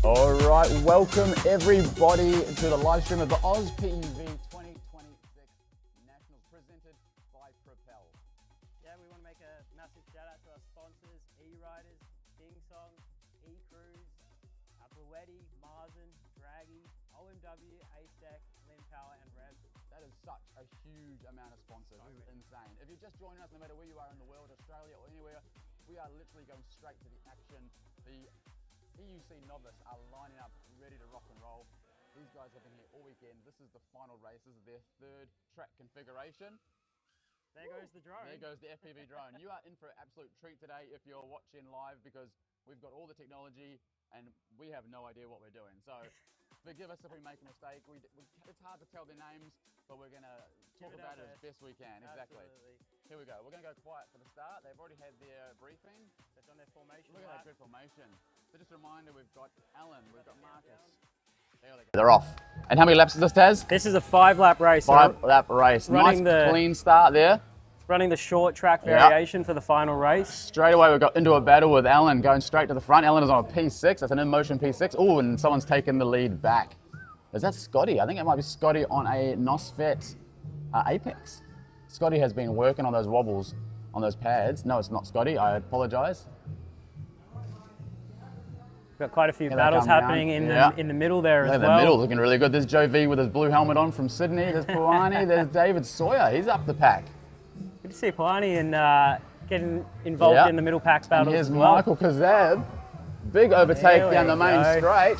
All right, welcome everybody to the live stream of the AUS PEV 2026 Nationals presented by Propel. Yeah, we want to make a massive shout out to our sponsors, E-Riders, Ding Song, E-Cruise, Bluetti, Marzen, Draggy, OMW, A-Stack, Lin Power and Rev. That is such a huge amount of sponsors. This is insane. If you're just joining us, no matter where you are in the world, Australia or anywhere, we are literally going straight to the action. The EUC novice are lining up ready to rock and roll. These guys have been here all weekend. This is the final race. This is their third track configuration. There goes the drone. There goes the FPV drone. You are in for an absolute treat today if you're watching live, because we've got all the technology and we have no idea what we're doing. So forgive us if we make a mistake. It's hard to tell their names, but we're going to talk about it as best we can. Exactly. Absolutely. Here we go. We're going to go quiet for the start. They've already had their briefing. They've done their formation. Look at that good formation. So just a reminder, we've got Alan, we've got Marcus. They're off. And how many laps is this, Taz? This is a 5-lap race. 5-lap race. Nice clean start there. Running the short track variation for the final race. Straight away we've got into a battle with Alan, going straight to the front. Alan is on a P6, that's an in-motion P6. Oh, and someone's taken the lead back. Is that Scotty? I think it might be Scotty on a NOSFET Apex. Scotty has been working on those wobbles, on those pads. No, it's not Scotty, I apologise. We've got quite a few battles happening in the middle there as well. The middle looking really good. There's Joe V with his blue helmet on from Sydney. There's Puani. There's David Sawyer. He's up the pack. Good to see Puani and getting involved in the middle packs battles as well. Here's Michael Kazab. Big overtake down the main straight.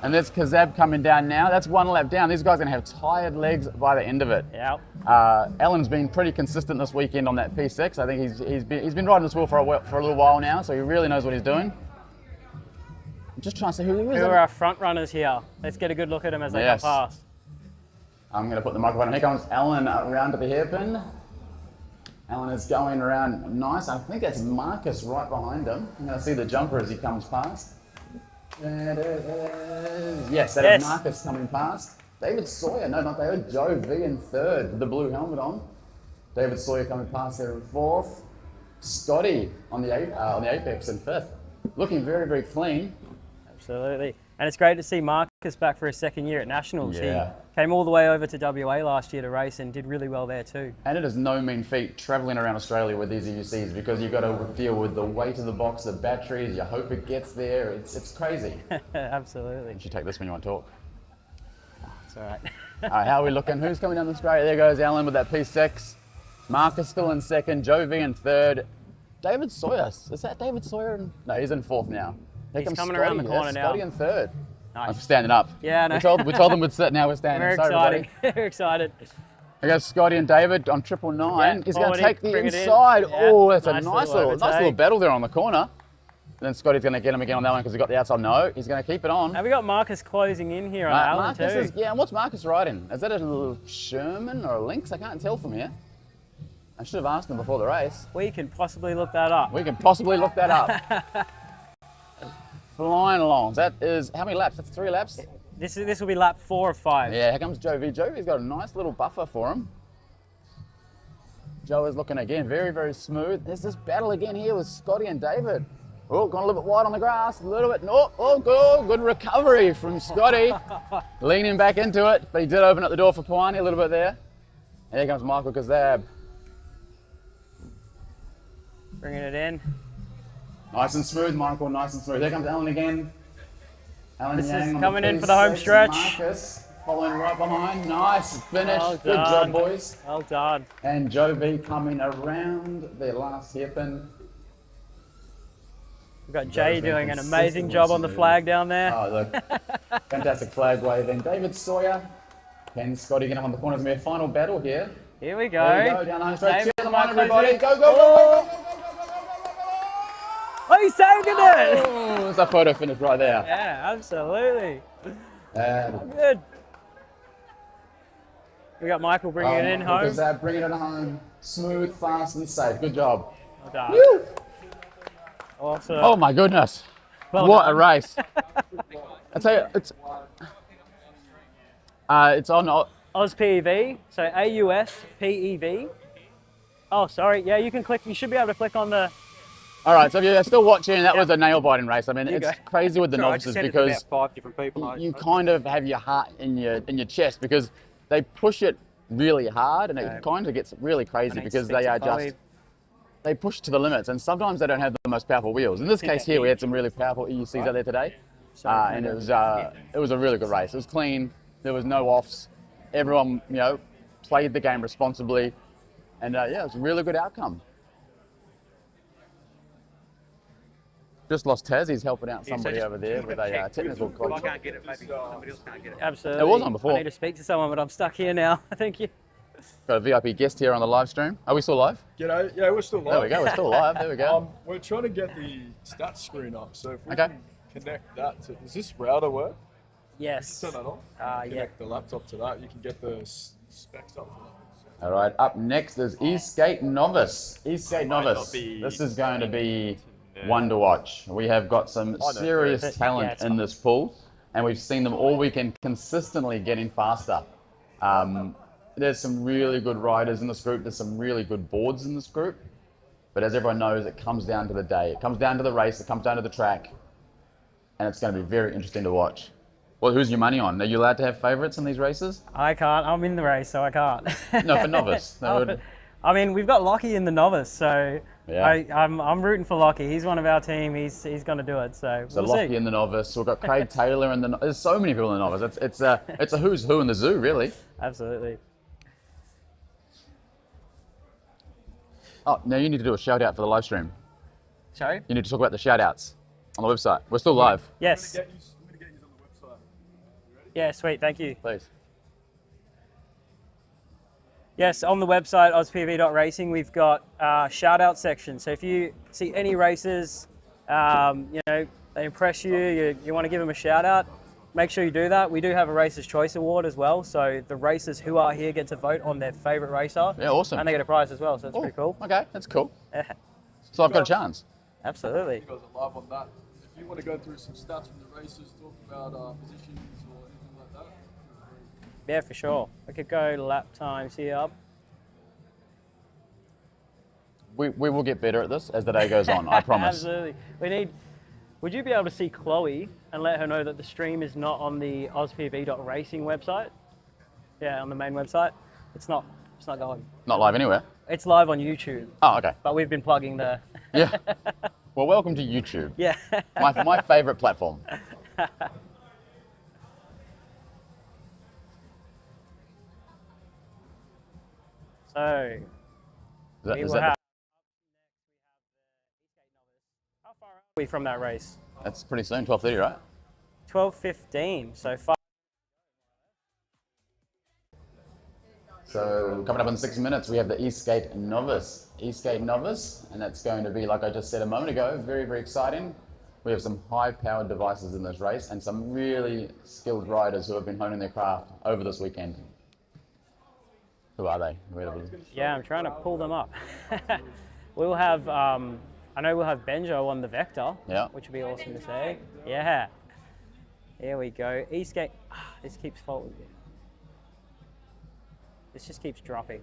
And there's Kazab coming down now. That's 1 lap down. These guys are going to have tired legs by the end of it. Yep. Alan's been pretty consistent this weekend on that P6. I think he's been riding this wheel for a little while now, so he really knows what he's doing. I'm just trying to see who he is. Who are our front runners here? Let's get a good look at them as they come past. I'm going to put the microphone on. Here comes Alan around to the hairpin. Alan is going around nice. I think that's Marcus right behind him. I'm going to see the jumper as he comes past. Yes, that is Marcus coming past. David Sawyer, no, not David, Joe V in third with the blue helmet on. David Sawyer coming past there in fourth. Scotty on the Apex in fifth. Looking very, very clean. Absolutely. And it's great to see Marcus back for his second year at Nationals. Yeah. He came all the way over to WA last year to race and did really well there too. And it is no mean feat travelling around Australia with these EUCs, because you've got to deal with the weight of the box, the batteries, you hope it gets there. It's crazy. Absolutely. You should take this when you want to talk. It's all right. All right, how are we looking? Who's coming down the straight? There goes Alan with that P6. Marcus still in second, Joe V in third. David Sawyer, is that David Sawyer? No, he's in fourth now. He's coming around the corner now. Scotty in third. Nice. I'm standing up. Yeah, no. We told them we'd sit, now we're standing. Very exciting. Very excited. There goes Scotty and David on 999. Yeah, he's going to take the inside. Oh, that's a nice little battle there on the corner. And then Scotty's going to get him again on that one because he got the outside. No, he's going to keep it on. Have we got Marcus closing in here on Alan too? And what's Marcus riding? Is that a little Sherman or a Lynx? I can't tell from here. I should have asked him before the race. We can possibly look that up. We can possibly look that up. Flying along. That is, how many laps? That's 3 laps? This will be lap 4 of 5. Yeah, here comes Joe V. Joe V's got a nice little buffer for him. Joe is looking again very, very smooth. There's this battle again here with Scotty and David. Oh, gone a little bit wide on the grass, a little bit. Good recovery from Scotty. Leaning back into it, but he did open up the door for Puani a little bit there. And here comes Michael Kazab. Bringing it in. Nice and smooth, Michael, nice and smooth. Here comes Alan again. This is coming in for the home stretch. Marcus following right behind. Nice finish. Well good job, boys. Well done. And Joe V coming around their last hairpin. We've got Jay doing an amazing job on the flag down there. Oh, look. Fantastic flag waving. David Sawyer. Can Scotty get up on the corners? Our final battle here. Here we go. There we go, down the home stretch. Cheers them on, everybody. Go. Oh, he's taking it! Oh, there's a photo finish right there. Yeah, absolutely. Good. Good. We got Michael bringing it in home. Bringing it home. Smooth, fast, and safe. Good job. Well done. Woo. Awesome. Oh my goodness. Well what done. a race. I tell you, it's on AUS PEV, so AUS PEV. Oh, sorry. Yeah, you can click. You should be able to click on the All right, so if you're still watching, that was a nail-biting race. I mean, it's go. crazy with the Sorry, I novices just said it to because about 5 different people. you kind of have your heart in your chest because they push it really hard and it kind of gets really crazy because they are just they push to the limits and sometimes they don't have the most powerful wheels. In this case here, we had some really powerful EUCs out there today, and it was a really good race. It was clean. There was no offs. Everyone, played the game responsibly, and yeah, it was a really good outcome. Just lost Taz. He's helping out somebody over there with a technical glitch. I can't get it, maybe somebody else can't get it. Absolutely. It was on before. I need to speak to someone, but I'm stuck here now. Thank you. Got a VIP guest here on the live stream. Are we still live? G'day. Yeah, we're still live. There we go. We're still live. There we go. We're trying to get the stats screen up. So if we can connect that to... Does this router work? Yes. Turn that on. Connect the laptop to that. You can get the specs up for that. All right. Up next is E-Skate Novice. E-Skate Novice. This is going to be one to watch. We have got some serious talent in this pool, and we've seen them all weekend consistently getting faster. There's some really good riders in this group. There's some really good boards in this group. But as everyone knows, it comes down to the day. It comes down to the race. It comes down to the track. And it's going to be very interesting to watch. Well, who's your money on? Are you allowed to have favourites in these races? I can't. I'm in the race, so I can't. No, for novice. I mean, we've got Lockie in the novice, so yeah. I'm rooting for Lockie. He's one of our team. He's going to do it. So we'll Lockie see. in the novice. We've got Craig Taylor in the. There's so many people in the novice. It's a who's who in the zoo, really. Absolutely. Oh, now you need to do a shout out for the live stream. Sorry? You need to talk about the shout outs on the website. We're still live. Yes. I'm going to get you on the website. You ready? Yeah, sweet. Thank you. Please. Yes, on the website, auspv.racing, we've got a shout out section. So if you see any races, they impress you, you want to give them a shout out, make sure you do that. We do have a Racer's Choice Award as well. So the racers who are here get to vote on their favourite racer. Yeah, awesome. And they get a prize as well, so it's pretty cool. Okay, that's cool. So I've got a chance. Absolutely. You guys are live on that. If you want to go through some stats from the races, talk about positions or anything like that, feel free. Yeah, for sure. We could go lap times here. We will get better at this as the day goes on, I promise. Absolutely. Would you be able to see Chloe and let her know that the stream is not on the auspv.racing website? Yeah, on the main website. It's not going. Not live anywhere? It's live on YouTube. Oh, okay. But we've been plugging the... Yeah. Well, welcome to YouTube. Yeah. my favourite platform. So, Is that how far are we from that race? that's pretty soon, 12:30, right? 12:15, so 5. So coming up in 6 minutes, we have the E-Skate Novice. E-Skate Novice, and that's going to be, like I just said a moment ago, very, very exciting. We have some high-powered devices in this race and some really skilled riders who have been honing their craft over this weekend. Who are they? Yeah, I'm trying to pull them up. We'll have, I know we'll have Benjo on the Vector, which would be awesome to see. Yeah. Here we go. E-Skate, this keeps folding. This just keeps dropping.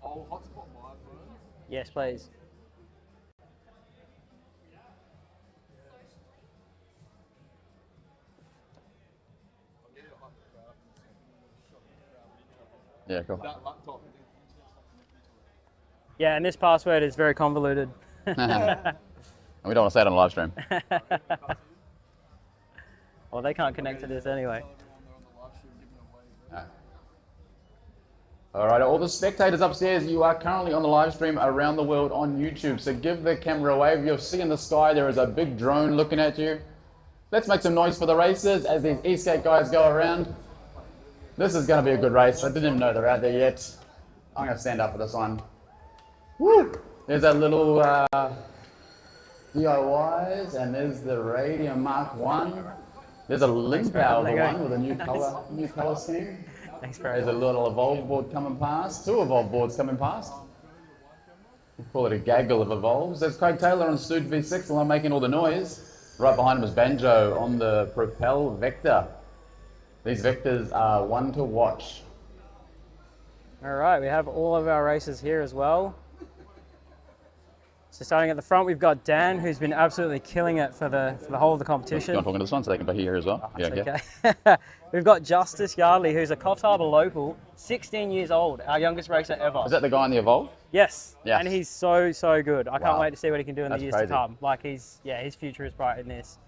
I'll hotspot my phone. Yes, please. Yeah, cool. That laptop. Yeah, and this password is very convoluted. And we don't want to say it on a live stream. Well, they can't connect to this anyway. All right, all the spectators upstairs, you are currently on the live stream around the world on YouTube. So give the camera a wave. You'll see in the sky there is a big drone looking at you. Let's make some noise for the racers as these E-Skate guys go around. This is going to be a good race. I didn't even know they're out there yet. I'm going to stand up for this one. Woo! There's that little DIYs, and there's the Radium Mark 1. There's a Limpau one with a new colour scheme. Thanks very There's a little Evolve board coming past. 2 Evolve boards coming past. We'll call it a gaggle of Evolves. There's Craig Taylor on Stude V6, the one making all the noise. Right behind him is Banjo on the Propel Vector. These Vectors are one to watch. All right, we have all of our races here as well. So starting at the front, we've got Dan, who's been absolutely killing it for the whole of the competition. You want to talk to this one so they can hear as well? Oh, okay. We've got Justice Yardley, who's a Coffs Harbour local, 16 years old, our youngest racer ever. Is that the guy on the Evolve? Yes. Yes. And he's so good. I can't Wow. wait to see what he can do in That's the years crazy. to come. Like his future is bright in this.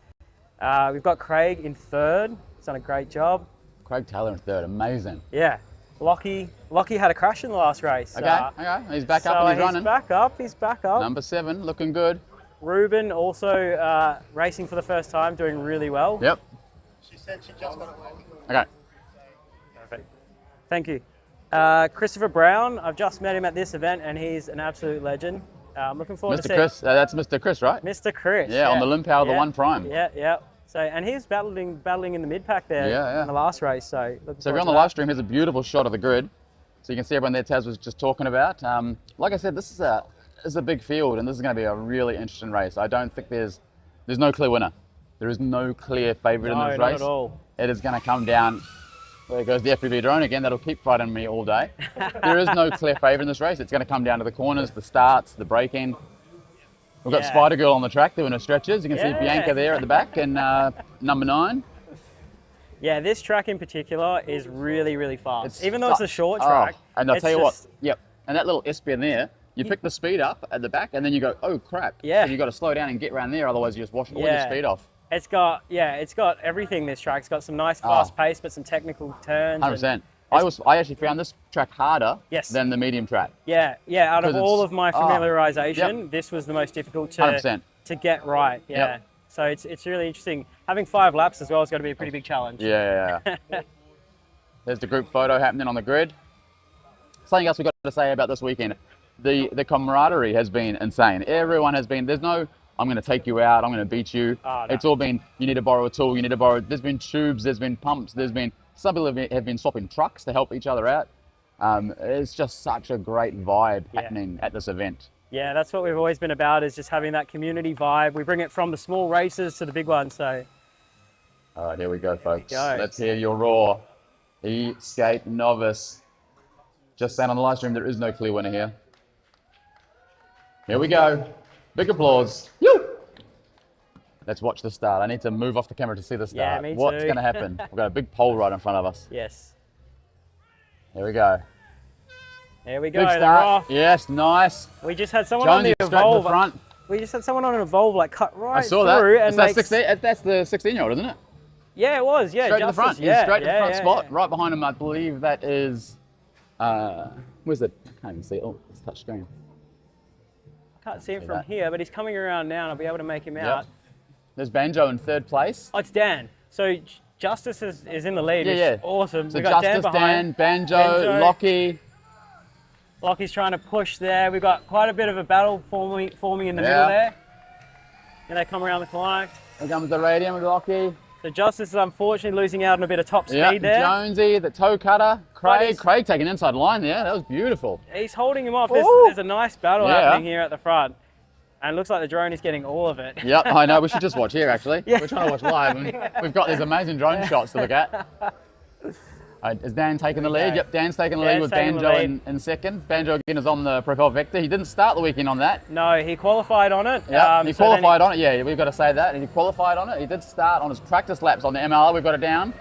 We've got Craig in third. He's done a great job. Craig Taylor in third, amazing. Yeah. Lockie had a crash in the last race. Okay, he's back up and he's running. He's back up. Number 7, looking good. Ruben also racing for the first time, doing really well. Yep. She said she just got it working. Okay. Perfect. Thank you. Christopher Brown, I've just met him at this event and he's an absolute legend. I'm looking forward to Mr. seeing Chris, that's Mr. Chris, right? Mr. Chris. Yeah, on the Limpau, the 1 Prime. Yeah. So, and he was battling in the mid pack there in the last race. So if you're on the live stream, here's a beautiful shot of the grid. So you can see everyone there Taz was just talking about. Like I said, this is a big field and this is going to be a really interesting race. I don't think there's no clear winner. There is no clear favourite in this race. No, not at all. It is going to come down. There goes the FPV drone again. That'll keep fighting me all day. There is no clear favourite in this race. It's going to come down to the corners, the starts, the braking. We've got Spider Girl on the track doing her stretches. You can see Bianca there at the back and number 9. Yeah, this track in particular is really fast. Even though it's a short track. And I'll tell you what, and that little S-bend there, you pick the speed up at the back and then you go, oh crap. Yeah. So you've got to slow down and get around there, otherwise you just wash all your speed off. It's got everything, this track. It's got some nice fast pace, but some technical turns. 100%. I actually found this track harder than the medium track. Yeah, out of all of my familiarization, this was the most difficult to get right. Yeah. Yep. So it's really interesting. Having 5 laps as well has got to be a pretty big challenge. Yeah. There's the group photo happening on the grid. Something else we've got to say about this weekend. The camaraderie has been insane. Everyone has been, there's no, I'm going to take you out, I'm going to beat you. Oh, no. It's all been, you need to borrow a tool, there's been tubes, there's been pumps, some people have been swapping trucks to help each other out. It's just such a great vibe happening at this event. Yeah, that's what we've always been about, is just having that community vibe. We bring it from the small races to the big ones, so. All right, here we go, folks. Let's hear your roar. E-Skate Novice. Just saying on the live stream, there is no clear winner here. Here we go. Big applause. Yoo! Let's watch the start. I need to move off the camera to see the start. Yeah, me too. What's going to happen? We've got a big pole right in front of us. Yes. Here we go. There we go. Big They're start. off. Yes, nice. We just had someone Jonesy on the straight to Evolve. the front. We just had someone on an Evolve like cut right I saw that. through and That's the 16-year-old, isn't it? Yeah, it was. Yeah, Straight to the front. Yeah, Straight to the front spot. Right behind him, I believe that is. Where's it? I can't even see it. Oh, it's touch screen. Can't see him from here, but he's coming around now and I'll be able to make him out. There's Banjo in 3rd place. Oh, it's Dan. So Justice is in the lead. Yeah, It's awesome. So We've got Justice, Dan behind. Banjo, Lockie. Lockie's trying to push there. We've got quite a bit of a battle forming in the middle there. And they come around the corner. Here comes the radium with Lockie. So Justice is unfortunately losing out on a bit of top speed there. Jonesy, the toe cutter, Craig taking inside line there. That was beautiful. He's holding him off. There's a nice battle happening here at the front. And it looks like the drone is getting all of it. Yep, I know. We should just watch here, actually. We're trying to watch live. And we've got these amazing drone shots to look at. Is Dan taking the lead? Yep, Dan's taking the lead with Banjo in 2nd. Banjo again is on the Propel Vector. He didn't start the weekend on that. No, he qualified on it. Yeah, he qualified on it. Yeah, we've got to say that. He qualified on it. He did start on his practice laps on the MLR. We've got it down.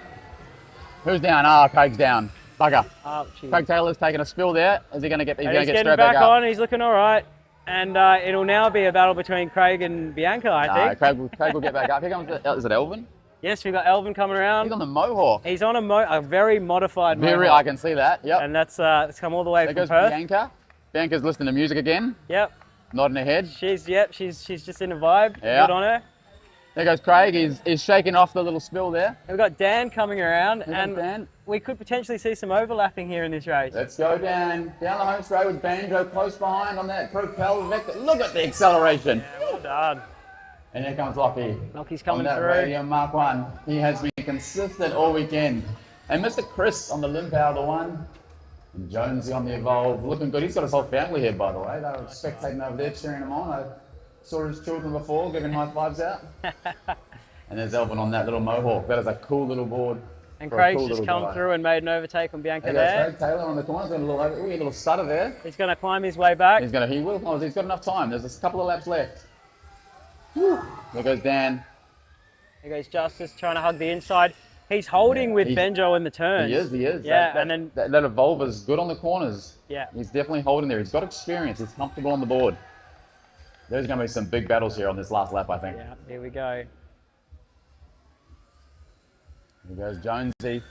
Who's down? Craig's down. Bugger. Oh, Craig Taylor's taking a spill there. Is he going to get? He's going to get getting straight back on. up. He's looking all right. And it'll now be a battle between Craig and Bianca, I think. Craig will get back up. Here comes, is it Elvin? Yes, we've got Elvin coming around. He's on the Mohawk. He's on a very modified Mohawk. I can see that, yep. And that's come all the way from Perth. There goes Bianca. Bianca's listening to music again. Yep. Nodding her head. She's just in a vibe. Yep. Good on her. There goes Craig. He's shaking off the little spill there. And we've got Dan coming around, and Dan. We could potentially see some overlapping here in this race. Let's go down the home straight with Banjo close behind on that Propel Vector. Look at the acceleration. Yeah, well done. And here comes Lockie. Lockie's coming on that through. Radium Mark 1. He has been consistent all weekend. And Mr. Chris on the Limpau, the 1. And Jonesy on the Evolve. Looking good. He's got his whole family here, by the way. They were spectating over there, cheering him on. I saw his children before, giving high fives out. And there's Elvin on that little Mohawk. That is a cool little board. And for a Craig's cool just little come guy. through and made an overtake on Bianca There goes there. Craig Taylor on the corner. He's got a little stutter there. He's going to climb his way back. He will close. He's got enough time. There's a couple of laps left. Whew. There goes Dan. There goes Justice trying to hug the inside. He's holding with Benjo in the turns. He is. Yeah, that, and then that Evolver's good on the corners. Yeah. He's definitely holding there. He's got experience. He's comfortable on the board. There's going to be some big battles here on this last lap, I think. Yeah, here we go. Here goes Jonesy. We've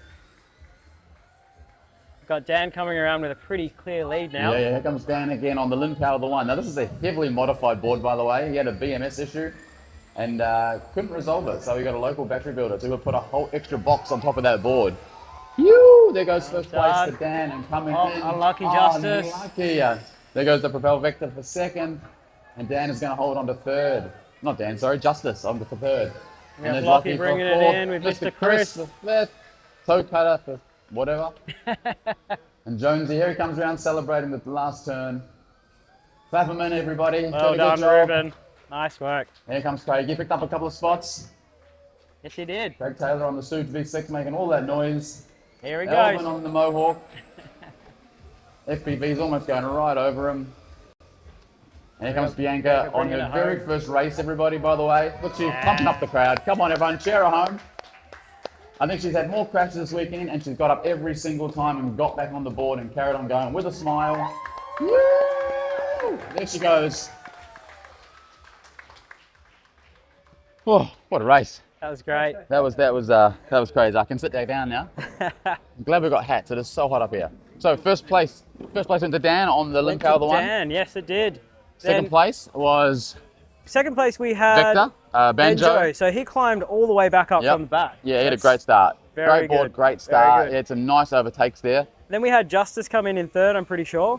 got Dan coming around with a pretty clear lead now. Yeah, here comes Dan again on the Lin Power of the line. Now, this is a heavily modified board, by the way. He had a BMS issue and couldn't resolve it. So we got a local battery builder to put a whole extra box on top of that board. Phew! There goes first place for Dan and coming in. Unlucky Justice. Unlucky. There goes the Propel Vector for second. And Dan is going to hold on to third. Not Dan, sorry, Justice on for third. We have Lucky bringing it in with Mr. Chris. For fifth. Toe cutter for whatever. And Jonesy, here he comes around celebrating the last turn. Clap him in, everybody. Well done, Ruben. Nice work. Here comes Craig. He picked up a couple of spots. Yes, he did. Craig Taylor on the Suit V6 making all that noise. Here he Elvin goes. on the Mohawk. FPV's almost going right over him. And here comes Bianca on her very first race, everybody, by the way. Look, she's pumping up the crowd. Come on, everyone, cheer her home. I think she's had more crashes this weekend, and she's got up every single time and got back on the board and carried on going with a smile. Woo! There she goes. Oh, what a race. That was great. That was crazy. I can sit down now. I'm glad we got hats. It is so hot up here. So first place went to Dan on the Lin Power of the one. Dan, yes, it did. Second place was Second place we had Victor, Banjo. So he climbed all the way back up from the back. Yeah, he had a great start. Great board, great start. He had some nice overtakes there. Then we had Justice come in third, I'm pretty sure.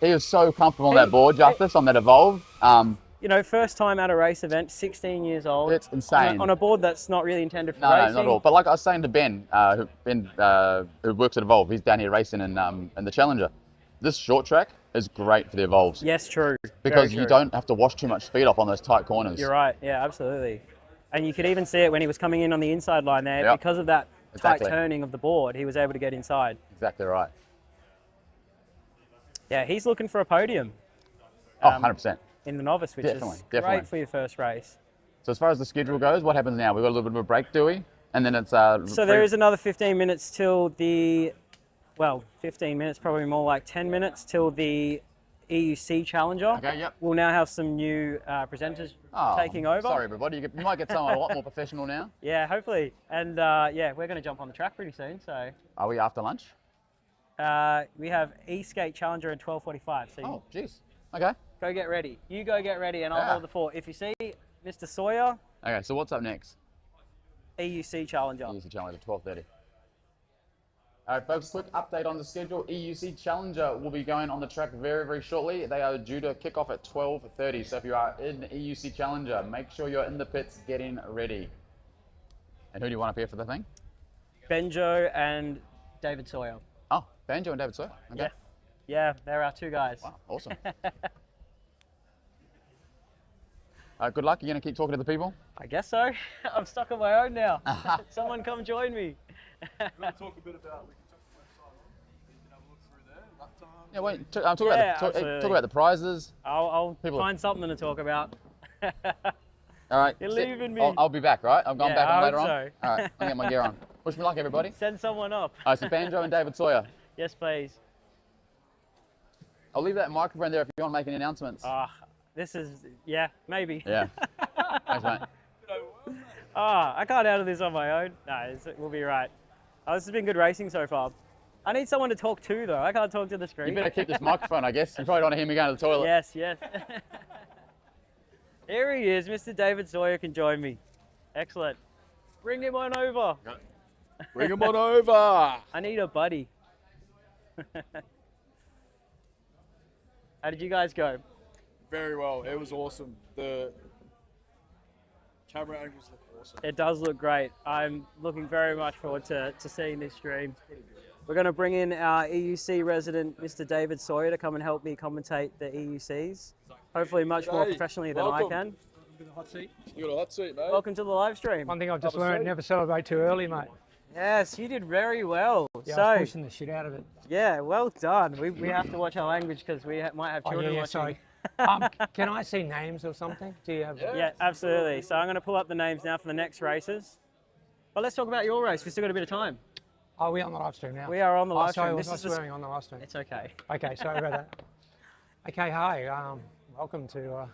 He was so comfortable on that board, Justice, on that Evolve. You know, first time at a race event, 16 years old. It's insane. On a board that's not really intended for racing. No, not at all. But like I was saying to Ben, who works at Evolve, he's down here racing in the Challenger. This short track is great for the Evolves. Yes, true. Because you don't have to wash too much speed off on those tight corners. You're right. Yeah, absolutely. And you could even see it when he was coming in on the inside line there. Because of that tight turning of the board, he was able to get inside. Exactly right. Yeah, he's looking for a podium. Oh, 100%. In the novice, which is great for your first race. So as far as the schedule goes, what happens now? We've got a little bit of a break, do we? And then it's... So there is another 15 minutes till the... Well, 15 minutes, probably more like 10 minutes till the EUC Challenger. Okay, yep. We'll now have some new presenters taking over. Sorry, everybody. You might get someone a lot more professional now. Yeah, hopefully. And yeah, we're going to jump on the track pretty soon. So. Are we after lunch? We have E-Skate Challenger at 12:45. So oh, jeez. Okay. Go get ready. You go get ready, and I'll hold the fort. If you see Mr. Sawyer. Okay, so what's up next? EUC Challenger. EUC Challenger, 12:30. All right, folks, quick update on the schedule. EUC Challenger will be going on the track very, very shortly. They are due to kick off at 12:30. So if you are in EUC Challenger, make sure you're in the pits getting ready. And who do you want up here for the thing? Benjo and David Sawyer. Oh, Banjo and David Sawyer. Okay. Yeah. Yeah, they're our two guys. Wow, awesome. Good luck. You're going to keep talking to the people? I guess so. I'm stuck on my own now. Someone come join me. We're going to talk a bit about, we can check the website on. You can have a look through there. Lap time. Yeah, wait. Talk about the prizes. I'll find something to talk about. All right. You're leaving me. I'll be back, right? I'm going back on later on. So. All right. I'll get my gear on. Wish me luck, everybody. Send someone up. All right, so Banjo and David Sawyer. Yes, please. I'll leave that microphone there if you want to make any announcements. This is, maybe. Yeah. Thanks, mate. I can't handle this on my own. No, we'll be right. This has been good racing so far. I need someone to talk to, though. I can't talk to the screen. You better keep this microphone, I guess. You probably don't want to hear me going to the toilet. Yes, yes. Here he is. Mr. David Sawyer can join me. Excellent. Bring him on over. Bring him on over. I need a buddy. How did you guys go? Very well. It was awesome. The camera angles look awesome. It does look great. I'm looking very much forward to seeing this stream. We're going to bring in our EUC resident, Mr. David Sawyer, to come and help me commentate the EUCs. Hopefully much more professionally than I can. You got a hot seat, mate. Welcome to the live stream. One thing I've just learned, never celebrate too early, mate. Yes, you did very well. Yeah, So, I was pushing the shit out of it. yeah, well done. We have to watch our language because we might have Oh, children yeah, watching. sorry. Can I see names or something? Do you have? Yeah, absolutely. So I'm going to pull up the names now for the next races. But let's talk about your race. We've still got a bit of time. Oh, we're on the live stream now. We are on the live Sorry, stream. I was This not is the swearing on the live stream. It's okay. Okay, sorry about that. Okay, hi. Welcome to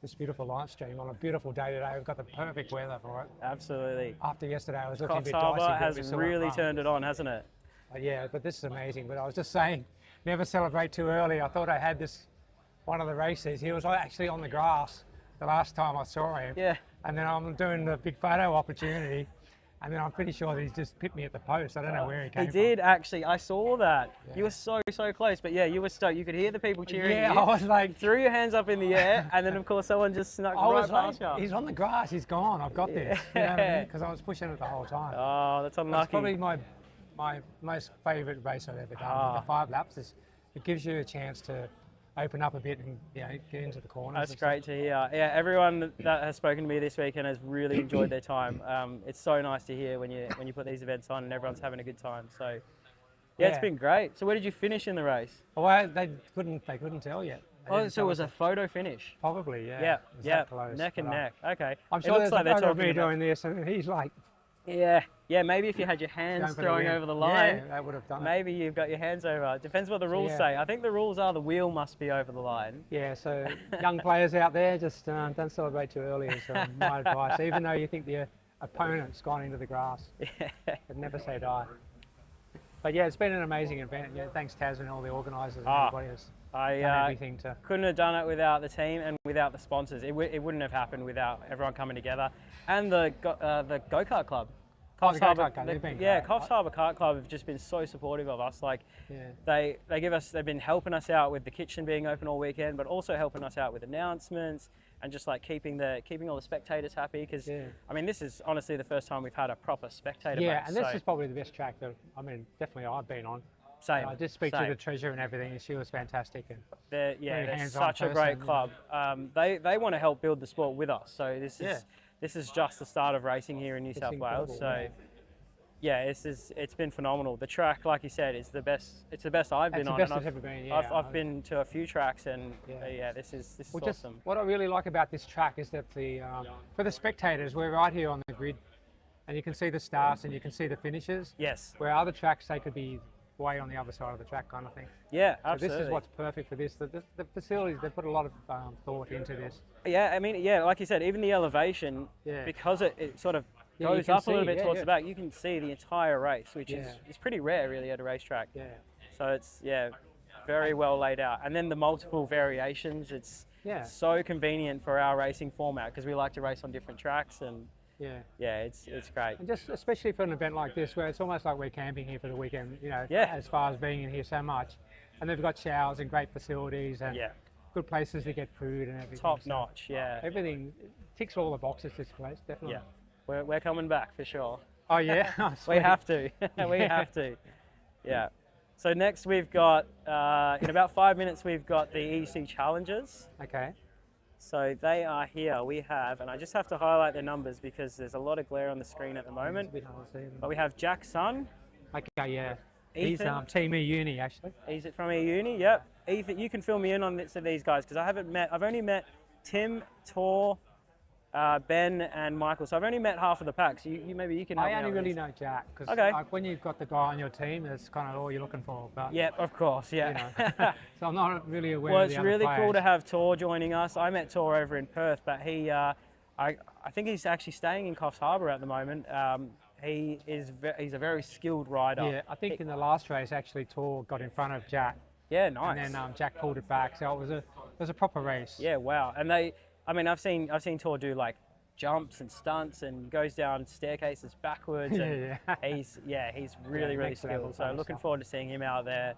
this beautiful live stream on a beautiful day today. We've got the perfect weather for it. Absolutely. After yesterday, I was looking a Coffs bit Harbour dicey. has but we still really went well. turned it on, hasn't it? Yeah, but this is amazing. But I was just saying, never celebrate too early. I thought I had this one of the races. He was actually on the grass the last time I saw him. Yeah. And then I'm doing the big photo opportunity, and then I'm pretty sure that he's just pipped me at the post. I don't know where he came He from. did actually. I saw that. Yeah. You were so close, but yeah, you were stoked. You could hear the people cheering. Yeah, you. I was like, Threw your hands up in the air, and then of course someone just snuck I right was past like, you. he's on the grass. He's gone. I've got this. You know what I mean? Because I was pushing it the whole time. Oh, that's unlucky. It's probably my most favourite race I've ever done. Ah. The 5 laps. It gives you a chance to open up a bit and get into the corners. That's and great to hear. Yeah, everyone that has spoken to me this weekend has really enjoyed their time. It's so nice to hear when you put these events on and everyone's having a good time. So yeah, it's Yeah. been great. So where did you finish in the race? stuff. Well, they couldn't tell yet. They Oh, didn't so it tell was us. a photo finish. Probably, yeah. Yeah, It was yeah, that close, neck and but, neck. Okay. I'm It sure looks there's like a they're photo of me talking about- doing this, and he's like Yeah. Maybe if you had your hands going for the throwing win. over the line, Yeah, that would have done it. maybe you've got your hands over. It depends what the rules yeah. say. I think the rules are the wheel must be over the line. Yeah, so young players out there, just don't celebrate too early is my advice. Even though you think the opponent's gone into the grass, but never say die. But yeah, it's been an amazing event. Yeah, thanks Taz and all the organisers and everybody has done everything to. Couldn't have done it without the team and without the sponsors. It wouldn't have happened without everyone coming together. And the go-kart club. Oh, the Coffs go-kart club, they've been great. Coffs Harbour Kart Club have just been so supportive of us. Like, Yeah. they've been helping us out with the kitchen being open all weekend, but also helping us out with announcements and just like keeping all the spectators happy. Because Yeah. I mean, this is honestly the first time we've had a proper spectator. Yeah, base, and this so is probably the best track that definitely I've been on. same. I did speak same. to the treasurer and everything, and she was fantastic. And They're very hands-on such a great person, club. They want to help build the sport with us. So this is just the start of racing here in New South Wales. incredible, So yeah, it's been phenomenal. The track, like you said, is the best. It's the best I've been the on. best and it's ever been. Yeah, I've been to a few tracks, and Yeah. this is Well, just awesome. what I really like about this track is that for the spectators, we're right here on the grid, and you can see the starts and you can see the finishes. Yes. Where other tracks they could be way on the other side of the track, kind of thing. Yeah, So absolutely. this is what's perfect for this. The facilities, they put a lot of thought into this. Yeah, I mean, like you said, even the elevation, Yeah. because it sort of Yeah, you goes can up a little see, bit yeah, towards yeah. the back, you can see the entire race, which Yeah. is pretty rare really at a racetrack. Yeah. So it's very well laid out, and then the multiple variations. It's Yeah. so convenient for our racing format because we like to race on different tracks, and Yeah. it's great. And just especially for an event like this, where it's almost like we're camping here for the weekend, Yeah. as far as being in here so much. And they've got showers and great facilities and Yeah, good places to get food and everything. top So notch. Yeah, everything ticks all the boxes, this place, definitely. yeah. We're coming back for sure. Oh, yeah? Oh, We sweet. have to. We have to. Yeah. So next we've got in about 5 minutes we've got the EUC challenges. Okay. So they are here. We have, and I just have to highlight their numbers because there's a lot of glare on the screen at the It's moment. a bit hard to see them. But we have Jack Sun. Okay, yeah. He's Ethan. Team E-Uni, actually. He's from E-Uni. Yep. Ethan, you can fill me in on this of these guys because I've only met Tim, Tor, Ben, and Michael. So I've only met half of the pack. So maybe you can help I me out only with really this. know Jack, because Okay. when you've got the guy on your team, that's kind of all you're looking for. But, Yep, of course. Yeah. you know, so I'm not really aware Well, of the it's other really cool players. to have Tor joining us. I met Tor over in Perth, but I think he's actually staying in Coffs Harbour at the moment. He's a very skilled rider. Yeah, I think in the last race, actually, Tor got in front of Jack, Yeah, nice. and then Jack pulled it back. So it was a proper race. Yeah, wow. And I've seen Tor do like jumps and stunts and goes down staircases backwards. And Yeah. he's really next level skilled. So kind of looking stuff. forward to seeing him out there.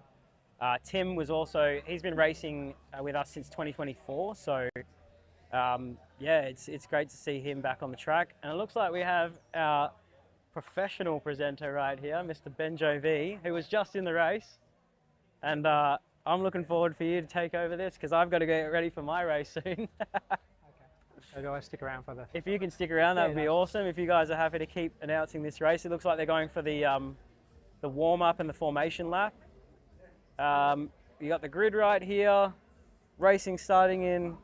Tim he's been racing with us since 2024. So it's great to see him back on the track. And it looks like we have our professional presenter right here, Mr. Benjo V, who was just in the race. And I'm looking forward for you to take over this because I've got to get ready for my race soon. So do I stick around for the... If you can stick around, that Yeah, would be no. awesome. If you guys are happy to keep announcing this race, it looks like they're going for the warm-up and the formation lap. You got the grid right here. Racing starting in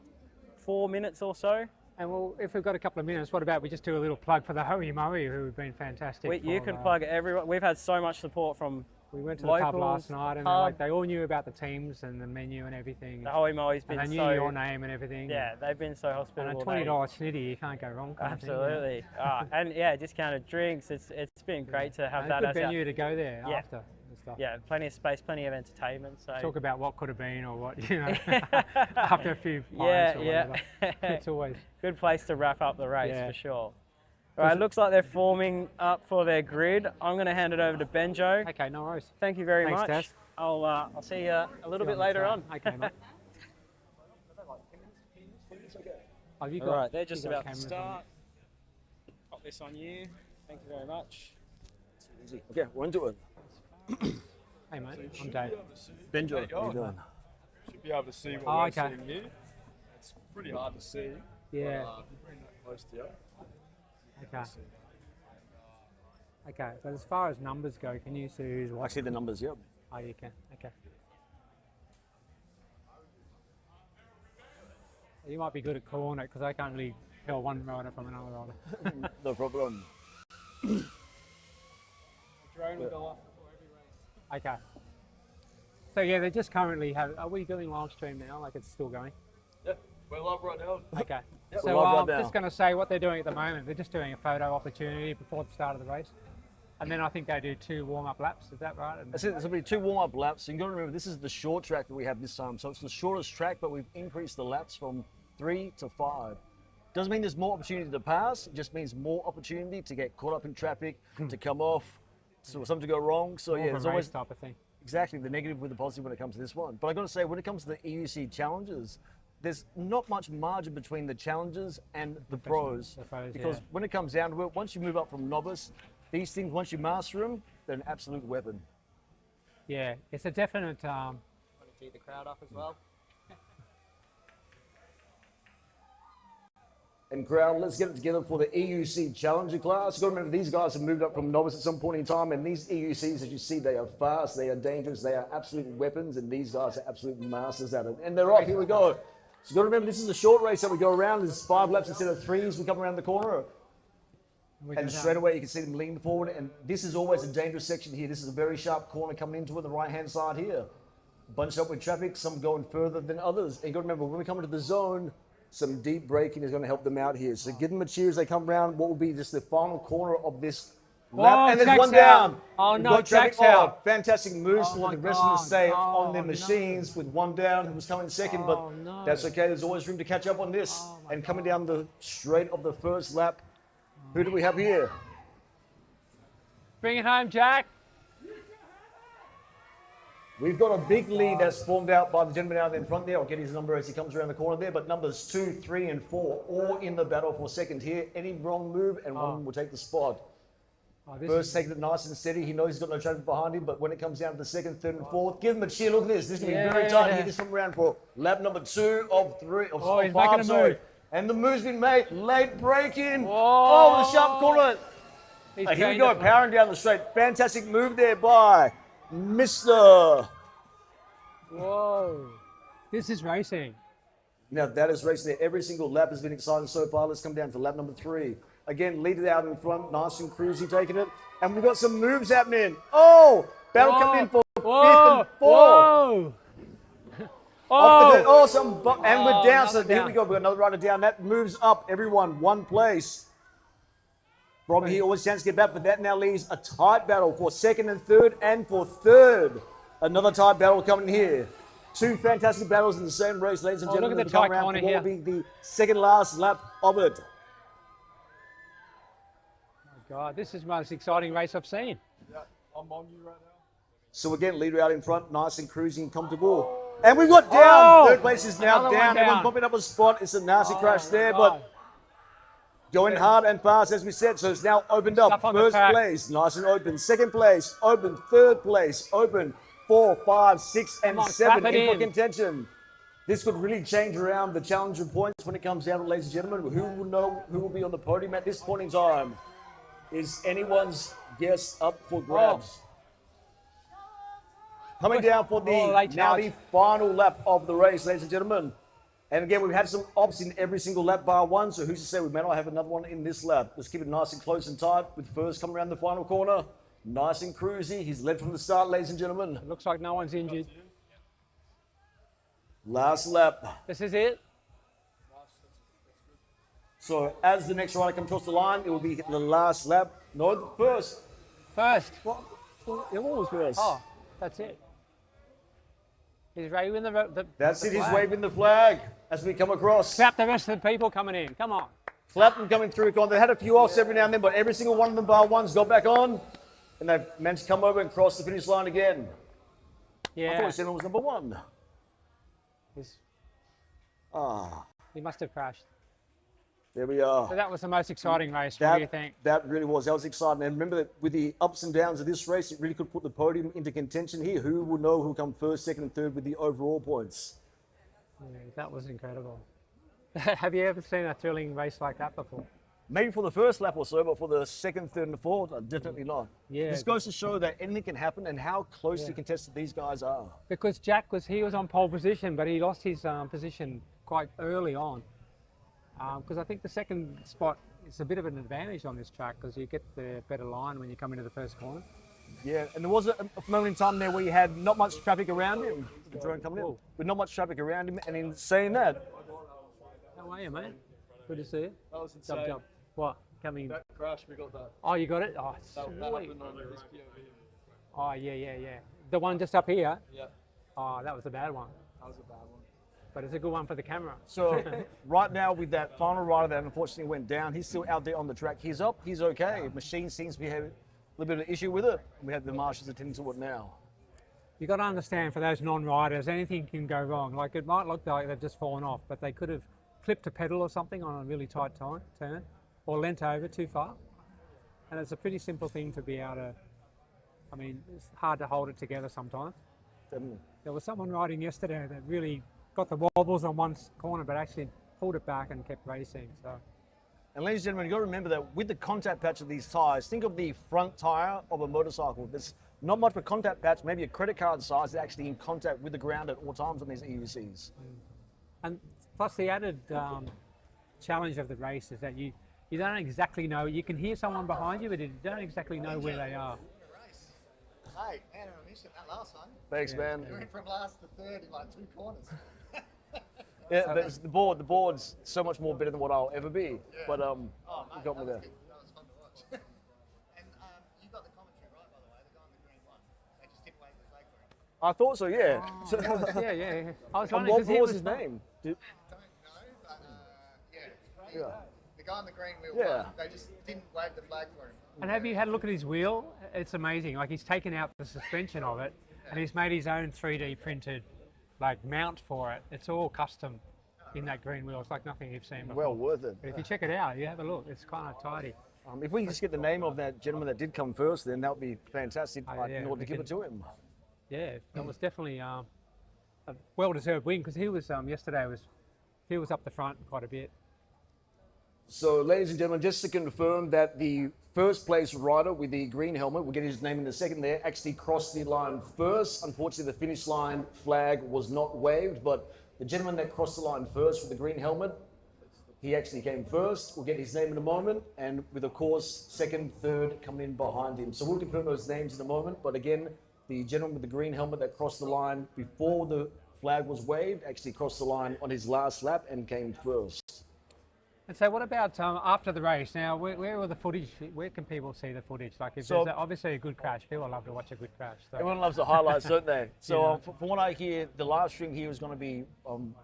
4 minutes or so. And well, if we've got a couple of minutes, what about we just do a little plug for the Hoey Moey, who have been fantastic. You can plug everyone. We've had so much support from We went to locals, the pub last night, and they all knew about the teams and the menu and everything. The Hoey Moey's been and they knew your name and everything. Yeah, they've been so hospitable. And a $20 snitty, you can't go wrong. Kind Absolutely. And yeah, discounted drinks. It's been great to have and that a as good venue to go there Yeah. after and stuff. Yeah, plenty of space, plenty of entertainment. So Talk about what could have been or what, you know, after a few pints or whatever. It's always... Good place to wrap up the race Yeah. for sure. All right, looks like they're forming up for their grid. I'm going to hand it over to Benjo. Okay, no worries. Thank you very Thanks, much. Tess. I'll see you a little bit later on. Okay, mate. Have you got, All right, they're just you got about to cameras start. Got this on you. Thank you very much. Easy. Okay, we're into it. on? Hey, mate, I'm Dave. Benjo, how you doing? Should be able to see what Oh, we're okay. seeing here. It's pretty hard to see. Yeah. If you bring that close to you. Okay. Okay, but as far as numbers go, can you see who's I watching? see the numbers, yep. Oh, you can. Okay. You might be good at calling it because I can't really tell one rider from another rider. No problem. The drone will go off before every race. Okay. So yeah, they just currently have. Are we doing live stream now? Like it's still going? Yeah, we're live right now. Okay. Yep, So we're live right I'm now. just going to say what they're doing at the moment. They're just doing a photo opportunity before the start of the race, and then I think they do 2 warm-up laps. Is that right? And That's it. There's going to be 2 warm-up laps. So you've got to remember, this is the short track that we have this time. So it's the shortest track, but we've increased the laps from 3 to 5. Doesn't mean there's more opportunity to pass. It just means more opportunity to get caught up in traffic, to come off, so something to go wrong. So more yeah, of a there's race always type of thing. exactly the negative with the positive when it comes to this one. But I got to say, when it comes to the EUC challenges, there's not much margin between the challengers and the pros, the pros, because yeah. when it comes down to it, once you move up from novice, these things, once you master them, they're an absolute weapon. Yeah, it's a definite. Want to tee the crowd up as well? And crowd, let's get it together for the EUC Challenger class. You've got to remember, these guys have moved up from novice at some point in time, and these EUCs, as you see, they are fast, they are dangerous, they are absolute weapons, and these guys are absolute masters at it. And they're off, here we go. So you've got to remember, this is a short race that we go around. There's 5 laps instead of 3 as we come around the corner. And straight away, you can see them lean forward. And this is always a dangerous section here. This is a very sharp corner coming into it, the right-hand side here. Bunched up with traffic, some going further than others. And you've got to remember, when we come into the zone, some deep braking is going to help them out here. So give them a cheer as they come around. What will be just the final corner of this lap. And there's Jack's one down. out. Oh, We've no, got traffic. Jack's out. Fantastic moves Oh, for my the rest of them God. to stay on Oh, their no. machines with one down, who was coming second. But Oh, no. that's okay. There's always room to catch up on this. Oh, my And coming down the straight of the first lap, who do we have here? Bring it home, Jack. We've got a big lead that's formed out by the gentleman out in front there. I'll get his number as he comes around the corner there. But numbers 2, 3, and 4 all in the battle for second here. Any wrong move and one of them will take the spot. Oh, this First, is, taking it nice and steady. He knows he's got no traffic behind him. But when it comes down to the second, third, and fourth, give him a cheer. Look at this. This is going to be very tight here. This come around for lap number 2 of 3 of Oh, he's 5. making a Sorry. move. And the move's been made. Late braking. Whoa. Oh, the sharp corner. he's Here we changed go, it. powering down the straight. Fantastic move there by Mr. Whoa. This is racing. Now that is racing there. Every single lap has been exciting so far. Let's come down to lap number 3. Again, lead it out in front, nice and cruisy taking it. And we've got some moves happening. Oh, battle coming in for 5th and 4th. Whoa. Awesome. And we're Oh, down, so another here down. we go. We've got another rider down. That moves up everyone one place. Robbie here always a chance to get back, but that now leaves a tight battle for second and third, and for third. Another tight battle coming here. 2 fantastic battles in the same race, ladies and Oh, look gentlemen. at the to come tight around corner for what here. will be the second last lap of it. God, this is the most exciting race I've seen. Yeah, I'm on you right now. So again, leader out in front, nice and cruising, comfortable. And we've got down. Oh, Third place is now another one down. Everyone down. popping up a spot. It's a nasty crash Oh, there, God. but going hard and fast, as we said. So it's now opened up. Stuff on the First track. place, nice and open. Second place, open. Third place, open. 4, 5, 6, and Come on, 7 clap it in for in. contention. This could really change around the challenger points when it comes down to, ladies and gentlemen. Who will know who will be on the podium at this point in time? Is anyone's guess up for grabs? Coming down for the final lap of the race, ladies and gentlemen. And again, we've had some ops in every single lap bar one, so who's to say we may not have another one in this lap. Let's keep it nice and close and tight with first coming around the final corner. Nice and cruisy. He's led from the start, ladies and gentlemen. Looks like no one's injured. Last lap. This is it. So as the next rider comes across the line, it will be the last lap. No, the first. First. What? It was first. Oh, that's it. He's waving the That's it. He's flag. waving the flag as we come across. Clap the rest of the people coming in. Come on. Clap them coming through. They had a few offs every now and then, but every single one of them bar ones got back on, and they've managed to come over and cross the finish line again. Yeah. I thought he said it was number one. Ah. He must have crashed. There we are. So that was the most exciting race. What do you think? That really was. That was exciting. And remember that with the ups and downs of this race, it really could put the podium into contention here. Who will know who will come first, second, and third with the overall points? Yeah, that was incredible. Have you ever seen a thrilling race like that before? Maybe for the first lap or so, but for the second, third, and fourth, definitely not. Yeah. This goes to show that anything can happen and how closely contested these guys are. Because Jack was on pole position, but he lost his position quite early on. Because I think the second spot is a bit of an advantage on this track because you get the better line when you come into the first corner. Yeah, and there was a moment in time there where you had not much traffic around him. The drone coming in, with not much traffic around him, and in saying that, how are you, mate? Good to see you. That was insane. Job. What? Coming. That crash, we got that. Oh, you got it? Oh, That sweet. happened on this POV. Oh, yeah. The one just up here? Yeah. Oh, that was a bad one. That was a bad one. But it's a good one for the camera. so right now with that final rider that unfortunately went down, he's still out there on the track. He's up, he's okay. Machine seems to be having a little bit of an issue with it. We have the marshals attending to it now. You got to understand, for those non-riders, anything can go wrong. Like, it might look like they've just fallen off, but they could have clipped a pedal or something on a really tight turn, or leant over too far. And it's a pretty simple thing to be able to, I mean, it's hard to hold it together sometimes. Definitely. There was someone riding yesterday that really got the wobbles on one corner, but actually pulled it back and kept racing. So. And ladies and gentlemen, you've got to remember that with the contact patch of these tyres, think of the front tyre of a motorcycle. There's not much of a contact patch, maybe a credit card size, that's actually in contact with the ground at all times on these EUCs. And plus the added challenge of the race is that you don't exactly know, you can hear someone behind you, but you don't exactly know where they are. Hey, Anna, I missed that last one. Thanks, man. You went from last to third in like 2 corners. Yeah, but it's the board's so much more better than what I'll ever be. Yeah. But Oh, you mate, got me there. That was fun to watch. And you got the commentary right, by the way. The guy on the green one. They just didn't wave the flag for him. I thought so, yeah. Yeah. I was And wondering, 'cause what he was his name? Don't know, but Yeah. the guy on the green wheel Yeah. one, they just didn't wave the flag for him. And have you had a look at his wheel? It's amazing. Like, he's taken out the suspension of it and he's made his own 3D printed like mount for it. It's all custom in that green wheel. It's like nothing you've seen before. Well worth it. But if you check it out, you have a look. It's kind of tidy. If we can just get the name of that gentleman that did come first, then that would be fantastic Yeah, in order we to give can- it to him. Yeah, that was definitely a well-deserved win because he was yesterday he was up the front quite a bit. So, ladies and gentlemen, just to confirm that the first place rider with the green helmet, we'll get his name in a second there, actually crossed the line first. Unfortunately, the finish line flag was not waved, but the gentleman that crossed the line first with the green helmet, he actually came first. We'll get his name in a moment, and with, of course, second, third coming in behind him. So we'll confirm those names in a moment, but again, the gentleman with the green helmet that crossed the line before the flag was waved actually crossed the line on his last lap and came first. And so what about after the race? Now, where will the footage, where can people see the footage? Like, if So- there's obviously a good crash, people love to watch a good crash. So. Everyone loves the highlights, don't they? So Yeah. from what I hear, the live stream here is going to be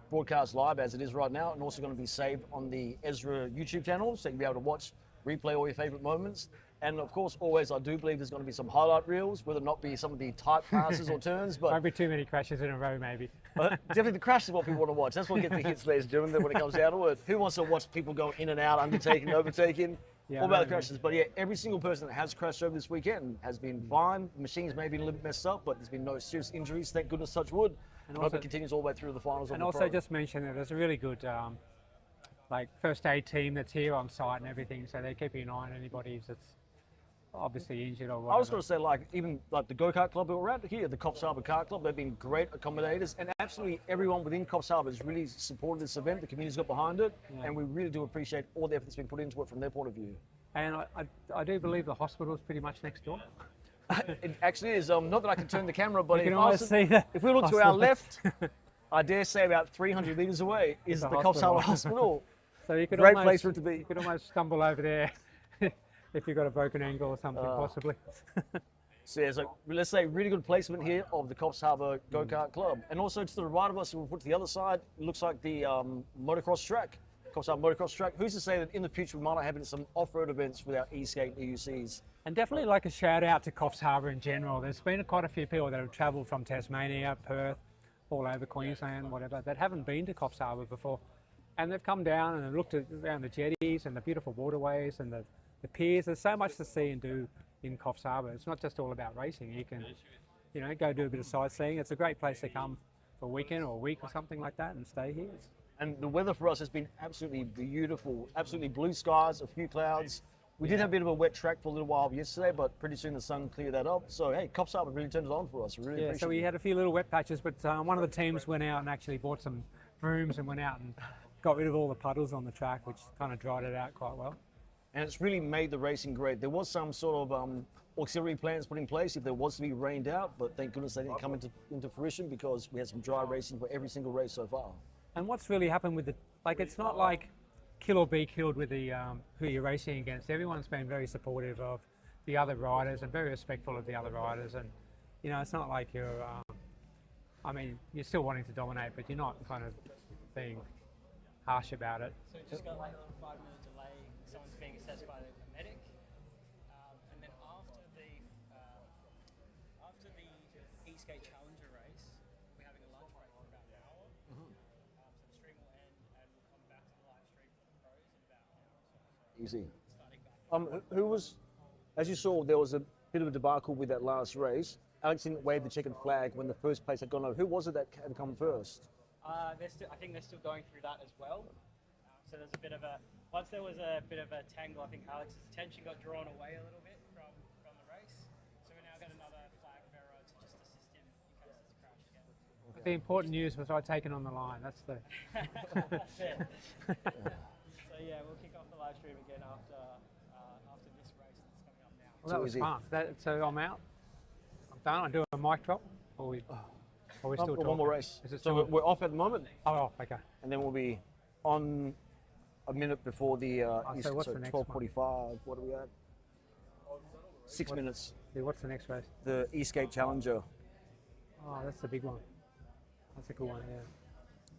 broadcast live as it is right now, and also going to be saved on the Ezra YouTube channel, so you'll be able to watch, replay all your favourite moments. And of course, always, I do believe there's going to be some highlight reels, whether or not be some of the tight passes or turns, but Won't be too many crashes in a row, maybe. definitely the crash is what people want to watch. That's what gets the hits, ladies and gentlemen, when it comes down to it. Who wants to watch people go in and out, undertaking, overtaking? Yeah, All about the right, crashes. But yeah, every single person that has crashed over this weekend has been fine. The machines may be a little bit messed up, but there's been no serious injuries, thank goodness, touch wood. And I hope it continues all the way through the finals. And also just mention that there's a really good like first aid team that's here on site and everything, so they're keeping an eye on anybody that's obviously injured or whatever. I was going to say, like, even like the go-kart club that we're at here, the Coffs Harbour Kart Club, they've been great accommodators, and absolutely everyone within Coffs Harbour has really supported this event. The community's got behind it, and we really do appreciate all the effort that's been put into it from their point of view. And I do believe the hospital is pretty much next door. It actually is. Not that I can turn the camera, but if we look to our left, I dare say about 300 metres away is the Coffs Harbour Hospital. So you could Great place for it to be. You could almost stumble over there if you've got a broken ankle or something, possibly. So yeah, so let's say really good placement here of the Coffs Harbour Go-Kart Club. And also to the right of us, we'll put to the other side, it looks like the motocross track, Coffs Harbour motocross track. Who's to say that in the future we might have some off-road events with our E-Skate and EUCs? And definitely like a shout out to Coffs Harbour in general. There's been quite a few people that have travelled from Tasmania, Perth, all over Queensland, whatever, that haven't been to Coffs Harbour before. And they've come down and looked around the jetties and the beautiful waterways and the piers. There's so much to see and do in Coffs Harbour. It's not just all about racing. You can, you know, go do a bit of sightseeing. It's a great place to come for a weekend or a week or something like that and stay here. And the weather for us has been absolutely beautiful, absolutely blue skies, a few clouds. We did have a bit of a wet track for a little while yesterday, but pretty soon the sun cleared that up. So, hey, Coffs Harbour really turned it on for us. We really appreciate so we had a few little wet patches, but one of the teams went out and actually bought some brooms and went out and got rid of all the puddles on the track, which kind of dried it out quite well. And it's really made the racing great. There was some sort of auxiliary plans put in place if there was to be rained out, but thank goodness they didn't come into fruition because we had some dry racing for every single race so far. And what's really happened with it's not like kill or be killed with the who you're racing against. Everyone's been very supportive of the other riders and very respectful of the other riders. And, you know, it's not like you're, I mean, you're still wanting to dominate, but you're not kind of being harsh about it. So we just got like a little 5-minute delay. Someone's being assessed by the medic, and then after the E-Skate Challenger race, we're having a lunch break for about an hour. So the stream will end, and we'll come back to the live stream for the pros in about an hour or so. Easy. Starting back. Who was, as you saw, there was a bit of a debacle with that last race. Alex didn't wave the checkered flag when the first place had gone over. Who was it that had come first? I think they're still going through that as well. So there's a bit of once there was a bit of a tangle, I think Alex's attention got drawn away a little bit from the race. So we now got another flag bearer to just assist him in case there's a crash again. The important news was I taken on the line. That's the. That's it. So yeah, we'll kick off the live stream again after this race that's coming up now. Well, that was fun. So I'm out. I'm done. I do a mic drop. Or we still one more race. Is it so we're off at the moment. Oh, okay. And then we'll be on a minute before the so what's the next 12:45. What are we at? 6 minutes. Yeah, what's the next race? The E-Skate Challenger. Oh, that's the big one. That's a good one, yeah.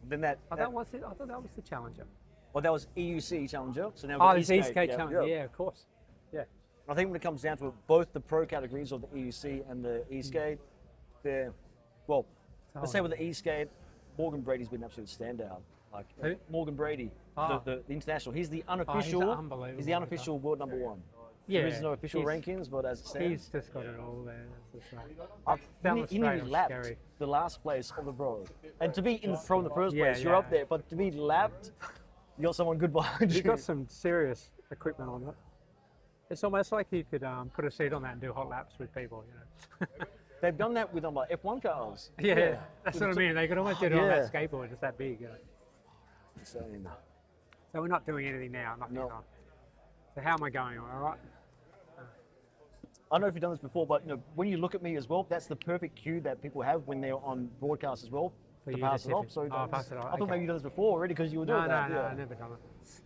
Then that. I thought that was the Challenger. Well, that was EUC Challenger. So now there's E-Skate Challenger. Yeah, of course. Yeah. I think when it comes down to it, both the pro categories of the EUC and the E-Skate, they're let's say with the E-Skate, Morgan Brady's been an absolute standout. Like who? Morgan Brady, the international. He's the unofficial. He's the unofficial world number one. Yeah, there is no official rankings, but as it stands, he's just got it all there. He nearly lapped the last place of the pro, and to be in the pro in the first place, you're up there. But to be lapped, you got someone good behind you. You've got some serious equipment on it. It's almost like you could put a seat on that and do hot laps with people, you know. They've done that with like F1 cars. Yeah, that's what I mean. They could almost do it on that skateboard. It's that big. You know? Insane. So we're not doing anything now. No. So how am I going? All right. I don't know if you've done this before, but you know, when you look at me as well, that's the perfect cue that people have when they're on broadcast as well. To pass it off. So pass it off. I thought maybe you've done this before already because you were doing that. No, I've never done it.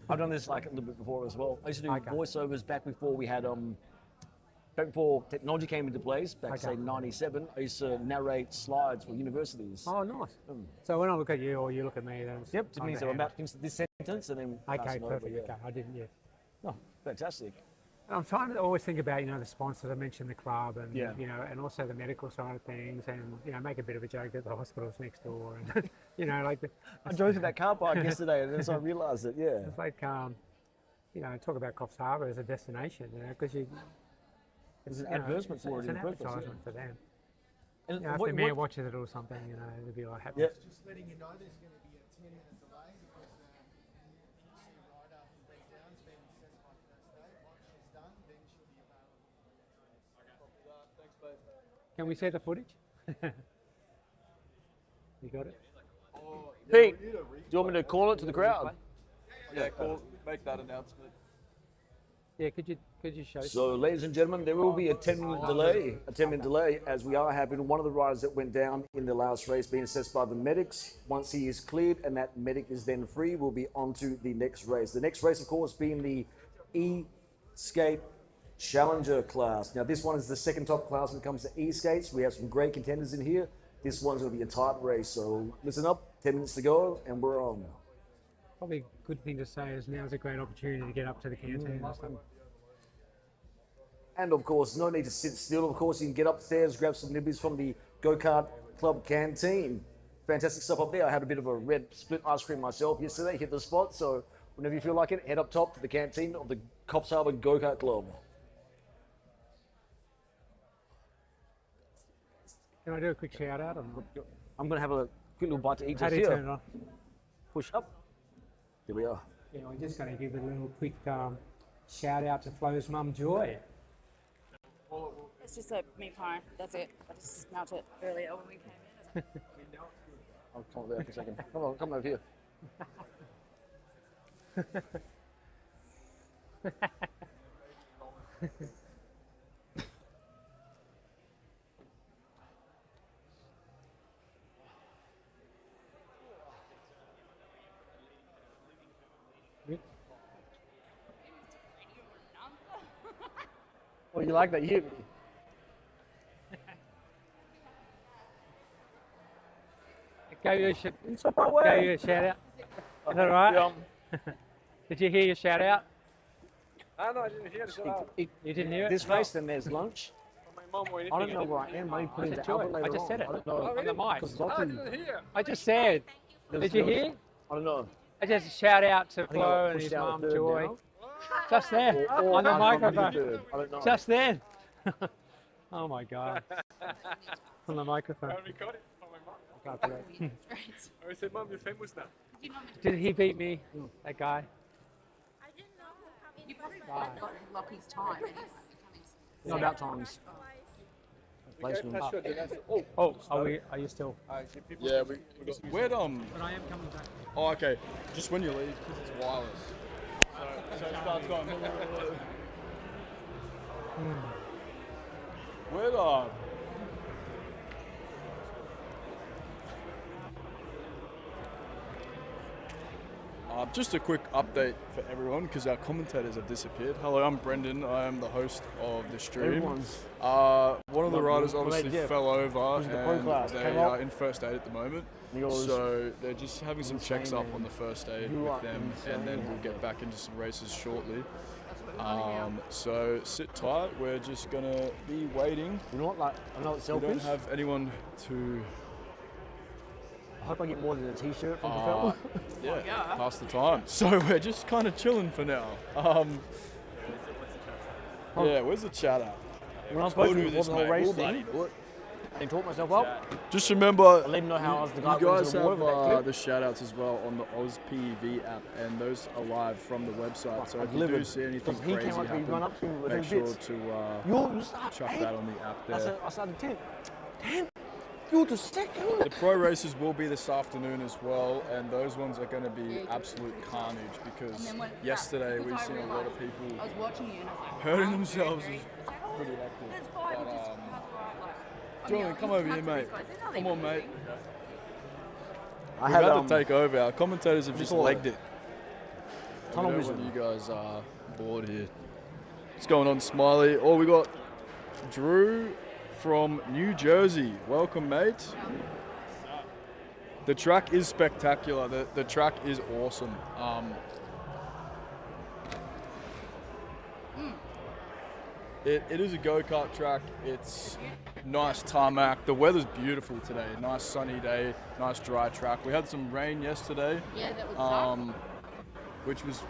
I've done this like a little bit before as well. I used to do voiceovers back before we had back before technology came into place, back say '97. I used to narrate slides for universities. Oh, nice. So when I look at you or you look at me, then yep, it means I'm about to finish this sentence and then okay, perfect. Okay, I didn't. Yeah. Oh, fantastic. I'm trying to always think about, you know, the sponsors. I mentioned the club and, you know, and also the medical side of things and, you know, make a bit of a joke that the hospital's next door and, you know, like... I drove through that car park yesterday and then so I realised it, yeah. It's like, you know, talk about Coffs Harbour as a destination, you know, because it's an advertisement for it. It's an advertisement for them. And If the mayor watches it or something, you know, they'll be like happy. Yeah. Just letting you know there's going to be a 10-minute delay because EUC rider break down's been assessed by first aid. Once she's done, then she'll be available. Thanks, mate. Can we see the footage? You got it? Pete, do you want me to call it to the crowd? Yeah, cool. Make that announcement. Yeah, could you show? So, ladies and gentlemen, there will be a 10-minute delay, as we are having one of the riders that went down in the last race being assessed by the medics. Once he is cleared and that medic is then free, we'll be on to the next race. The next race, of course, being the E-Skate Challenger class. Now, this one is the second top class when it comes to E-Skates. We have some great contenders in here. This one's going to be a tight race, so listen up, 10 minutes to go, and we're on. Probably a good thing to say is now's a great opportunity to get up to the canteen and stuff. And of course, no need to sit still. Of course, you can get upstairs, grab some nibbies from the Go-Kart Club canteen. Fantastic stuff up there. I had a bit of a red split ice cream myself yesterday, hit the spot. So whenever you feel like it, head up top to the canteen of the Coffs Harbour Go-Kart Club. Can I do a quick shout out? I'm going to have a quick little bite to eat How just do you here. turn it on? Push up. Here we are. Yeah, we're just going to give a little quick shout out to Flo's mum, Joy. It's just a meat pie. That's it. I just smelt it earlier when we came in. I'll come over there for a second. Come over here. Oh, you like that? You Go you a shout out. Is that all right? Did you hear your shout out? No, I didn't hear it. You didn't hear it? This race, then there's lunch. My mum or anything. I don't know where I am. Maybe put it Joy. Albert later I just on. said it. I don't know. On the mic. I didn't hear. I just said. Did you hear? I don't know. I just shout out to I Flo and pushed his out mum, third Joy. now. Just then, Or on the I'm microphone. third. I don't know. Just then. Oh my God. On the microphone. Record it for my mum. I can't do it. I said, Mum, you're famous now. Did he beat me? That guy? You must have got Lockie's time. And he's coming soon. Not about times. Placement. Oh, are you still? Yeah, we got. Where'd But I am coming back. Oh, okay. Just when you leave, because it's wireless. So it starts going. Where'd just a quick update for everyone because our commentators have disappeared. Hello, I'm Brendan. I am the host of the stream. Everyone's. One of the riders obviously Jeff. fell over Who's the pro and class? they Came are up. in first aid at the moment. Yours. So they're just having some checks up Insane, on man. the first aid You with are them, and then we'll get back into some races shortly. So sit tight. We're just gonna be waiting. You know what? Like, I know it's We don't selfish. have anyone to I hope I get more than a t-shirt from the fella. pass the time. So we're just kind of chilling for now. Yeah, where's the chat at? When I was supposed We'll to do do this, the mate. race We'll thing, bloody do it. I taught myself up. Just remember, I let him know how I was the guy you who went guys to the war have with that clip. the shout outs as well on the AUS PEV app, and those are live from the website. So if I've you do livid, see anything because he crazy came up to me, run happen, up to me with make his sure bits. to You start chuck eight. that on the app there. I started 10. 10? You're the second. The pro races will be this afternoon as well, and those ones are going to be absolute carnage because And then yesterday because we've I seen a lot of realised- people I was watching you and I was like, hurting I'm themselves very is angry. pretty active. That's fine. But, Just that's right. Like, Julian, come over here, mate. Come on, mate. I We've had had to take over. Our commentators have just call legged it? it. Tunnel I know vision. when you guys are bored here. What's going on, Smiley? Oh, we got Drew from New Jersey. Welcome, mate. The track is spectacular. The track is awesome. It is a go-kart track. It's nice tarmac. The weather's beautiful today. Nice sunny day, nice dry track. We had some rain yesterday, Yeah, that was which was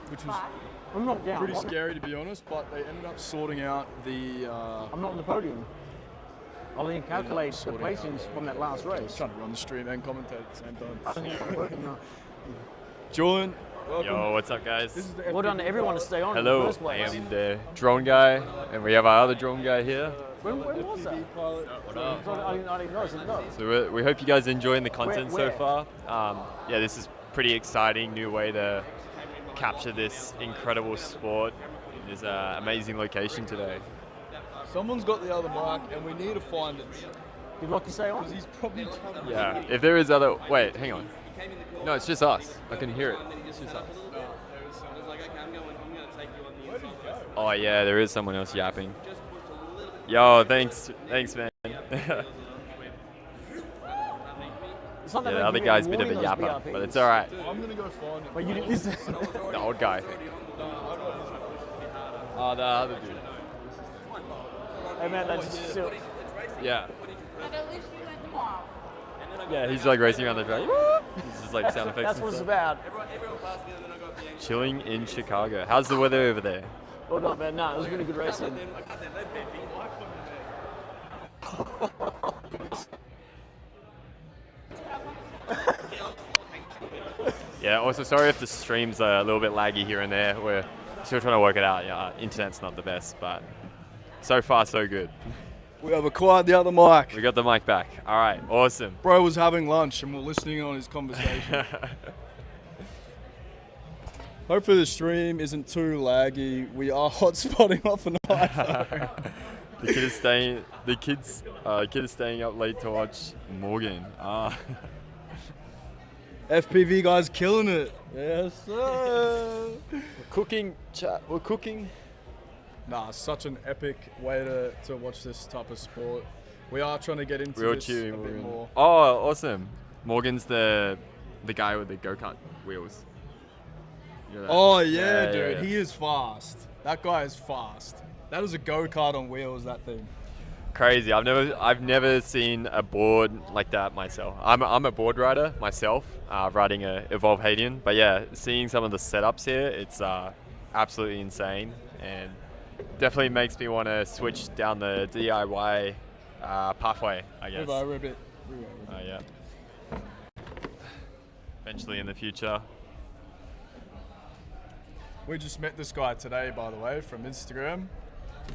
I'm not down. pretty scary to be honest. But they ended up sorting out the I'm not on the podium. I'll then calculate the placings from that last race. Trying to run the stream and commentate at the same time. I think it's working now. Julian, welcome. Yo, what's up, guys? This is the Well done to everyone to stay on in the Hello, first I place. am the drone guy, and we have our other drone guy here. When was that? I didn't know. So we hope you guys are enjoying the content Where? so far. Yeah, this is pretty exciting new way to capture this incredible sport in this amazing location today. Someone's got the other mic, and we need to find it. Did Rocky stay on? Because he's probably trying to... Yeah, if there is other... Wait, hang on. No, it's just us. I can hear it. It's just us. Oh yeah, there is someone else yapping. Yo, thanks man. Yeah, the other guy's a bit of a yapper, but it's alright. I'm going to go find it. But you didn't listen. The old guy, I think. Oh, the other dude. Hey man, that's still. Yeah. But at least you went tomorrow. Yeah, he's like racing around the track. This is like sound effects. That's and what it's stuff. about. Chilling in Chicago. How's the weather over there? Well, not bad. No, it was really good racing. Yeah, also sorry if the stream's a little bit laggy here and there. We're still trying to work it out. Yeah, internet's not the best, but so far so good. We have acquired the other mic. We got the mic back. All right, awesome. Bro was having lunch, and we're listening on his conversation. Hopefully the stream isn't too laggy. We are hotspotting off an iPhone. The kid is staying up late to watch Morgan. FPV guys killing it. Yes, sir. We're cooking. Nah, such an epic way to watch this type of sport. We are trying to get into We're this cheering a bit Morgan. more. Oh, awesome. Morgan's the guy with the go-kart wheels. You know that? Oh yeah, dude, yeah. he is fast. That guy is fast. That is a go-kart on wheels, that thing. Crazy. I've never seen a board like that myself. I'm a board rider myself, riding a Evolve Hadian. But yeah, seeing some of the setups here, it's absolutely insane, and definitely makes me want to switch down the DIY pathway, I guess. Ribbit. Yeah. Eventually in the future. We just met this guy today, by the way, from Instagram.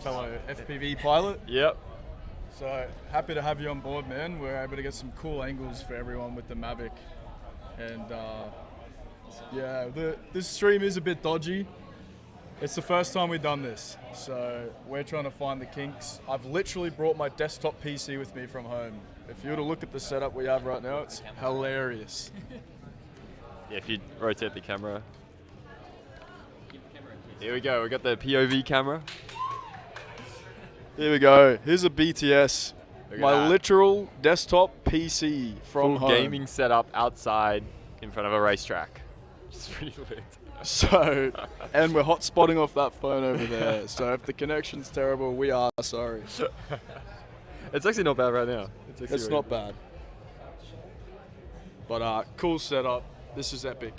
Fellow FPV pilot. Yep. So happy to have you on board, man. We're able to get some cool angles for everyone with the Mavic. And yeah, this stream is a bit dodgy. It's the first time we've done this, so we're trying to find the kinks. I've literally brought my desktop PC with me from home. If you were to look at the setup we have right now, it's hilarious. Yeah, if you rotate the camera. Here we go, we got the POV camera. Here we go. Here's a BTS. Look at My that. literal desktop PC from Full home. gaming setup outside in front of a racetrack. Just pretty lit. So, and we're hot spotting off that phone over there. So if the connection's terrible, we are sorry. It's actually not bad right now. It's not bad. But cool setup. This is epic.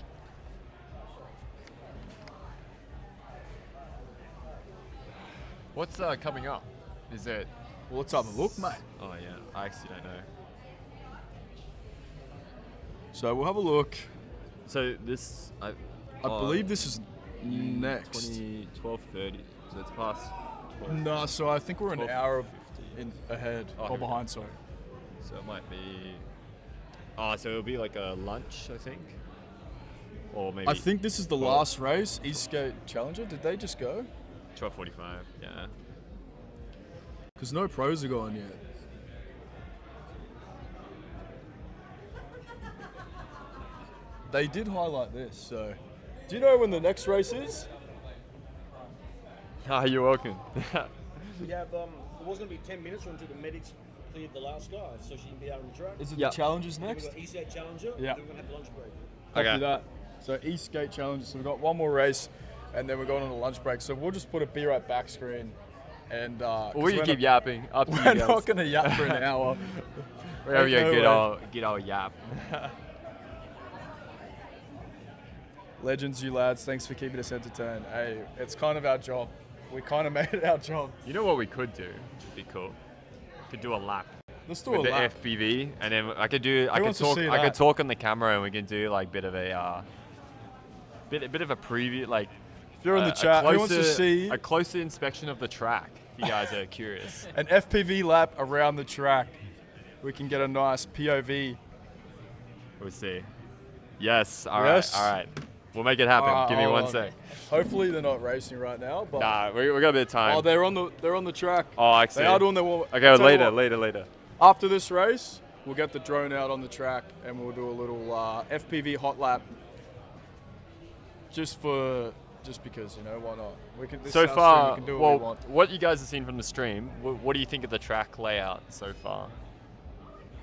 What's coming up? Is it? Well, let's have a look, mate. Oh yeah, I actually don't know. So we'll have a look. So this, I believe this is next. 12:30. So it's past 12. No, so I think we're an 12. hour ahead Oh, or here we behind, sorry. So it might be. Oh, so it'll be like a lunch, I think. Or maybe. I think this is the last race, E-Skate Challenger. Did they just go? 12:45. Yeah. Because no pros are going yet. They did highlight this, so. Do you know when the next race is? Ah, you're welcome. We have, it was going to be 10 minutes until the medics cleared the last guy, so she can be out on the track. Is it Yeah. the Challengers We've next? got E-Skate Challenger, Yeah. then we're going to have lunch break. Copy Okay. that. So E-Skate Challenger, so we've got one more race, and then we're going on a lunch break. So we'll just put a Be Right Back screen, and Or you keep yapping. Up to you we're guys. not going to yap for an hour. We're having a No good old yap. Legends, you lads, thanks for keeping us entertained. Hey, it's kind of our job. We kind of made it our job. You know what we could do? It'd be cool. could do a lap Let's do with a the lap. FPV, and then I could wants to see I could that? talk on the camera, and we can do like bit of a bit of a preview, like If you're in the chat, who wants to see a closer inspection of the track? If you guys are curious. an FPV lap around the track? We can get a nice POV. We'll see. Yes. All Yes? right. All right. We'll make it happen. Alright, Give me hold one on. sec. Hopefully they're not racing right now, but Nah, we got a bit of time. oh, they're on the track. Oh, I see. They are doing their warm. Okay, I'll tell you later. what, After this race, we'll get the drone out on the track and we'll do a little FPV hot lap. Just because, you know, why not? We can. This So is our stream, far, we can do what we well, want. what you guys have seen from the stream, what do you think of the track layout so far?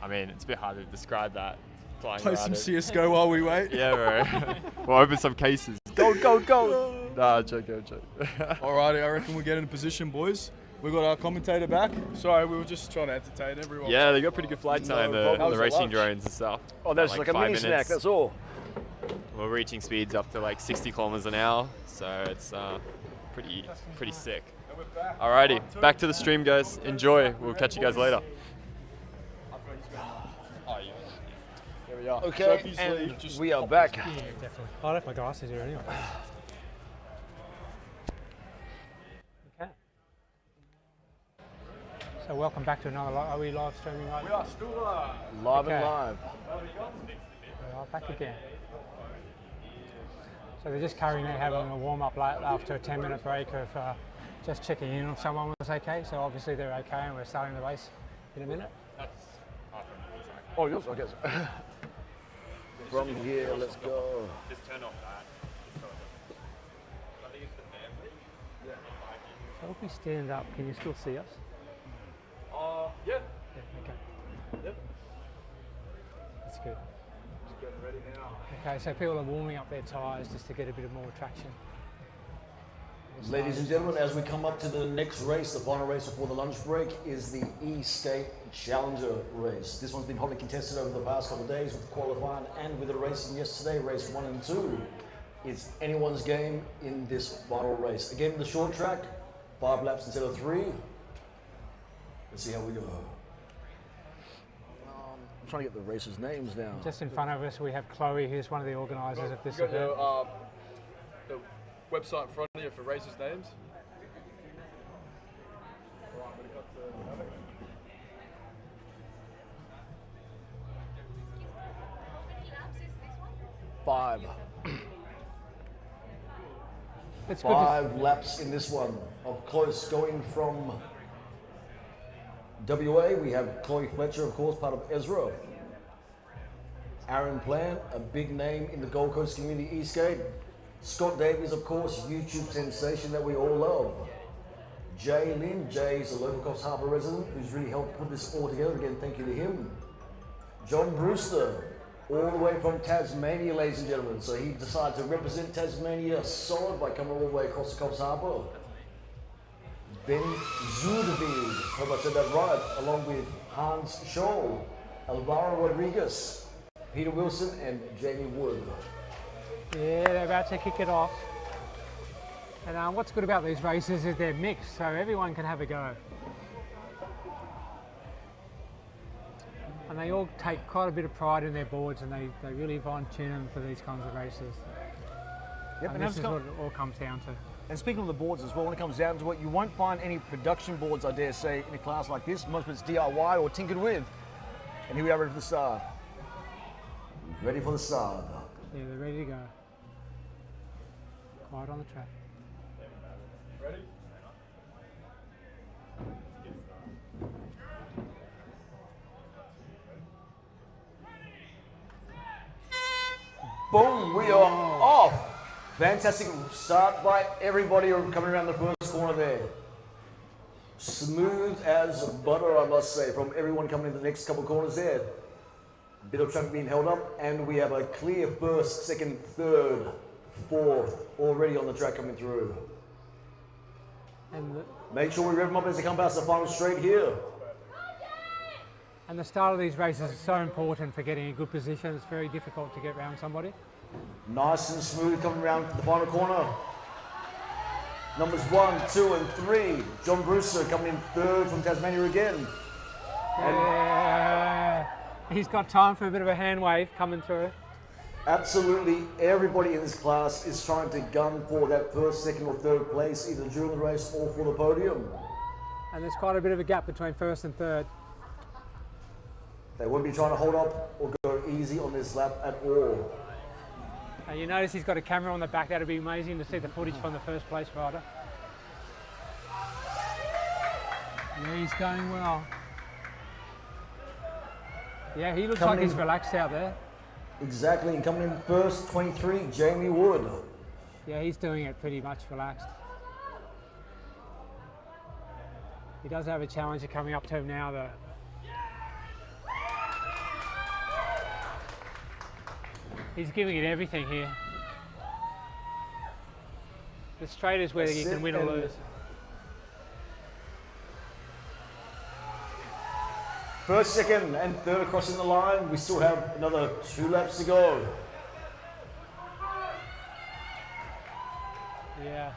I mean, it's a bit hard to describe that. Flying Play around some it. CS:GO while we wait. Yeah, bro. We'll open some cases. Go. Nah, joke. Alrighty, I reckon we'll get in position, boys. We got our commentator back. Sorry, we were just trying to entertain everyone. Yeah, they got pretty good flight time, No problem. the racing drones and stuff. Oh, that's like a 5 mini snack, minutes. that's all. We're reaching speeds up to like 60 kilometers an hour, so it's pretty sick. Alrighty, back to the stream, guys. Enjoy. We'll catch you guys later. There we are. Okay, Sophie's and lead, just we are back. Yeah, definitely. I left my glasses here anyway. Okay. So welcome back to another. Are we live streaming right We now? are still Live Okay. and live. We are back again. So they're just carrying out having a warm up after a 10-minute break of just checking in if someone was okay. So obviously they're okay, and we're starting the race in a minute. Oh, yes, I guess. From here, let's go. Just turn off that. So if we stand up, can you still see us? yeah. Yeah, okay. Yep. That's good. Just getting ready now. Okay, so people are warming up their tyres just to get a bit of more traction. Ladies and gentlemen, as we come up to the next race, the final race before the lunch break is the E-Skate Challenger race. This one's been hotly contested over the past couple of days with qualifying and with the racing yesterday, race 1 and 2. It's anyone's game in this final race. Again, the short track, 5 laps instead of 3. Let's see how we go. I'm trying to get the racers' names down. Just in front of us, we have Chloe, who's one of the organisers of this You got event. your the website in front of you for racers' names. Five. It's good to 5 laps in this one. Up close, going from WA, we have Chloe Fletcher, of course, part of Ezra. Aaron Plant, a big name in the Gold Coast community e-skate. Scott Davies, of course, YouTube sensation that we all love. Jay Lynn, Jay's a local Coffs Harbour resident who's really helped put this all together. Again, thank you to him. John Brewster, all the way from Tasmania, ladies and gentlemen. So he decided to represent Tasmania solid by coming all the way across the Coffs Harbour. Ben Zuderville, hope I said that right, along with Hans Scholl, Alvaro Rodriguez, Peter Wilson, and Jamie Wood. Yeah, they're about to kick it off. And what's good about these races is they're mixed, so everyone can have a go. And they all take quite a bit of pride in their boards, and they really fine-tune them for these kinds of races. Yep, And this is what it all comes down to. And speaking of the boards as well, when it comes down to it, you won't find any production boards, I dare say, in a class like this. Most of it's DIY or tinkered with. And here we are ready for the start. Ready for the start. Yeah, they're ready to go. Quiet on the track. Ready? Boom, we are off. Fantastic start by everybody coming around the first corner there. Smooth as butter, I must say, from everyone coming in the next couple of corners there. Bit of traffic being held up, and we have a clear first, second, third, fourth already on the track coming through. And Make sure we rev them up as they come past the final straight here. And the start of these races is so important for getting a good position. It's very difficult to get around somebody. Nice and smooth coming around the final corner. Numbers 1, 2, and 3. John Brewster coming in third from Tasmania again. Yeah. He's got time for a bit of a hand wave coming through. Absolutely everybody in this class is trying to gun for that first, second or third place, either during the race or for the podium. And there's quite a bit of a gap between first and third. They won't be trying to hold up or go easy on this lap at all. And you notice he's got a camera on the back. That'd be amazing to see the footage from the first place rider. Yeah, he's going well. Yeah, he looks like he's relaxed out there. Exactly, and coming in first, 23, Jamie Wood. Yeah, he's doing it pretty much relaxed. He does have a challenger coming up to him now though. He's giving it everything here. The straight is where you can win or lose. First, second and third crossing the line. We still have another 2 laps to go. Yeah.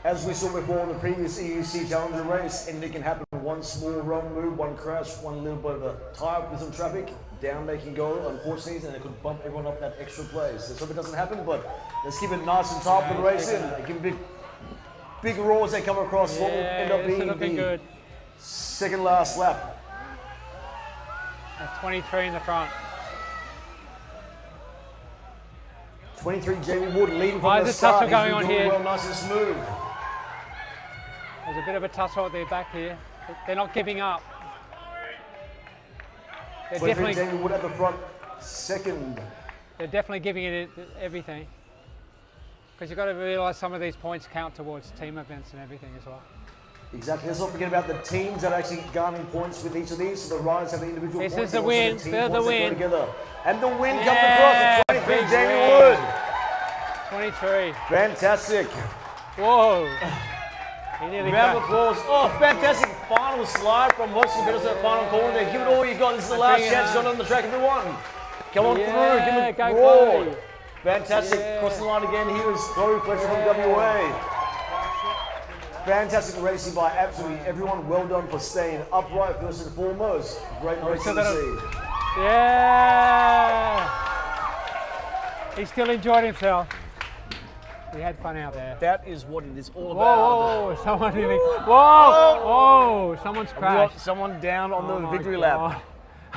As we saw before in the previous EUC Challenger race, anything can happen. One small wrong move, one crash, one little bit of a tie-up with some traffic, down they can go, unfortunately, and it could bump everyone up that extra place. Let's hope it doesn't happen, but let's keep it nice and tight for the race in. Give big roars they come across what will end up being the good. second last lap. That's 23 in the front. 23, Jamie Wood leading from the there's a start. tussle going on here. Well, nice and smooth. There's a bit of a tussle at their back here. They're not giving up. They're 23, definitely, Jamie Wood at the front, second. they're definitely giving it everything. Because you've got to realise some of these points count towards team events and everything as well. Exactly. Let's not forget about the teams that are actually garnering points with each of these. So the riders have the individual points. This is the win. They're the win. Together. And the win comes across. 23, Jamie Wood. 23. Fantastic. Whoa. He nearly Round of applause. Oh, fantastic final slide from watching the that final corner there. Give it all you got. This is the last chance shot on the track, everyone. Come on through. Give it a roar. Fantastic. Crossing the line again. Here is Chloe Fletcher from WA. Fantastic racing by absolutely everyone. Well done for staying upright first and foremost. Great racing to see. Yeah! He still enjoyed himself. He had fun out there. That is what it is all about. Whoa! Someone nearly. Whoa! Whoa! Someone's crashed. Someone down on the victory lap.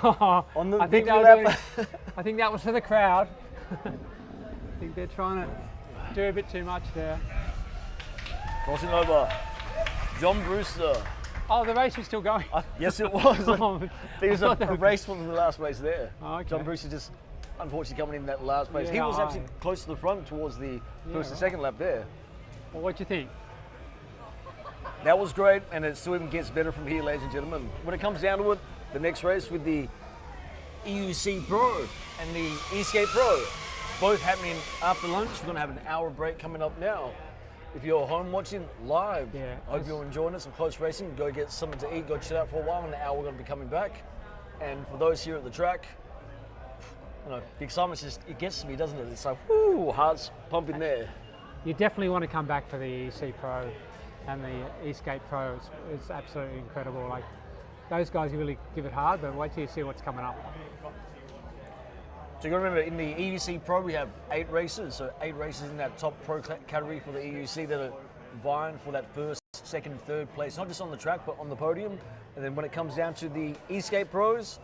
On the victory lap. I think that was for the crowd. I think they're trying to do a bit too much there. Crossing over, John Brewster. Oh, the race was still going. Yes, it was. There was a race from the last race there. Oh, okay. John Brewster just unfortunately coming in that last place. He was actually close to the front towards the first and second lap there. Well, what do you think? That was great, and it still even gets better from here, ladies and gentlemen. When it comes down to it, the next race with the EUC Pro and the E-Skate Pro, both happening after lunch. We're going to have an hour break coming up now. If you're home watching live, I hope you're enjoying it, some close racing. Go get something to eat, go chill out for a while. In an hour, we're going to be coming back. And for those here at the track, you know, the excitement just, it gets to me, doesn't it? It's like, whoo, hearts pumping there. You definitely want to come back for the EC Pro and the E-Skate Pro. It's absolutely incredible. Like, those guys really give it hard, but wait till you see what's coming up. So you got to remember, in the EUC Pro, we have 8 races. So 8 races in that top pro category for the EUC that are vying for that first, second, third place, not just on the track, but on the podium. And then when it comes down to the E-Skate Pros,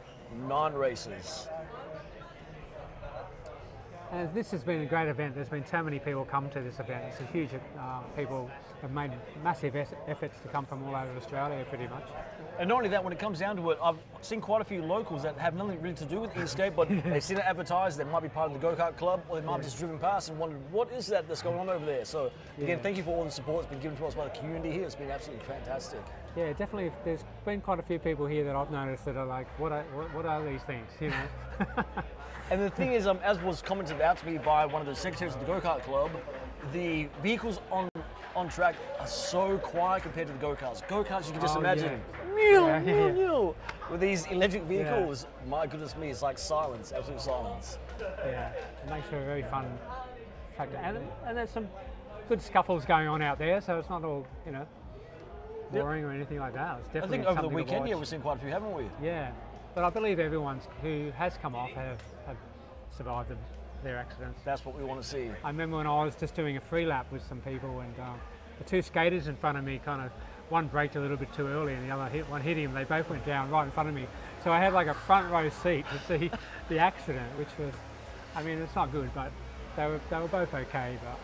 9 races. And this has been a great event. There's been so many people come to this event. It's a huge, people have made massive efforts to come from all over Australia pretty much. And not only that, when it comes down to it, I've seen quite a few locals that have nothing really to do with E-Skate, but they've seen it advertised, they might be part of the go-kart club, or they might have just driven past and wondered, what is that's going on over there? So again, thank you for all the support that's been given to us by the community here. It's been absolutely fantastic. Yeah, definitely. There's been quite a few people here that I've noticed that are like, what are these things, you know? And the thing is, as was commented out to me by one of the secretaries of the go-kart club, the vehicles on track are so quiet compared to the go-karts. Go-karts, you can just imagine, with these electric vehicles, my goodness me, it's like silence, absolute silence. Yeah, it makes for a very fun track. And there's some good scuffles going on out there, so it's not all, you know, boring or anything like that. It's I definitely think over the something to weekend, watch. yeah, we've seen quite a few, haven't we? Yeah, but I believe everyone who has come off have survived their accidents. That's what we want to see. I remember when I was just doing a free lap with some people, and the two skaters in front of me one braked a little bit too early and the other one hit him. They both went down right in front of me. So I had like a front row seat to see the accident, which was, I mean, it's not good, but they were both okay. But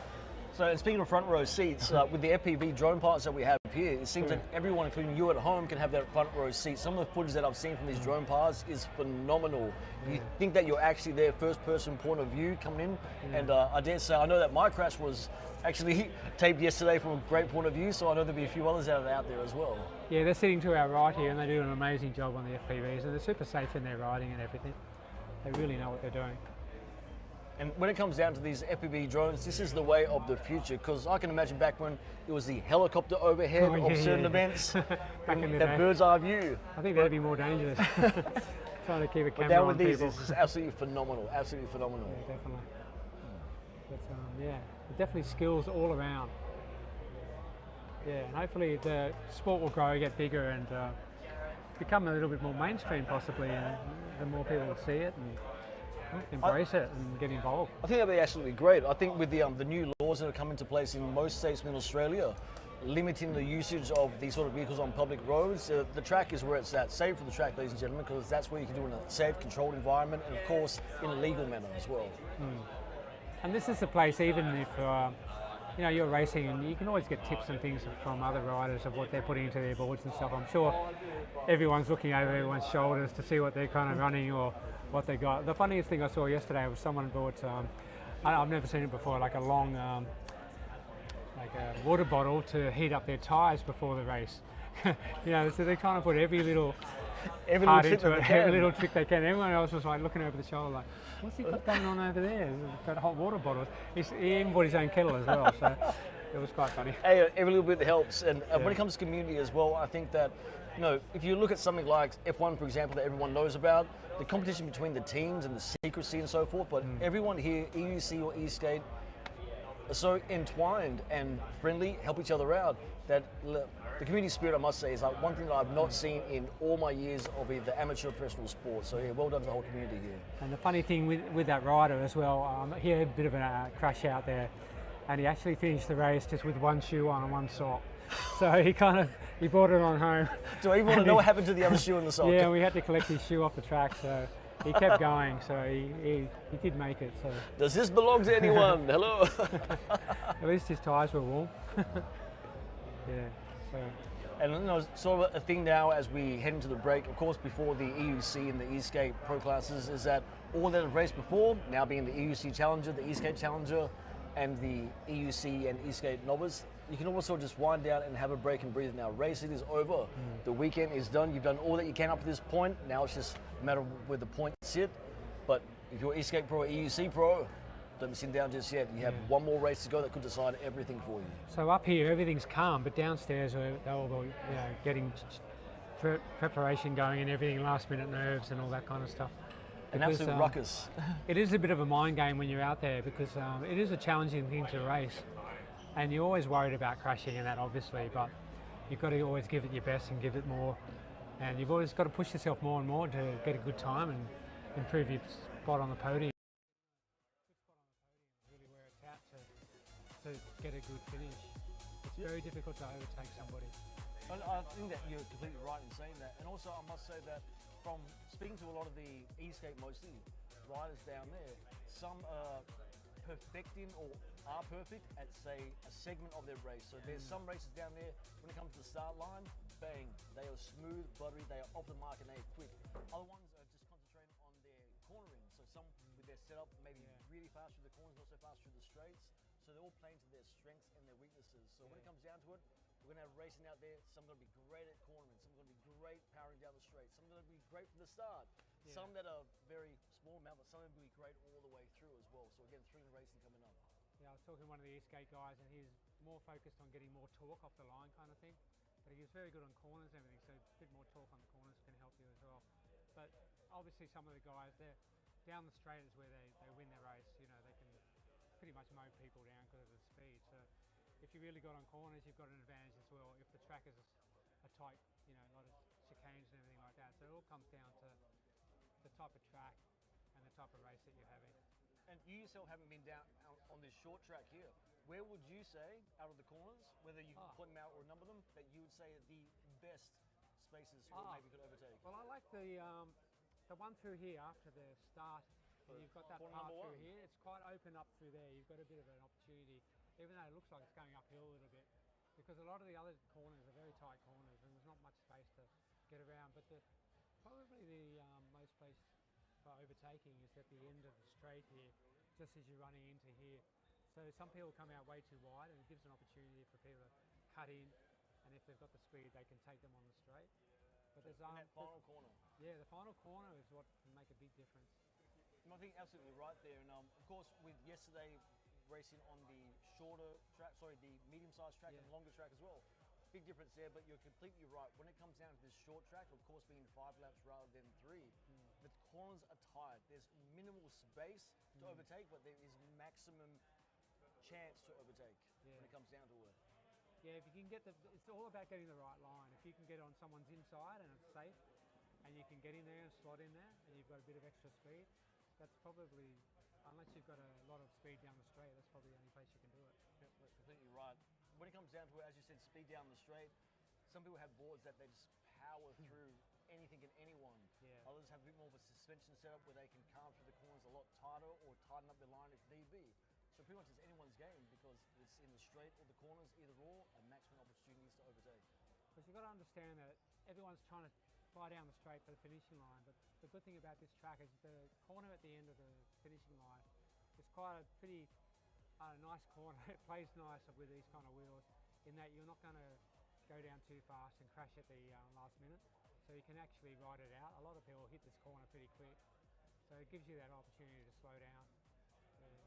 So, and speaking of front row seats, with the FPV drone parts that we have here, it seems like everyone, including you at home, can have that front row seat. Some of the footage that I've seen from these drone parts is phenomenal. You think that you're actually their first-person point of view coming in, and I dare say, I know that my crash was actually taped yesterday from a great point of view, so I know there'll be a few others out there as well. yeah, they're sitting to our right here, and they do an amazing job on the FPVs, and they're super safe in their riding and everything. They really know what they're doing. And when it comes down to these FPV drones, this is the way of the future, because I can imagine back when it was the helicopter overhead of certain events, Back in the that day. bird's eye view. I think that'd be more dangerous. Trying to keep a But camera now on with these, people. this is absolutely phenomenal, absolutely phenomenal. Yeah, definitely. But yeah, definitely skills all around. Yeah, and hopefully the sport will grow, get bigger, and become a little bit more mainstream possibly, and the more people will see it and embrace it and get involved. I think that'd be absolutely great. I think with the new laws that have come into place in most states in Australia, limiting the usage of these sort of vehicles on public roads, the track is where it's at. Save for the track, ladies and gentlemen, because that's where you can do it in a safe, controlled environment, and of course in a legal manner as well. And this is the place, even if you're racing, and you can always get tips and things from other riders of what they're putting into their boards and stuff. I'm sure everyone's looking over everyone's shoulders to see what they're kind of running or what they got. The funniest thing I saw yesterday was someone bought, I've never seen it before, like a long, like a water bottle to heat up their tyres before the race. So they kind of put every little part into it, every little trick they can. Everyone else was like looking over the shoulder like, what's he got going on over there? He's got hot water bottles. He even bought his own kettle as well, so it was quite funny. Hey, every little bit helps, and when it comes to community as well, I think that, if you look at something like F1, for example, that everyone knows about, the competition between the teams and the secrecy and so forth, but everyone here, EUC or E-Skate, are so entwined and friendly, help each other out, that the community spirit, I must say, is like one thing that I've not seen in all my years of either amateur or professional sport. So yeah, well done to the whole community here. And the funny thing with that rider as well, he had a bit of a crash out there, and he actually finished the race just with one shoe on and one sock. So he brought it on home. Do I even want to know what happened to the other shoe in the sock? Yeah, we had to collect his shoe off the track, so he kept going, so he did make it. So does this belong to anyone? Hello? At least his tyres were warm. Yeah. So. And sort of a thing now as we head into the break, of course, before the EUC and the E-Skate Pro classes, is that all that have raced before, now being the EUC Challenger, the E-Skate Challenger, and the EUC and E-Skate Novice, you can also just wind down and have a break and breathe now. Racing is over. The weekend is done. You've done all that you can up to this point. Now it's just a matter of where the points sit. But if you're E-Skate Pro or EUC Pro, don't be sitting down just yet. You have one more race to go that could decide everything for you. So up here, everything's calm, but downstairs, they're all getting preparation going and everything, last-minute nerves and all that kind of stuff. An absolute ruckus. It is a bit of a mind game when you're out there, because it is a challenging thing to race. And you're always worried about crashing and that, obviously, but you've got to always give it your best and give it more. And you've always got to push yourself more and more to get a good time and improve your spot on the podium. Really where it's at to get a good finish. It's very difficult to overtake somebody. And I think that you're completely right in saying that. And also, I must say that from speaking to a lot of the E-Skate, mostly riders down there, some are perfecting or are perfect at, say, a segment of their race. So there's some races down there, when it comes to the start line, bang, they are smooth, buttery, they are off the mark and they are quick. Other ones are just concentrating on their cornering. So some with their setup maybe really fast through the corners, not so fast through the straights. So they're all playing to their strengths and their weaknesses. So when it comes down to it, we're going to have racing out there. Some are going to be great at cornering, some are going to be great powering down the straight, some are going to be great from the start. Some that are very small amount, but some of them will be great all the way through as well. So again, thrilling racing coming up. Yeah, I was talking to one of the E-Skate guys, and he's more focused on getting more torque off the line kind of thing. But he's very good on corners and everything, so a bit more torque on the corners can help you as well. But obviously some of the guys, they're down the straight is where they win their race. They can pretty much mow people down because of the speed. So if you really got on corners, you've got an advantage as well. If the track is tight, you know, a lot of chicanes and everything like that. So it all comes down to the type of track and the type of race that you're having. And you yourself haven't been down on this short track here. Where would you say, out of the corners, whether you can point them out or number them, that you would say are the best spaces you maybe could overtake? Well, I like the one through here after the start. And you've got that part through here. It's quite open up through there. You've got a bit of an opportunity, even though it looks like it's going uphill a little bit, because a lot of the other corners are very tight corners and there's not much space to get around. But probably the most place for overtaking is at the end of the straight here, just as you're running into here. So some people come out way too wide and it gives an opportunity for people to cut in, and if they've got the speed they can take them on the straight. But there's that final corner. Yeah, the final corner is what can make a big difference. I think absolutely right there. And of course, with yesterday racing on the shorter track, the medium-sized track and longer track as well, big difference there. But you're completely right. When it comes down to this short track, of course, being 5 laps rather than 3, the corners are tight. There's minimal space to overtake, but there is maximum chance to overtake when it comes down to it. Yeah, if you can get it's all about getting the right line. If you can get on someone's inside and it's safe, and you can get in there and slot in there, and you've got a bit of extra speed, that's probably, unless you've got a lot of speed down the straight, that's probably the only place you can do it. Yep, that's completely right. When it comes down to it, as you said, speed down the straight, some people have boards that they just power through anything and anyone. Yeah. Others have a bit more of a suspension setup where they can calm through the corners a lot tighter or tighten up their line if need be. So pretty much it's anyone's game because it's in the straight or the corners, either or, and maximum opportunities to overtake. Because you've got to understand that everyone's trying to fly down the straight for the finishing line, but the good thing about this track is the corner at the end of the finishing line is quite a pretty nice corner. It plays nice with these kind of wheels in that you're not going to go down too fast and crash at the last minute. So you can actually ride it out. A lot of people hit this corner pretty quick. So it gives you that opportunity to slow down.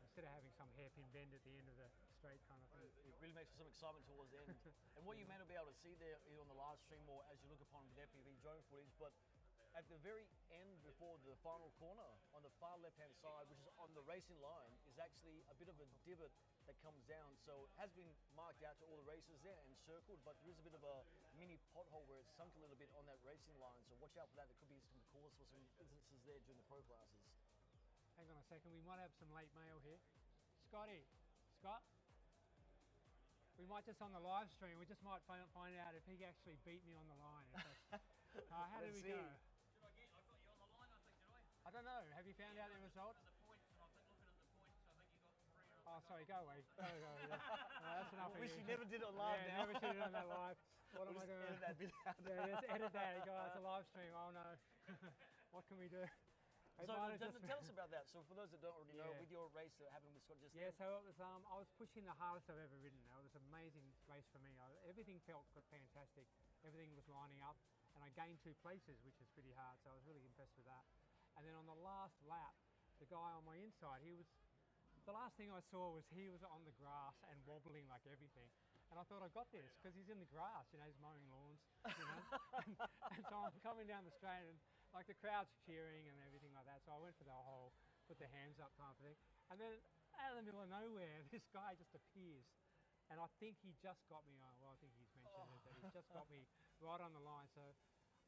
Instead of having some hairpin bend at the end of the straight kind of thing. It really makes for some excitement towards the end. And what you may not be able to see there either on the live stream or as you look upon with FPV drone footage, but at the very end before the final corner, on the far left-hand side, which is on the racing line, is actually a bit of a divot that comes down. So it has been marked out to all the racers there and circled, but there is a bit of a mini pothole where it's sunk a little bit on that racing line. So watch out for that. There could be some cause for some instances there during the pro classes. Hang on a second, we might have some late mail here. Scott? We might just on the live stream, we just might find out if he actually beat me on the line. How did we go? I got you on the line, I think, did I? I don't know, have you found out the results? The points, and I've been looking at the points, I think you got 3 Oh, sorry, go away. Go. Yeah. No, that's enough of Wish you. you never did it live now. Never did it on that live. What am I doing? Edit that bit out. Yeah, just edit that. Go, it's a live stream. Oh no. What can we do? So tell us about that. So for those that don't already know, with your race that happened with Scott just then. So it was, I was pushing the hardest I've ever ridden. It was an amazing race for me. Everything felt fantastic. Everything was lining up, and I gained 2 places, which was pretty hard. So I was really impressed with that. And then on the last lap, the guy on my inside, the last thing I saw was he was on the grass and wobbling like everything. And I thought, I got this, because he's in the grass, you know, he's mowing lawns, you know. and so I'm coming down the straight and like the crowd's cheering and everything like that. So I went for the whole, put the hands up type of thing. And then out of the middle of nowhere, this guy just appears. And I think he just got me on, well, I think he's mentioned it, that he's just got me right on the line. So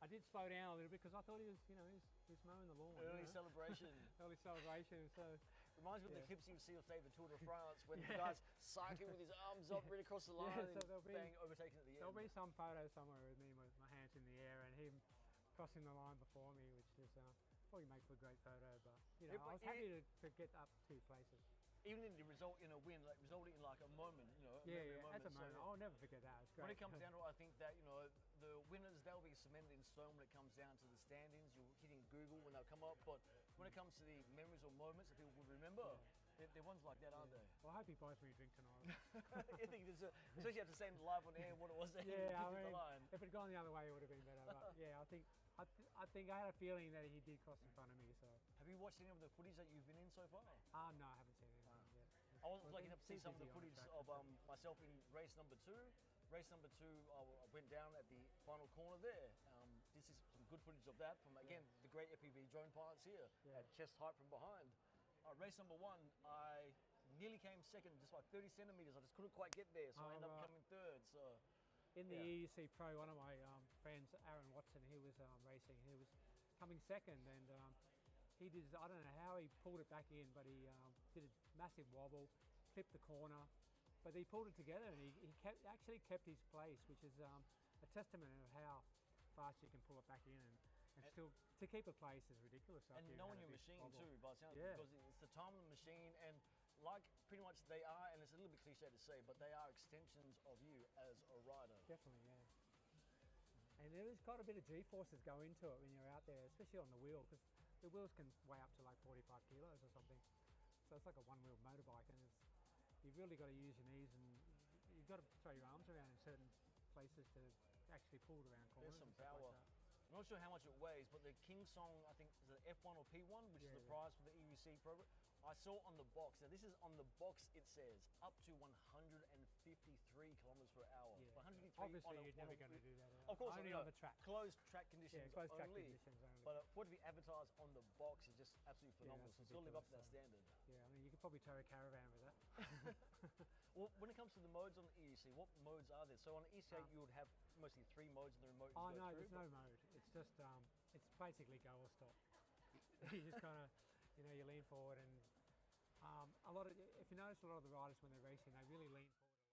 I did slow down a little bit because I thought he was, you know, he's mowing the lawn. Early celebration. Early celebration. So reminds me of the clips you see of, say, the Tour de France when the guy's cycling with his arms up right across the line and bang, overtaken at the end. There'll be some photo somewhere with me with my hands in the air and him crossing the line before me, which is probably makes for a great photo. But you know, I was happy to get up 2 places. Even in the result in a win, like resulting in like a moment, you know. As a moment. I'll never forget that. It's great. When it comes down to it, I think that, you know, the winners, they'll be cemented in stone when it comes down to the standings. You're hitting Google when they'll come up, but when it comes to the memories or moments that people will remember, they're ones like that, aren't they? Well, I hope he buys me a drink tonight. I think especially after saying live on air what it was that the line. If it had gone the other way, it would have been better. But yeah, I think I had a feeling that he did cross in front of me. So. Have you watched any of the footage that you've been in so far? No, I haven't seen anything yet. I was lucky enough to see some of the footage of myself in race number 2. Race number 2, I went down at the final corner there. This is some good footage of that from, again, the great FPV drone pilots here at chest height from behind. Race number 1, I nearly came second just by 30 centimeters. I just couldn't quite get there, so I ended up coming third. So in the EUC Pro, one of my friends, Aaron Watson, he was racing. He was coming second, and he did. I don't know how he pulled it back in, but he did a massive wobble, clipped the corner, but he pulled it together, and he actually kept his place, which is a testament of how fast you can pull it back in, and still to keep a place is ridiculous. And knowing your machine too, by the sound, because it's the time of the machine, and like pretty much they are, and it's a little bit cliche to say, but they are extensions of you as a rider. Definitely, yeah. And there's quite a bit of G-forces go into it when you're out there, especially on the wheel, because the wheels can weigh up to like 45 kilos or something. So it's like a one-wheel motorbike, and you've really got to use your knees, and you've got to throw your arms around in certain places to actually pull it around corners. There's some power. Like I'm not sure how much it weighs, but the King Song, I think, is it F1 or P1, which is the prize for the EUC program. I saw on the box. Now this is on the box. It says up to 153 kilometers per hour. Yeah. 153. Obviously, you're never going to do that. Of course, only on the track. Closed track conditions. Yeah, closed track only. conditions only. But for it to be advertised on the box is just absolutely phenomenal. So it's got to live up to that standard. Yeah, I mean, you could probably tow a caravan with that. Well, when it comes to the modes on the EUC, what modes are there? So on the E-Skate, you would have mostly 3 modes in the remote. Oh no, there's no mode. It's just it's basically go or stop. You just kind of, you lean forward, and a lot of, if you notice, a lot of the riders when they're racing, they really lean forward a lot.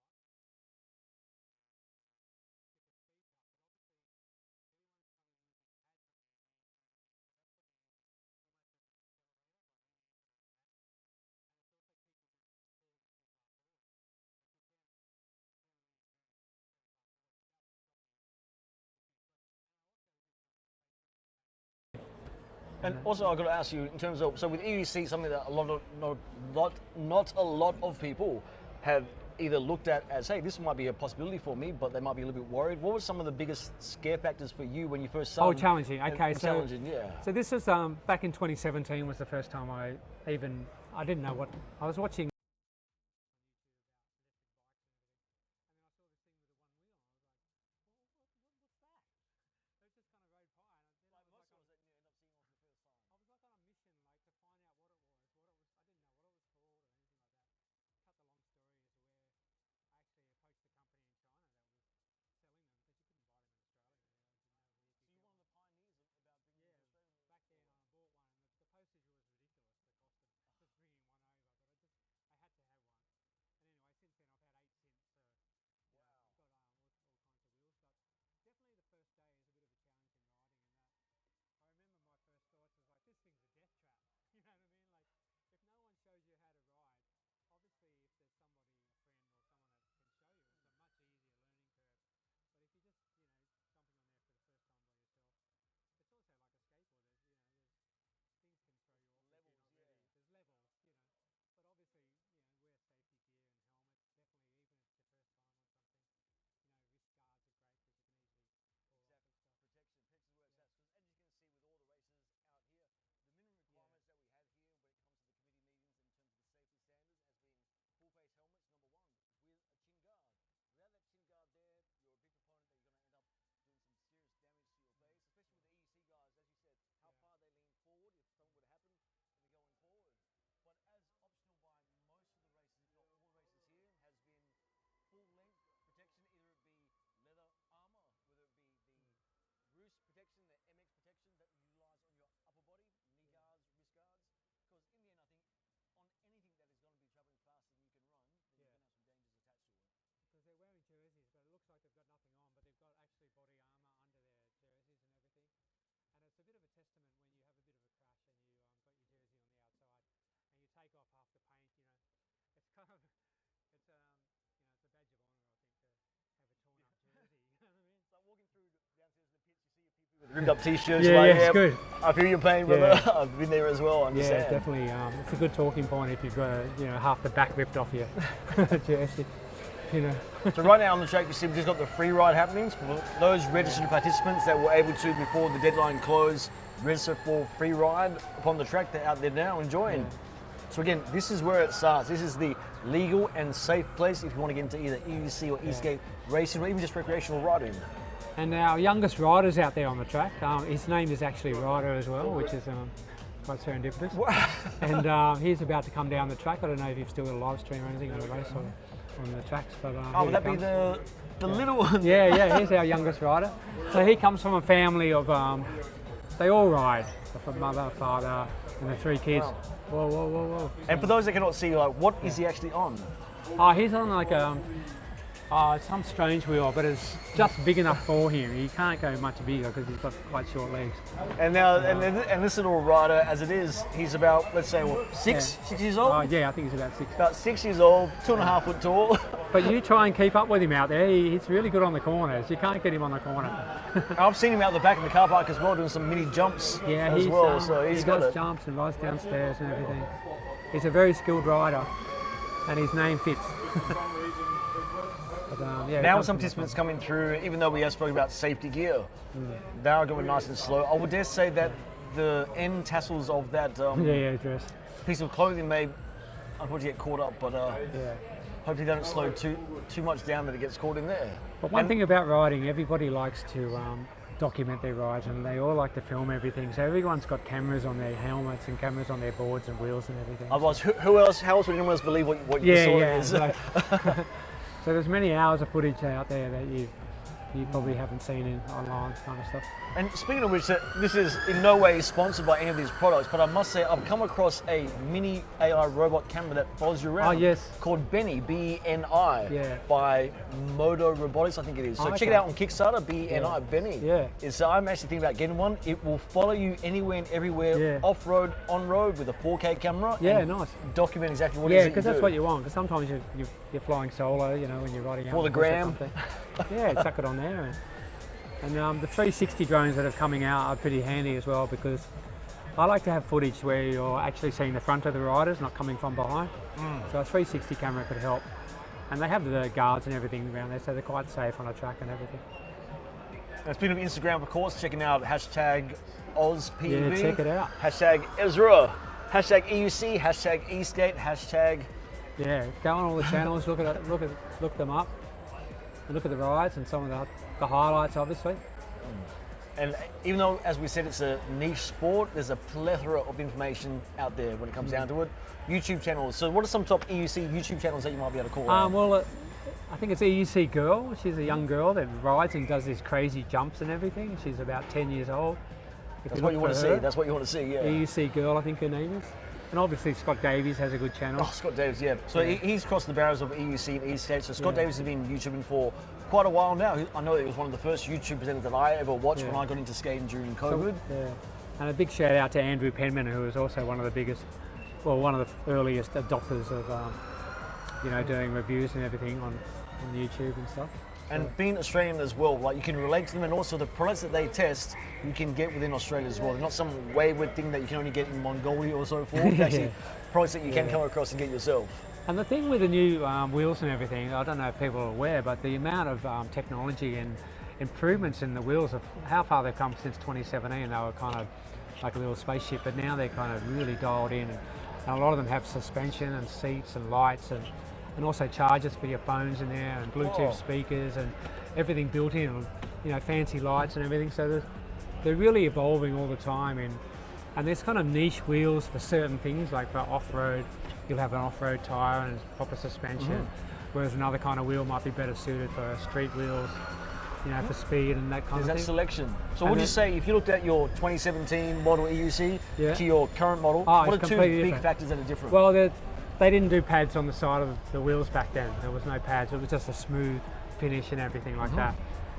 And also, I've got to ask you, in terms of, so with EUC, something that not a lot of people have either looked at as, hey, this might be a possibility for me, but they might be a little bit worried. What were some of the biggest scare factors for you when you first started? Oh, challenging. Okay, so challenging, yeah. So this was back in 2017 was the first time I didn't know what I was watching. Protection, the MX protection that you utilize on your upper body, knee guards, wrist guards, because in the end, I think on anything that is going to be traveling faster than you can run, then you're going to have some dangers attached to it. Because they're wearing jerseys, but it looks like they've got nothing on, but they've got actually body armour under their jerseys and everything. And it's a bit of a testament when you have a bit of a crash and you got your jersey on the outside and you take off half the paint. It's kind of it's a badge of honour, I think, to have a torn up jersey. You know what I mean? It's like walking through downstairs the pits, you see your people with rimmed up t-shirts. It's good. I feel your pain, brother. I've been there as well. I understand. Yeah, definitely. It's a good talking point if you've got half the back ripped off your jersey. So right now on the track, you see we've just got the free ride happenings. For those registered participants that were able to, before the deadline closed, register for free ride upon the track, they're out there now enjoying. Yeah. So again, this is where it starts. This is the legal and safe place if you want to get into either EUC or E-Skate racing, or even just recreational riding. And our youngest rider's out there on the track. His name is actually Ryder as well, which is quite serendipitous. And he's about to come down the track. I don't know if you've still got a live stream or anything on the race. on the tracks. But, Oh, would that be the little one? Yeah, he's our youngest rider. So he comes from a family of, they all ride. So mother, father, and the 3 kids. Wow. Whoa. And for those that cannot see, like, what is he actually on? Oh, he's on like some strange wheel, but it's just big enough for him. He can't go much bigger because he's got quite short legs. And now, and this little rider, as it is, he's about, let's say, what, 6 years old? Oh, yeah, I think he's about 6. About 6 years old, 2.5 foot tall. But you try and keep up with him out there. He's really good on the corners. You can't get him on the corner. I've seen him out the back in the car park as well, doing some mini jumps as well. So he does jumps and rides downstairs and everything. He's a very skilled rider, and his name fits. But, now some participants coming through, even though we have spoken about safety gear, they are going nice and slow. I would dare say that the end tassels of that dress. piece of clothing may unfortunately get caught up, but hopefully they don't slow too much down that it gets caught in there. But one thing about riding, everybody likes to document their rides, and they all like to film everything. So everyone's got cameras on their helmets and cameras on their boards and wheels and everything. Otherwise, how else would anyone else believe what you saw is? Like, so there's many hours of footage out there that you probably haven't seen online kind of stuff. And speaking of which, this is in no way sponsored by any of these products, but I must say I've come across a mini AI robot camera that follows you around. Oh, yes. Called Benny, B-E-N-I, by Modo Robotics, I think it is. So check it out on Kickstarter, B-E-N-I, Benny. Yeah. So I'm actually thinking about getting one. It will follow you anywhere and everywhere, off-road, on-road, with a 4K camera. Yeah, and nice. document exactly what it is that you do. Yeah, because that's what you want, because sometimes you're flying solo, you know, when you're riding out. For the gram. Yeah, chuck it on there. And the 360 drones that are coming out are pretty handy as well, because I like to have footage where you're actually seeing the front of the riders, not coming from behind. So a 360 camera could help. And they have the guards and everything around there, so they're quite safe on a track and everything. And speaking of Instagram, of course, checking out hashtag AUS PEV. Yeah, check it out. Hashtag Ezra. Hashtag EUC. Hashtag E-Skate. Hashtag. Yeah, go on all the channels, look them up, and look at the rides and some of the highlights, obviously. And even though, as we said, it's a niche sport, there's a plethora of information out there when it comes down to it. YouTube channels. So what are some top EUC YouTube channels that you might be able to call out? Well, I think it's EUC Girl. She's a young girl that rides and does these crazy jumps and everything. She's about 10 years old. That's what you want to see. That's what you want to see, yeah. EUC Girl, I think her name is. And obviously Scott Davies has a good channel. Oh, Scott Davies, yeah. So he's crossed the barriers of EUC and E-Skate. So Scott Davies has been YouTubing for quite a while now. I know he was one of the first YouTube presenters that I ever watched when I got into skating during COVID. And a big shout out to Andrew Penman, who was also one of the biggest, well, one of the earliest adopters of, doing reviews and everything on YouTube and stuff. And being Australian as well, like you can relate to them, and also the products that they test, you can get within Australia as well. They're not some wayward thing that you can only get in Mongolia or so forth. Actually, products that you can come across and get yourself. And the thing with the new wheels and everything, I don't know if people are aware, but the amount of technology and improvements in the wheels of how far they've come since 2017. They were kind of like a little spaceship, but now they're kind of really dialed in. And a lot of them have suspension and seats and lights and also chargers for your phones in there and Bluetooth speakers and everything built in, fancy lights and everything. So they're really evolving all the time. And there's kind of niche wheels for certain things, like for off-road, you'll have an off-road tyre and proper suspension, whereas another kind of wheel might be better suited for street wheels, for speed and that kind of thing. There's that selection. So would you say, if you looked at your 2017 model EUC to your current model, what are two big factors that are different? Well, they didn't do pads on the side of the wheels back then. There was no pads. It was just a smooth finish and everything like that.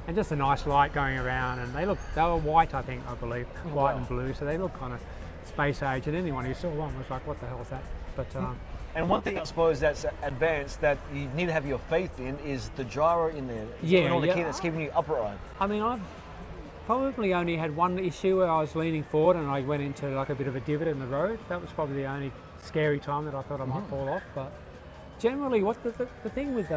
And just a nice light going around. And they were white, I believe, white and blue. So they look kind of space age. And anyone who saw one was like, what the hell is that? But and one thing I suppose that's advanced that you need to have your faith in is the gyro in there. And all the key that's keeping you upright. I mean, I've probably only had one issue where I was leaning forward and I went into like a bit of a divot in the road. That was probably the only scary time that I thought I might fall off. But generally, what the thing with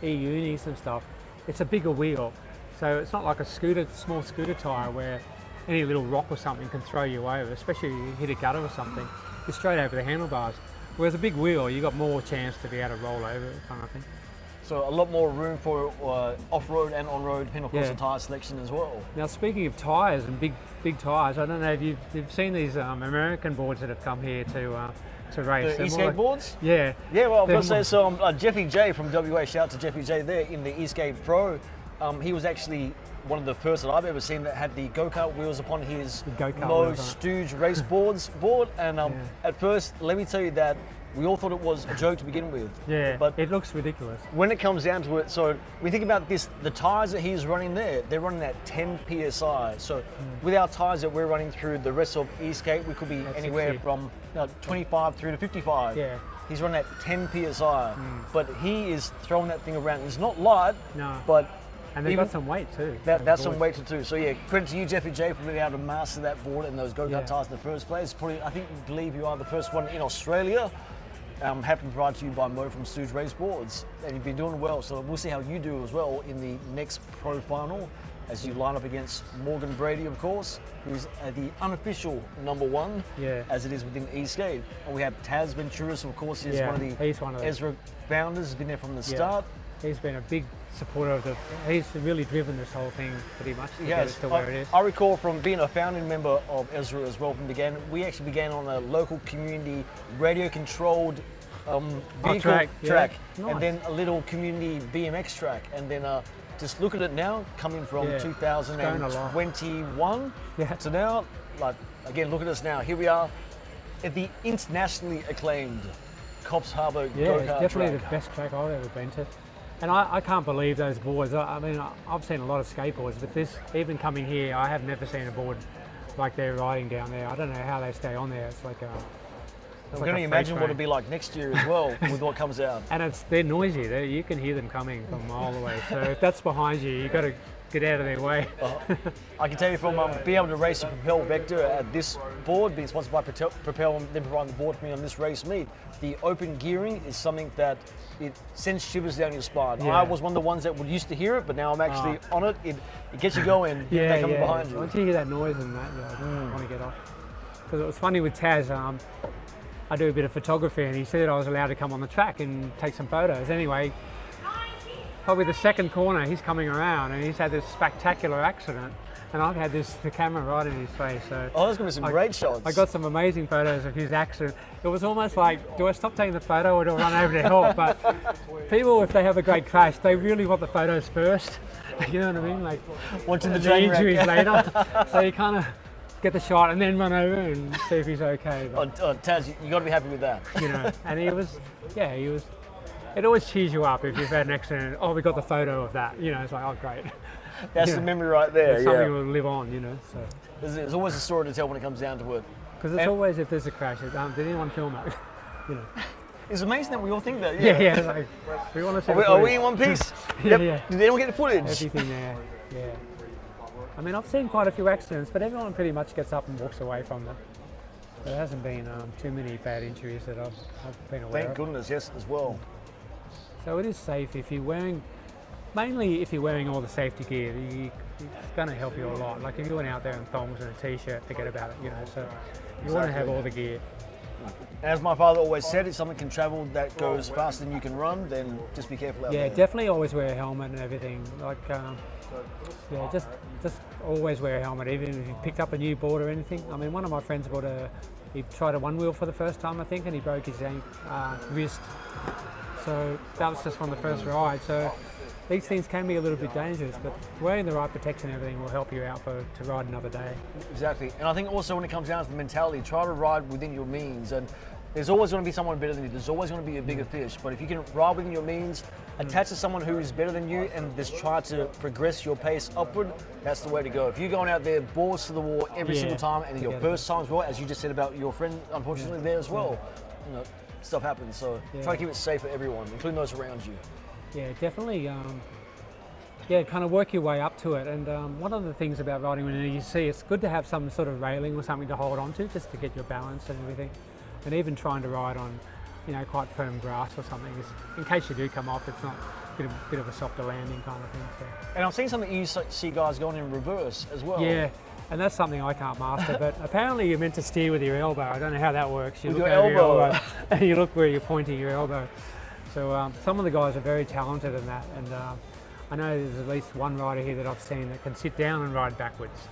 e-unis and stuff, it's a bigger wheel, so it's not like a small scooter tire where any little rock or something can throw you over, especially if you hit a gutter or something. You're straight over the handlebars. Whereas a big wheel, you got more chance to be able to roll over it, kind of thing. So a lot more room for off-road and on-road, depending of course the tyre selection as well. Now speaking of tyres and big tyres, I don't know if you've seen these American boards that have come here to to race. The They're more e-skateboards? yeah. Yeah, well, I've They're got to say, more- so Jeffy J from WA, shout out to Jeffy J there in the E-Skate Pro. He was actually one of the first that I've ever seen that had the go-kart wheels upon his go-kart Mo wheels, right. Stooge race board. And at first, let me tell you that we all thought it was a joke to begin with. Yeah, But it looks ridiculous. when it comes down to it, so we think about this, the tyres that he's running there, they're running at 10 PSI. So with our tyres that we're running through the rest of E-Skate, we could be At anywhere 60. from 25 through to 55. Yeah. He's running at 10 PSI, but he is throwing that thing around. It's not light, No. but And they've even- got some weight too. that's some weight to do. So yeah, credit to you, Jeffy J, for being able to master that board and those go-kart Yeah. tyres in the first place. Probably, I believe you are the first one in Australia. Happened brought to you by Mo from Stooge Race Boards, and you've been doing well. So we'll see how you do as well in the next pro final, as you line up against Morgan Brady, of course, who's the unofficial #1, Yeah. as it is within E-Skate. And we have Taz Venturis, of course, is Yeah, one of the he's one of the- Ezra founders. Has been there from the Yeah. start. He's been a big supporter of the. He's really driven this whole thing pretty much to get it to where it is. I recall from being a founding member of Ezra as well from the beginning, we actually began on a local community radio-controlled vehicle track, track, yeah. and Nice. then a little community BMX track, and then just look at it now, coming from Yeah, it's going a lot. 2021 Yeah. to now. Like again, look at us now. Here we are at the internationally acclaimed Coffs Harbour Yeah, Kart it's definitely track. the best track I've ever been to. And I can't believe those boards. I mean, I've seen a lot of skateboards, but this, even coming here, I have never seen a board like they're riding down there. I don't know how they stay on there. It's like a. I'm going to imagine what it'll be like next year as well with what comes out. And they're noisy. You can hear them coming from a mile away. So if that's behind you, you've got to get out of their way. I can tell you from being able to race a Propel Vector at this board, being sponsored by Propel and then providing the board for me on this race meet, the open gearing is something that it sends shivers down your spine. Yeah. I was one of the ones that would used to hear it, but now I'm actually on it. It gets you going. Yeah, They're coming yeah. behind you. Once you hear that noise and that, you're like, I want to get off. Because it was funny with Taz. I do a bit of photography, and he said I was allowed to come on the track and take some photos. Anyway, probably the second corner, he's coming around, and he's had this spectacular accident, and I've had the camera right in his face. So Oh, there's going to be some great shots. I got some amazing photos of his accident. It was almost like, do I stop taking the photo or do I run over to help? But people, if they have a great crash, they really want the photos first. You know what I mean? Like watching the the train wreck. injuries later. So you kind of get the shot and then run over and see if he's okay. But, Taz, you got to be happy with that. you know, and he was. It always cheers you up if you've had an accident. Oh, we got the photo of that. You know, it's like, oh, great. That's You the know, memory right there. Something Yeah. will live on, you know. So There's always a story to tell when it comes down to it. because it's And- always if there's a crash, did anyone film it? You know. It's amazing that we all think that. Yeah, yeah. Like, we want to see. Are we in one piece? Yeah, Yep. yeah. Did anyone get the footage? Everything there. Yeah. I mean, I've seen quite a few accidents, but everyone pretty much gets up and walks away from them. There hasn't been too many bad injuries that I've been aware Thank of. goodness, yes, as well. So it is safe if you're wearing, mainly if you're wearing all the safety gear, it's going to help you a lot. Like if you went out there in thongs and a t-shirt, forget about it, you know. So you want to have all the gear. As my father always said, if someone can travel that goes faster than you can run, then just be careful out Yeah, there. definitely always wear a helmet and everything. Like, yeah, just always wear a helmet, even if you picked up a new board or anything. I mean, one of my friends he tried a one wheel for the first time, I think, and he broke his wrist. So that was just from the first ride. So these things can be a little bit dangerous, but wearing the right protection and everything will help you out to ride another day. Exactly. And I think also when it comes down to the mentality, try to ride within your means. And there's always going to be someone better than you. There's always going to be a bigger fish. But if you can ride within your means, attach to someone who is better than you and just try to progress your pace upward, that's the way to go. If you're going out there balls to the wall every Yeah, single time and your together. first time as well, as you just said about your friend, unfortunately there as well, you know, stuff happens. So try to keep it safe for everyone, including those around you. Yeah, definitely. Yeah, kind of work your way up to it. And one of the things about riding with an EUC, it's good to have some sort of railing or something to hold on to, just to get your balance and everything. And even trying to ride on, you know, quite firm grass or something, in case you do come off, it's not a bit of a softer landing kind of thing. So. And I've seen some of the EUC guys going in reverse as well. Yeah, and that's something I can't master. But apparently you're meant to steer with your elbow. I don't know how that works. You With look your over your elbow. and you look where you're pointing your elbow. So some of the guys are very talented in that. And I know there's at least one rider here that I've seen that can sit down and ride backwards.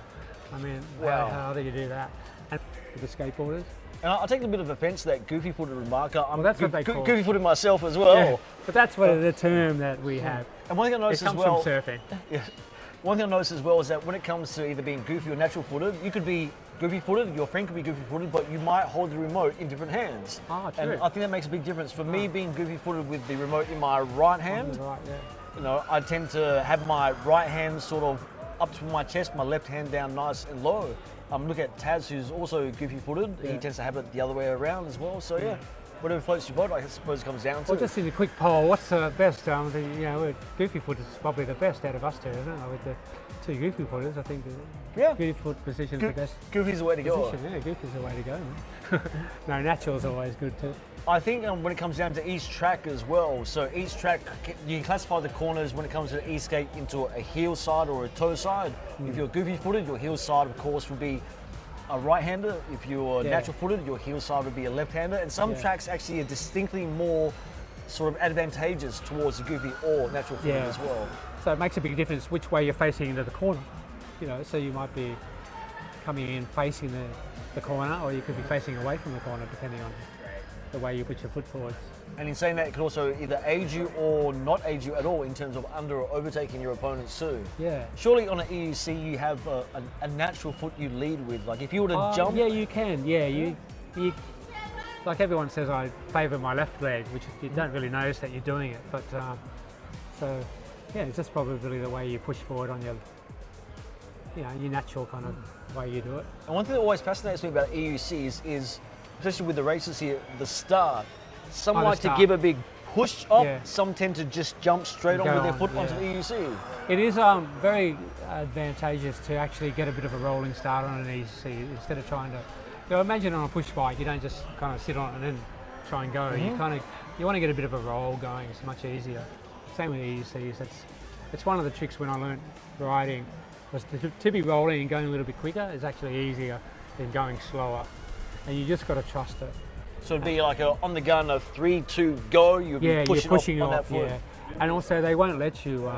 I mean, Wow. how do you do that? And with the skateboarders. And I take a bit of offence to that goofy-footed remark. I'm Well, that's what they call it. goofy-footed myself as well. Yeah, but that's what the term that we have. And one thing I It noticed as comes well. from surfing. Yeah. One thing I noticed as well is that when it comes to either being goofy or natural-footed, you could be goofy-footed, your friend could be goofy-footed, but you might hold the remote in different hands. Ah, true. And I think that makes a big difference. For me, being goofy-footed with the remote in my right hand, Right, yeah. you know, I tend to have my right hand sort of up to my chest, my left hand down nice and low. Look at Taz, who's also goofy-footed. Yeah. He tends to have it the other way around as well. So yeah, whatever floats your boat, I suppose, comes down to. Well, just in a quick poll, what's the best? Goofy foot is probably the best out of us two, isn't it? With the two goofy footers, I think the goofy foot position's the best. Goofy's the way to go. Position. Yeah, goofy's the way to go. Man. No, natural's always good too. I think when it comes down to each track as well, so each track, you can classify the corners when it comes to e-skate into a heel side or a toe side. If you're goofy-footed, your heel side, of course, would be a right-hander. If you're natural-footed, your heel side would be a left-hander. And some tracks actually are distinctly more sort of advantageous towards the goofy or natural-footed as well. So it makes a big difference which way you're facing into the corner. You know, so you might be coming in facing the corner, or you could be facing away from the corner, depending on the way you put your foot forwards. And in saying that, it could also either aid you or not aid you at all in terms of under or overtaking your opponents too. Yeah. Surely on an EUC you have a natural foot you lead with. Like if you were to jump. Yeah, you can. Yeah, you like everyone says, I favour my left leg, which you don't really notice that you're doing it. But so yeah, it's just probably the way you push forward on your natural kind of way you do it. And one thing that always fascinates me about EUCs is, especially with the races here, the start. Some like to give a big push up, some tend to just jump straight on with their foot onto the EUC. It is very advantageous to actually get a bit of a rolling start on an EUC instead of trying to, imagine on a push bike, you don't just kind of sit on it and then try and go. You want to get a bit of a roll going, it's much easier. Same with EUCs, it's one of the tricks when I learned riding, was to be rolling and going a little bit quicker is actually easier than going slower. And you just got to trust it. So it'd be like on the gun of 3, 2, go. You'd be pushing off on that foot. Yeah. And also they won't let you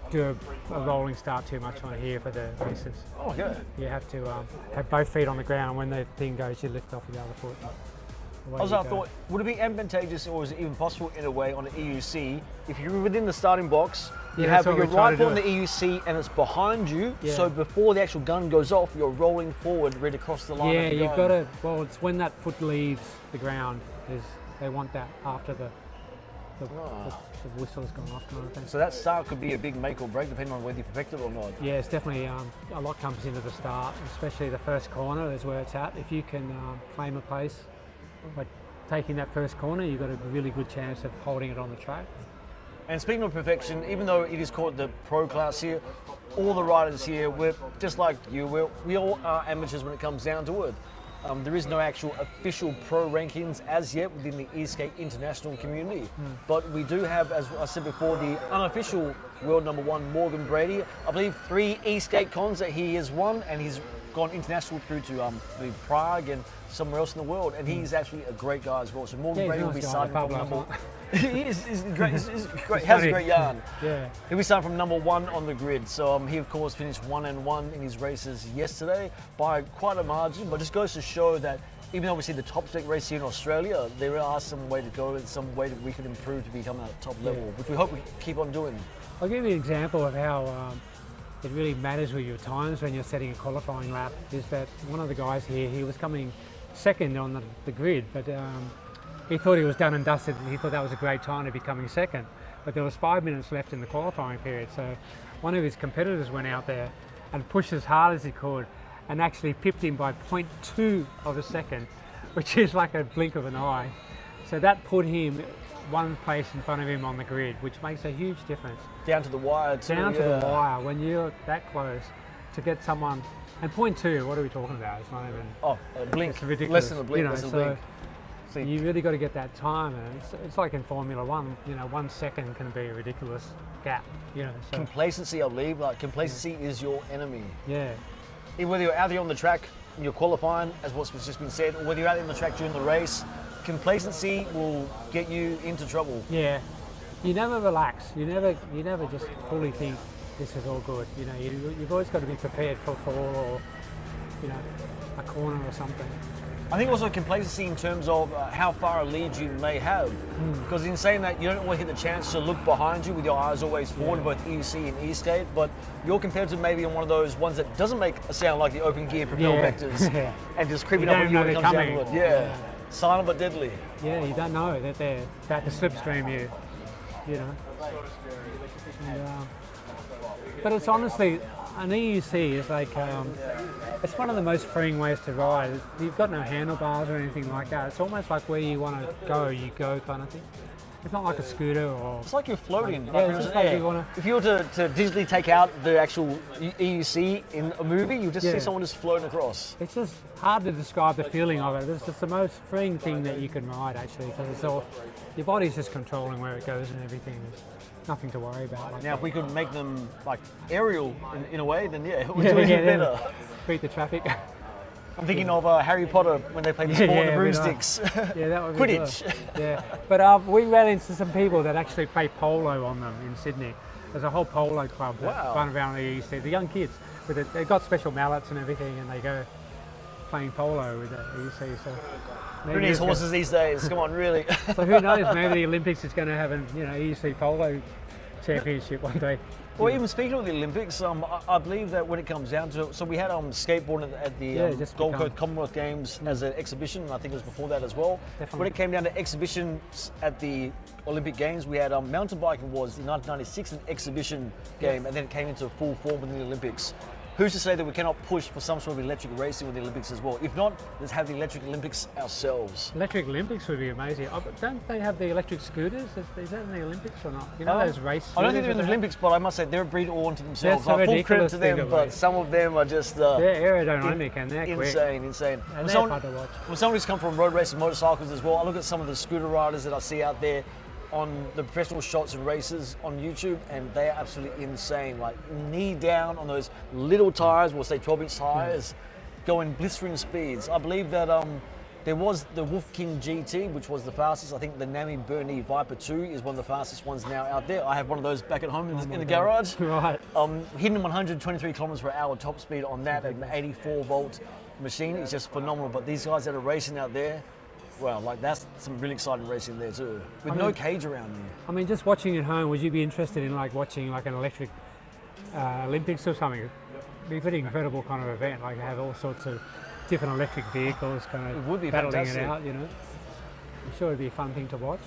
do a rolling start too much on here for the races. Oh, yeah. You have to have both feet on the ground. When the thing goes, you lift off with the other foot. I thought, would it be advantageous, or is it even possible in a way on an EUC, if you're within the starting box, you have your right foot on the EUC and it's behind you, so before the actual gun goes off, you're rolling forward, ready to cross the line. Yeah, you've got to, well, it's when that foot leaves the ground, they want that after the whistle's gone off kind of thing. So that start could be a big make or break depending on whether you perfect it or not. Yeah, it's definitely, a lot comes into the start, especially the first corner is where it's at. If you can claim a place by taking that first corner, you've got a really good chance of holding it on the track. And speaking of perfection, even though it is called the pro class here, all the riders here, we're just like you, we all are amateurs when it comes down to it. There is no actual official pro rankings as yet within the E-Skate international community. But we do have, as I said before, the unofficial world number 1, Morgan Brady. I believe 3 E-Skate cons that he has won, and he's gone international through to Prague and somewhere else in the world, and he's actually a great guy as well. So Morgan Brady will be starting from number. He's great. He's great. Has a great yarn. Yeah. He'll be starting from number 1 on the grid. So he of course finished 1-1 in his races yesterday by quite a margin. But just goes to show that even though we see the top spec race here in Australia, there are some way to go and some way that we can improve to become at top level, which we hope we keep on doing. I'll give you an example of how it really matters with your times when you're setting a qualifying lap. Is that one of the guys here, he was coming second on the grid, but he thought he was done and dusted, and he thought that was a great time to be coming second. But there was 5 minutes left in the qualifying period, so one of his competitors went out there and pushed as hard as he could and actually pipped him by 0.2 of a second, which is like a blink of an eye. So that put him one place in front of him on the grid, which makes a huge difference. Down to the wire too. Down to the wire, when you're that close to get someone. And 0.2, what are we talking about? It's not even. A blink. It's ridiculous. Less than a blink. Less than a blink. You really got to get that time, and it's like in Formula 1. 1 second can be a ridiculous gap. So. Complacency, I believe. Like complacency is your enemy. Yeah. Whether you're out there on the track and you're qualifying, as what's just been said, or whether you're out there on the track during the race, complacency will get you into trouble. Yeah. You never relax. You never just fully think this is all good. You've always got to be prepared for fall or a corner or something. I think also complacency in terms of how far a lead you may have. Because in saying that, you don't always get the chance to look behind you with your eyes always forward in both EUC and E-Skate, but you're compared to maybe on one of those ones that doesn't make a sound like the open gear propel vectors and just creeping up on you when it comes down to it. Yeah. Silent but deadly. Yeah, you don't know that they're about to slipstream you know. And, but it's honestly, an EUC is like, it's one of the most freeing ways to ride. You've got no handlebars or anything like that. It's almost like where you want to go, you go kind of thing. It's not like a scooter or... It's like you're floating. Yeah, it's just like you want to... If you were to digitally take out the actual EUC in a movie, you just see someone just floating across. It's just hard to describe the feeling of it. It's just the most freeing thing that you can ride, actually, because it's all... Your body's just controlling where it goes and everything. There's nothing to worry about. Like now, if we could make them like aerial in a way, then we're doing it better. Beat the traffic. I'm thinking of Harry Potter when they play the sport with the broomsticks. Yeah, that would be Quidditch. Good. Yeah, but we ran into some people that actually play polo on them in Sydney. There's a whole polo club that run around the EUC. The young kids, they've got special mallets and everything, and they go playing polo with the EUC. So who needs horses these days? Come on, really. So who knows? Maybe the Olympics is going to have an EUC polo championship one day. Well, even speaking of the Olympics, I believe that when it comes down to it, so we had skateboarding at the Gold Coast Commonwealth Games as an exhibition, and I think it was before that as well. Definitely. When it came down to exhibitions at the Olympic Games, we had mountain biking was in 1996 an exhibition game, and then it came into full form within the Olympics. Who's to say that we cannot push for some sort of electric racing with the Olympics as well? If not, let's have the electric Olympics ourselves. Electric Olympics would be amazing. Oh, but don't they have the electric scooters? Is that in the Olympics or not? You know those race scooters? I don't think they're in the Olympics, but I must say they're a breed all unto themselves. That's a Full credit to them, ridiculous but some of them are just... they're aerodynamic and they're quick. Insane. And they're fun to watch. When somebody's come from road racing motorcycles as well, I look at some of the scooter riders that I see out there on the professional shots and races on YouTube, and they are absolutely insane. Like knee down on those little tires, we'll say 12-inch tires, going blistering speeds. I believe that there was the Wolf King GT, which was the fastest. I think the Nami Bernie Viper 2 is one of the fastest ones now out there. I have one of those back at home in the garage. Right. Hitting 123 kilometers per hour top speed on that at an 84 volt machine is just phenomenal. But these guys that are racing out there, well, like that's some really exciting racing there too, with no cage around you. I mean, just watching at home, would you be interested in like watching like an electric Olympics or something? It'd be a pretty incredible kind of event. Like have all sorts of different electric vehicles kind of battling it out. You know, I'm sure it'd be a fun thing to watch.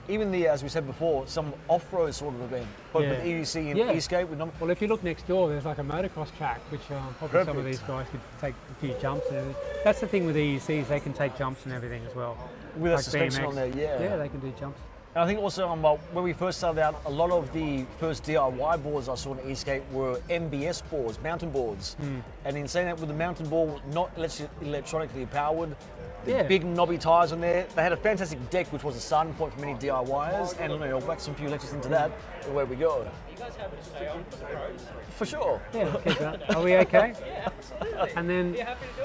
Even as we said before, some off-road sort of event, both with EUC and E-Skate. Well, if you look next door, there's like a motocross track, which probably some of these guys could take a few jumps and everything. That's the thing with EUCs, they can take jumps and everything as well. With like a suspension on there, Yeah, they can do jumps. And I think also when we first started out, a lot of the first DIY boards I saw in E-Skate were MBS boards, mountain boards. And in saying that, with the mountain board not electronically powered, the big knobby tires on there, they had a fantastic deck, which was a starting point for many DIYers, and I'll whack some few electrics into that, and away we go. For sure. Yeah, keep that. Are we okay? And then,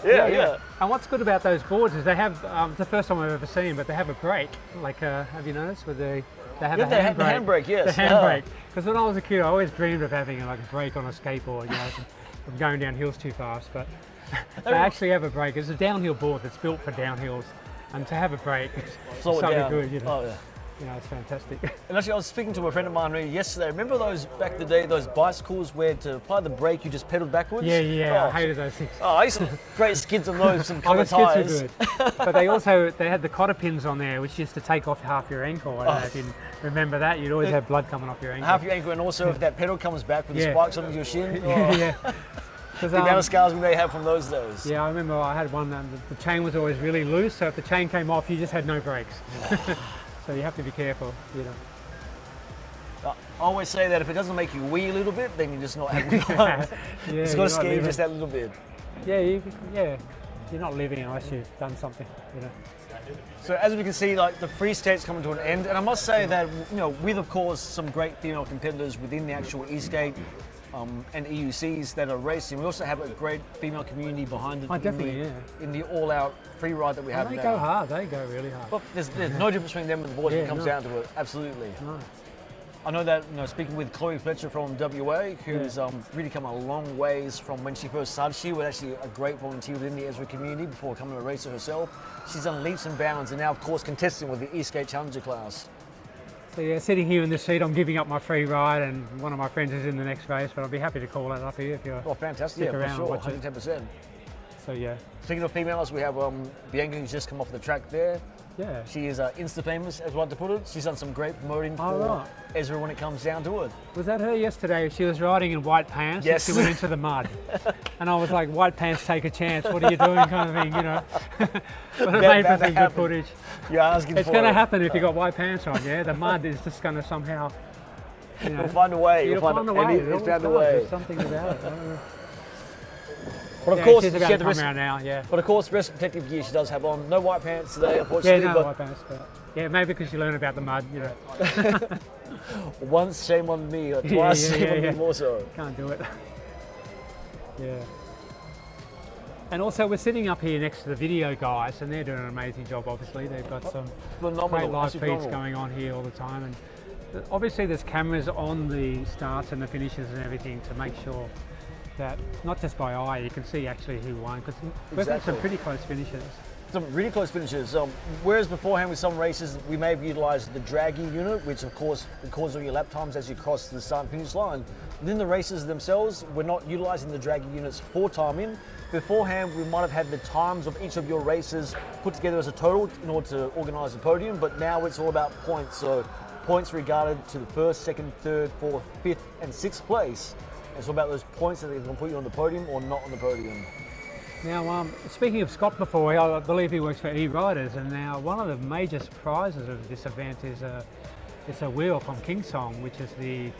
yeah. And what's good about those boards is they have, it's the first time I've ever seen, but they have a brake. Like, have you noticed? They have a handbrake, yes. The handbrake. Because when I was a kid, I always dreamed of having like a brake on a skateboard, you know, from going down hills too fast. But they actually have a brake. It's a downhill board that's built for downhills, and to have a brake is something good, you know. You know, it's fantastic. And actually, I was speaking to a friend of mine yesterday. Remember those back in the day, those bicycles where to apply the brake you just pedaled backwards? Yeah, I hated those things. I used to great skids on those, some coloured tyres. Skids were good. But they had the cotter pins on there, which used to take off half your ankle. And I didn't remember that. You'd always have blood coming off your ankle. Half your ankle, and also if that pedal comes back with the spikes on your shin. Yeah. The amount of scars we may have from those days. Yeah, I remember I had one, the chain was always really loose, so if the chain came off, you just had no brakes. So you have to be careful, you know. I always say that if it doesn't make you wee a little bit, then you're just not having fun. It's got to scare you just that little bit. Yeah, you're not living unless you've done something, you know. So as we can see, like the free skate's coming to an end, and I must say that, you know, with of course some great female competitors within the actual E-Skate and EUCs that are racing, we also have a great female community behind it. In the all-out free ride that we have now. They go hard, they go really hard. But there's no difference between them and the boys when it comes down to it, absolutely. No. I know that, speaking with Chloe Fletcher from WA, who's really come a long ways from when she first started. She was actually a great volunteer within the Ezra community before becoming a racer herself. She's done leaps and bounds and now, of course, contesting with the E-Skate Challenger class. So yeah, sitting here in the seat, I'm giving up my free ride, and one of my friends is in the next race, but I'll be happy to call it up here if you're. Oh, fantastic! Stick Yeah, around for sure, and watch it. 110%. So yeah. Speaking of females, we have Bianca, who's just come off the track there. Yeah. She is Insta famous, as we like to put it. She's done some great promoting for Ezra when it comes down to it. Was that her yesterday? She was riding in white pants. Yes. And she went into the mud. And I was like, white pants, take a chance. What are you doing, kind of thing, But it made for some good footage. You're asking it's going to happen if you got white pants on, yeah? The mud is just going to somehow, You'll find a way. You'll find a way. It's found a way. There's something about it. I don't know. But of course, she's about to come around now, yeah. But of course, rest protective gear she does have on. No white pants today, unfortunately. Yeah, no white pants. But yeah, maybe because you learn about the mud, Once, shame on me. Twice, shame on me more so. Can't do it. Yeah. And also, we're sitting up here next to the video guys, and they're doing an amazing job. Obviously, they've got some great live feeds going on here all the time, and obviously, there's cameras on the starts and the finishes and everything to make sure that not just by eye, you can see actually who won, because we've had some pretty close finishes. Some really close finishes. Whereas beforehand with some races, we may have utilised the draggy unit, which of course records all your lap times as you cross the start and finish line. Within the races themselves, we're not utilising the draggy units for timing. Beforehand, we might have had the times of each of your races put together as a total in order to organise the podium, but now it's all about points. So points regarded to the first, second, third, fourth, fifth and sixth place. It's all about those points that they're going to put you on the podium or not on the podium. Now, speaking of Scott before, I believe he works for E-Riders, and now one of the major surprises of this event is it's a wheel from Kingsong, which is the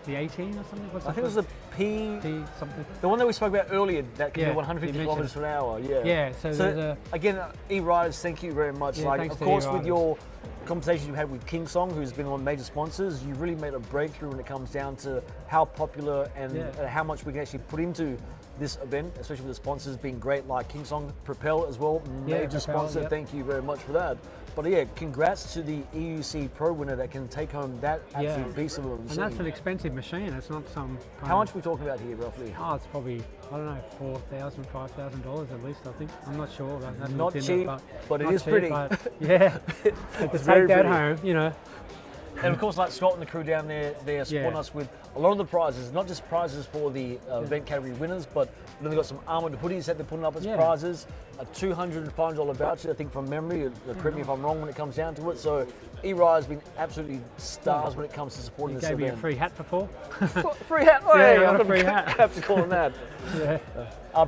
18 or something? I think it was the P something. The one that we spoke about earlier, that can do 150 kilometers per hour. Yeah. So again, E-Riders, thank you very much. Yeah, of course, with your conversations you had with Kingsong, who's been one of the major sponsors, you really made a breakthrough when it comes down to how popular and how much we can actually put into this event, especially with the sponsors being great, like Kingsong, Propel as well, major sponsor. Yep. Thank you very much for that. But yeah, congrats to the EUC Pro winner that can take home that absolute piece of a machine. And that's an expensive machine. It's not some. How much are we talking about here, roughly? Oh, it's probably, I don't know, $4,000, $5,000 at least. I think. I'm not sure. Not cheap, but it is pretty. Yeah, it's take that home, And of course, like Scott and the crew down there, they're supporting us with a lot of the prizes, not just prizes for the event category winners, but then they've got some armoured hoodies that they're putting up as prizes, a $205 voucher, I think, from memory. Correct me if I'm wrong when it comes down to it. So E-Ride has been absolutely stars when it comes to supporting this event. Gave me a free hat before. Free hat? Oh, yeah, I got a free hat. I have to call him that.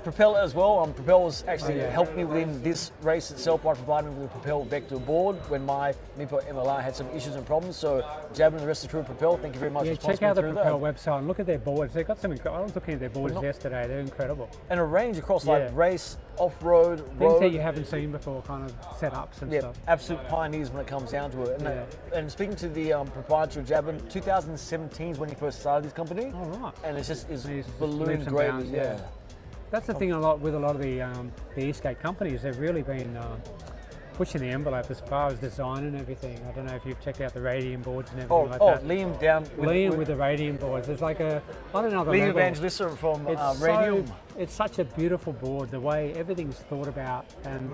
Propel as well. Propel's actually helped me within this race itself by providing me with a Propel Vector board when my Mipo MLR had some issues and problems. So Jab and the rest of the crew of Propel, thank you very much. Yeah, check out the Propel website and look at their boards. They've got some. I was looking at their boards yesterday. They're incredible. And a range across like race, off-road, things that you haven't seen before, kind of setups and stuff. Absolute pioneers when it comes down to it. And speaking to the proprietor of Jabin, 2017 is when he first started his company. Oh right. And it's just ballooned greatly. Yeah. That's the thing with a lot of the e-skate companies. They've really been pushing the envelope as far as design and everything. I don't know if you've checked out the radium boards and everything like that. Liam down with the radium boards. There's like I don't know. Liam Evangelista from Radium. It's such a beautiful board. The way everything's thought about and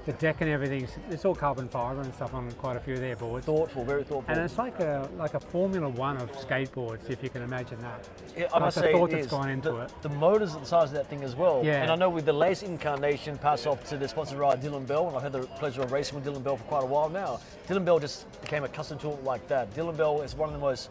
the deck and everything, it's all carbon fibre and stuff on quite a few of their boards. Thoughtful, very thoughtful. And it's like a Formula One of skateboards, if you can imagine that. Yeah, I must say, the thought that's gone into it. The motors are the size of that thing as well. Yeah. And I know with the latest incarnation, pass off to the sponsored rider Dylan Bell, and I've had the pleasure of racing with Dylan Bell for quite a while now. Dylan Bell just became accustomed to it like that. Dylan Bell is one of the most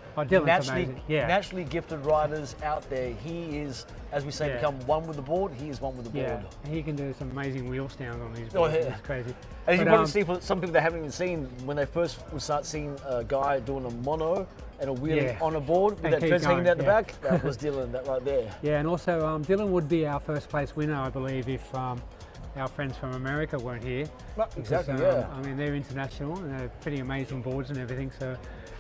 naturally gifted riders out there. He is, as we say, become one with the board. He is one with the board. Yeah, he can do some amazing wheel stands on these boards. It's crazy. And you can probably see for some people that haven't even seen, when they first would start seeing a guy doing a mono and a wheelie on a board with that treads hanging out the back, that was Dylan, that right there. Yeah, and also Dylan would be our first place winner, I believe, if our friends from America weren't here. Exactly, I mean, they're international and they're pretty amazing boards and everything, so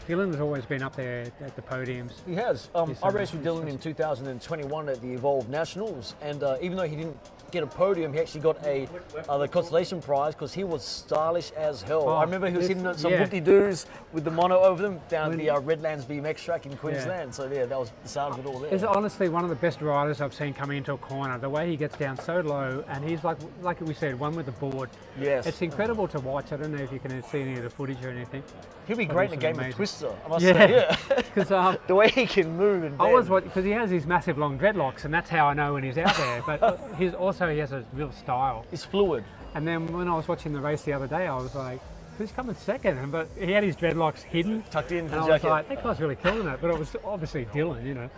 Dylan has always been up there at the podiums. He has. He's, I raced with Dylan in 2021 at the Evolve Nationals, and even though he didn't get a podium, he actually got the consolation prize because he was stylish as hell. I remember he was hitting some whoop-de-doos with the mono over them down at the Redlands BMX track in Queensland. So yeah, that was the start of it all there. He's honestly one of the best riders I've seen coming into a corner. The way he gets down so low, and he's like we said, one with the board. Yes. It's incredible to watch. I don't know if you can see any of the footage or anything. He'll be great in a game of Twister, I must say. Yeah. Because the way he can move and bend. I was because he has these massive long dreadlocks, and that's how I know when he's out there. But he has a real style. It's fluid. And then when I was watching the race the other day, I was like, who's coming second? But he had his dreadlocks hidden, tucked in. And I was like, that guy's really killing it. But it was obviously Dylan, you know,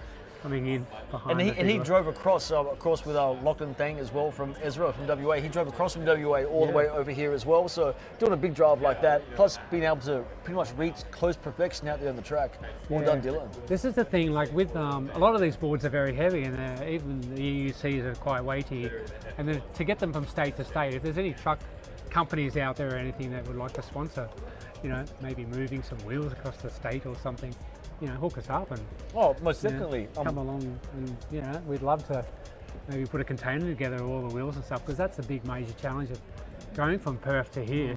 coming in behind. And he drove across, of course, with Lachlan Thang as well from Ezra from WA. He drove across from WA all the way over here as well. So doing a big drive like that, plus being able to pretty much reach close perfection out there on the track. Well done, Dylan. This is the thing, like with a lot of these boards are very heavy, and even the EUCs are quite weighty. And then to get them from state to state, if there's any truck companies out there or anything that would like to sponsor, you know, maybe moving some wheels across the state or something, you know, hook us up and most definitely come along, and you know, we'd love to maybe put a container together of all the wheels and stuff, because that's the big major challenge of going from Perth to here.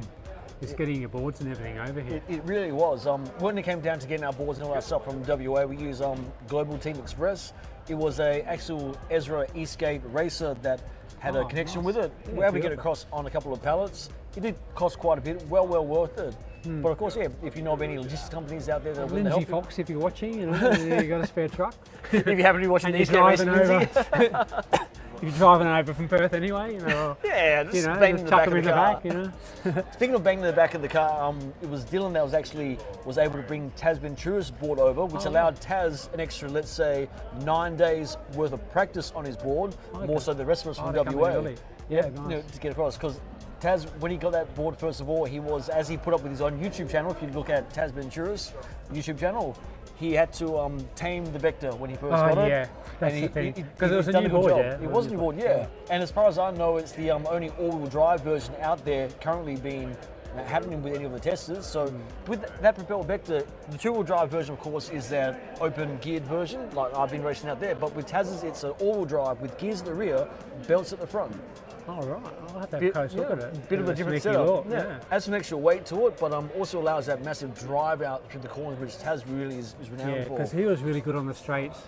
Is getting your boards and everything over here. It really was. When it came down to getting our boards and all our stuff from WA, we used Global Team Express. It was a actual Ezra E-Skate racer that had a connection with it. We're able to get it across on a couple of pallets. It did cost quite a bit, well worth it. But of course, if you know of any logistics companies out there that will help. Lindsay Fox, if you're watching, you know, you got a spare truck. If you happen to be watching the E-Skate racing, if you're driving over from Perth anyway, you know. Just bang in the back of the car. You know. Speaking of banging in the back of the car, it was Dylan that was able to bring Taz Ventura's board over, which allowed Taz an extra, let's say, 9 days worth of practice on his board, more so the rest of us from WA. Yeah, nice. You know, to get across, because Taz, when he got that board, first of all, he was, as he put up with his own YouTube channel, if you look at Taz Ventura's YouTube channel, he had to tame the Vector when he first got it. Yeah, that's the thing. Because it was a new board, It was a new board, yeah. And as far as I know, it's the only all-wheel drive version out there currently being happening with any of the testers. So with that Propel Vector, the two-wheel drive version, of course, is that open geared version, like I've been racing out there. But with Taz's, it's an all-wheel drive with gears at the rear, belts at the front. Oh, right. I'll have to have a close look at it. Bit of a different setup. Adds some extra weight to it, but also allows that massive drive out through the corners, which Taz really is renowned for. Because he was really good on the straights.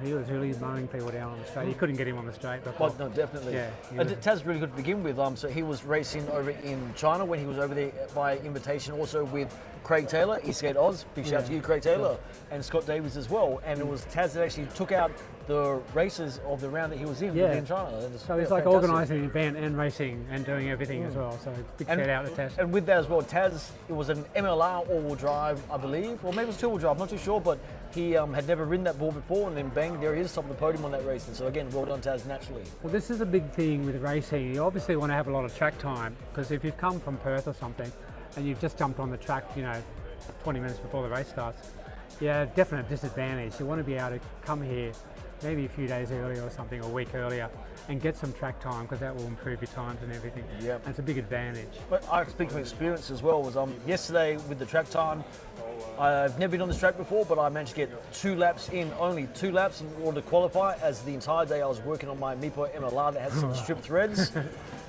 He was really mowing people down on the straight. You couldn't get him on the straight before. But no, definitely. Yeah, Taz was really good to begin with. So he was racing over in China when he was over there by invitation, also with Craig Taylor, E-Skate Oz. Big shout out to you, Craig Taylor, and Scott Davies as well. And it was Taz that actually took out the races of the round that he was in in China. So he's like organising an event and racing and doing everything as well. So big shout out to Taz. And with that as well, Taz, it was an MLR all-wheel drive, I believe, or maybe it was two-wheel drive, I'm not too sure, but he had never ridden that board before, and then bang, there he is, top of the podium on that race. And so again, well done, Taz, naturally. Well, this is a big thing with racing. You obviously want to have a lot of track time, because if you've come from Perth or something and you've just jumped on the track, you know, 20 minutes before the race starts, definite disadvantage. You want to be able to come here maybe a few days earlier or something, or a week earlier, and get some track time, because that will improve your times and everything. And it's a big advantage. But I speak from experience as well. Was yesterday with the track time, I've never been on this track before, but I managed to get 2 laps in, only 2 laps in order to qualify, as the entire day I was working on my Meepo MLR that had some stripped threads.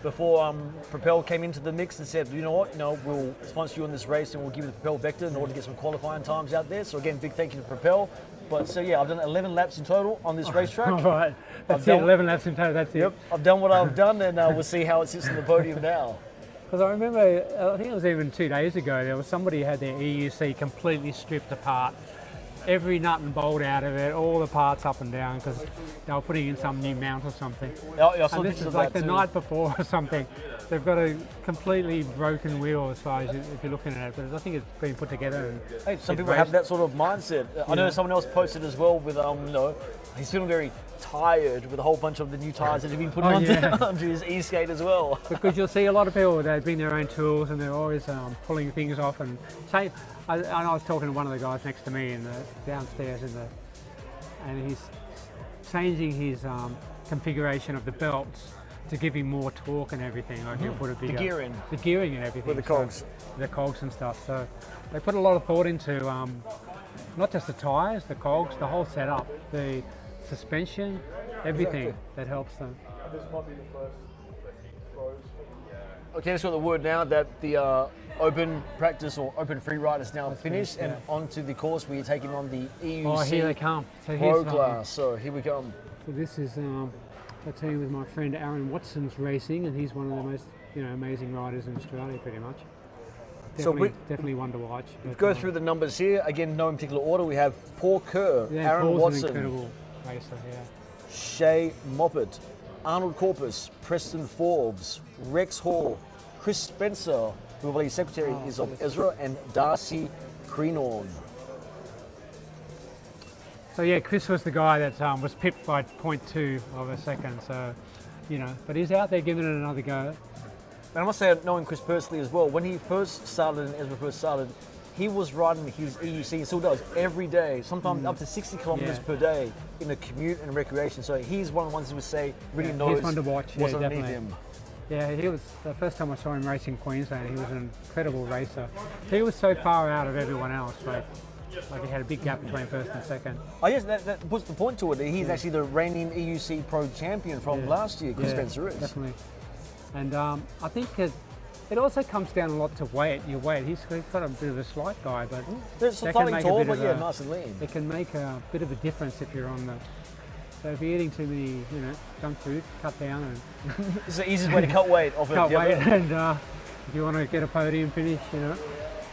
Before Propel came into the mix and said, you know what, we'll sponsor you in this race and we'll give you the Propel Vector in order to get some qualifying times out there. So again, big thank you to Propel. But so I've done 11 laps in total on this racetrack. All right, that's it, 11 laps in total, that's it. Yep, I've done what I've done, and we'll see how it sits on the podium now. Because I remember, I think it was even 2 days ago, there was somebody who had their EUC completely stripped apart. Every nut and bolt out of it, all the parts up and down, because they were putting in some new mount or something. And this is like the night before or something. They've got a completely broken wheel as far as if you're looking at it, but I think it's been put together. And hey, some people have that sort of mindset. I know someone else posted as well with, he's feeling very tired with a whole bunch of the new tyres that have been put onto his E-Skate as well. Because you'll see a lot of people, they bring their own tools and they're always pulling things off. And say, I was talking to one of the guys next to me downstairs and he's changing his configuration of the belts to give him more torque and everything. Like he'll put a bigger, gearing. the gearing and everything. With the cogs. So, the cogs and stuff. So they put a lot of thought into not just the tyres, the cogs, the whole setup, the suspension, everything that helps them. This might be the first pros. Okay, let's got the word now that the open practice or open free ride is now finished, and onto the course where you're taking on the EUC Oh, here they come. So Pro here's, class. So here we come. So this is a team with my friend Aaron Watson's racing, and he's one of the most amazing riders in Australia, pretty much. Definitely one to watch. But, Go through the numbers here again. No in particular order. We have Paul Kerr, yeah, Aaron Paul's Watson, an incredible racer. Yeah. Shay Moppet, Arnold Corpus, Preston Forbes, Rex Hall, Chris Spencer, who I believe secretary is of Ezra, and Darcy Creenorn. So yeah, Chris was the guy that was pipped by 0.2 of a second. So, but he's out there giving it another go. And I must say, knowing Chris personally as well, when he first started and Ezra first started, he was riding his EUC and still does every day, sometimes up to 60 kilometers per day in a commute and recreation. So he's one of the ones who would say really knows he's one to watch. what's Yeah, underneath definitely. him. Yeah, he was the first time I saw him race in Queensland. He was an incredible racer. He was so far out of everyone else, like he had a big gap between first and second. Oh yes, that puts the point to it. He's actually the reigning EUC Pro champion from last year. Chris Spencer is. Definitely. And I think it also comes down a lot to weight. Your weight. He's got a bit of a slight guy, but There's that something tall, but a, nice and lean. It can make a bit of a difference if you're on the. So if you're eating too many, junk food, cut down and. It's the easiest way to cut weight off cut it. weight, and if you want to get a podium finish,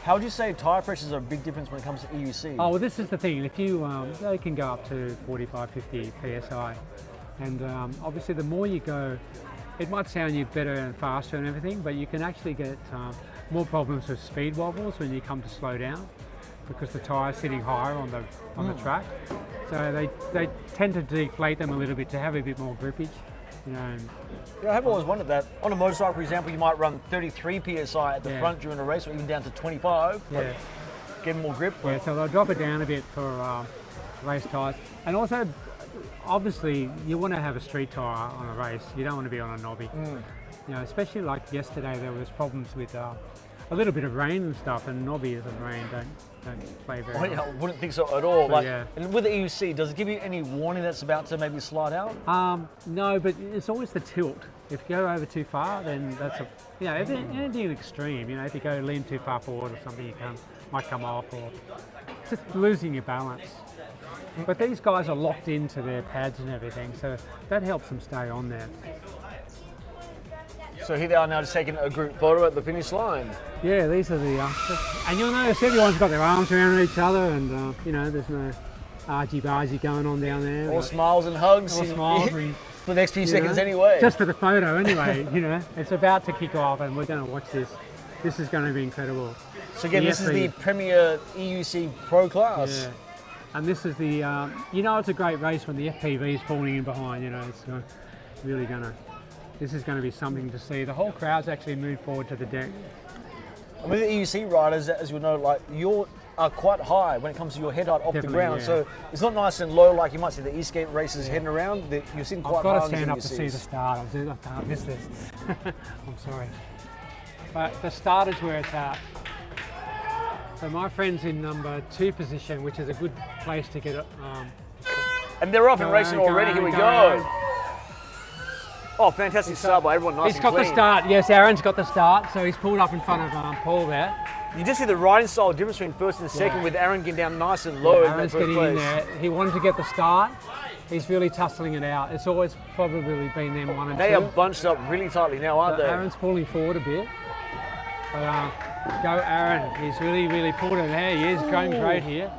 How would you say tyre pressures are a big difference when it comes to EUC? Oh, well, this is the thing. If you, they can go up to 45, 50 psi, and obviously the more you go, it might sound you better and faster and everything, but you can actually get more problems with speed wobbles when you come to slow down, because the tyre's sitting higher on the track. So they tend to deflate them a little bit to have a bit more grippage. And I have always wondered that. On a motorcycle, for example, you might run 33 psi at the front during a race, or even down to 25. Yeah. Get more grip. Yeah, so they'll drop it down a bit for race tyres. And also, obviously, you want to have a street tyre on a race. You don't want to be on a knobby. Especially like yesterday, there was problems with a little bit of rain and stuff, and knobbies and rain don't play very well. I wouldn't think so at all. So, And with the EUC, does it give you any warning that's about to maybe slide out? No, but it's always the tilt. If you go over too far, then that's anything extreme. If you go lean too far forward or something, you might come off, or just losing your balance. But these guys are locked into their pads and everything, so that helps them stay on there. So here they are now just taking a group photo at the finish line. Yeah, these are the, and you'll notice everyone's got their arms around each other, and there's no argy-bargy going on down there. All smiles and hugs. All smiles and, for the next few seconds anyway. Just for the photo anyway, It's about to kick off and we're going to watch this. This is going to be incredible. So again, this is the Premier EUC Pro class. Yeah. And this is the, it's a great race when the FPV is falling in behind, it's really going to, this is going to be something to see. The whole crowd's actually moved forward to the deck. And with the EUC riders, as you know, you are quite high when it comes to your head height off the ground. Yeah. So it's not nice and low like you might see the E-Skate races heading around. You're sitting quite high. I've got to stand up to see the start. I can't miss this. I'm sorry. But the start is where it's at. So my friend's in number 2 position, which is a good place to get it. And they're off and racing already. Here we go. Oh, fantastic start by everyone, nice and clean. He's got the start. Yes, Aaron's got the start. So he's pulled up in front of Paul there. You just see the riding style difference between first and second, with Aaron getting down nice and low. Aaron's getting in there. He wanted to get the start. He's really tussling it out. It's always probably been them 1 and 2. They are bunched up really tightly now, aren't they? Aaron's pulling forward a bit. But, go Aaron. He's really, really pulled it there. He is going great here.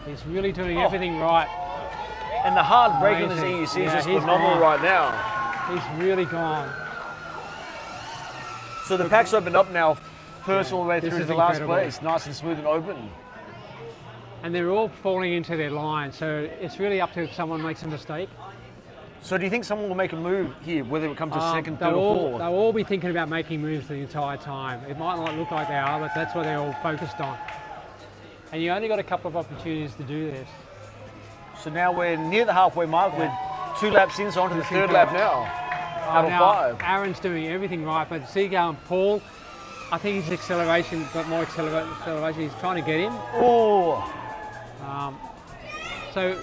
He's really doing everything right. And the hard brake on his EUC is just phenomenal right now. He's really gone. So the pack's opened up now, first all the way through to the last incredible. place, nice and smooth and open. And they're all falling into their line, so it's really up to if someone makes a mistake. So do you think someone will make a move here, whether it comes to second, third or fourth? They'll all be thinking about making moves the entire time. It might not look like they are, but that's what they're all focused on. And you only got a couple of opportunities to do this. So now we're near the halfway mark with 2 laps in, so on to the third lap now. out of now, 5. Aaron's doing everything right, but see Paul, I think his acceleration, got more acceleration. He's trying to get him. Oh, So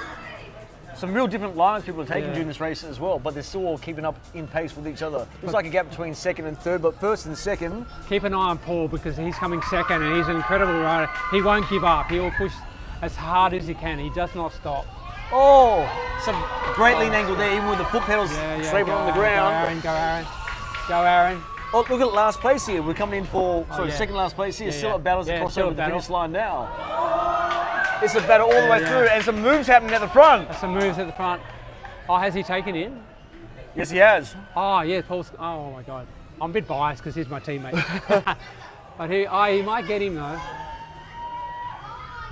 some real different lines people are taking during this race as well, but they're still all keeping up in pace with each other. Looks like a gap between second and third, but first and second. keep an eye on Paul because he's coming second and he's an incredible rider. He won't give up. He will push as hard as he can. He does not stop. Oh, some great lean angle there, even with the foot pedals straight on the ground. Go Aaron. Go Aaron. Oh, look at last place here. We're coming in for second last place here. Still a battle as across over the finish line now. It's a battle all the way through, and some moves happening at the front. Some moves at the front. Oh, has he taken in? Yes, he has. Oh, yeah, Paul's. Oh my God. I'm a bit biased because he's my teammate. But he might get him though.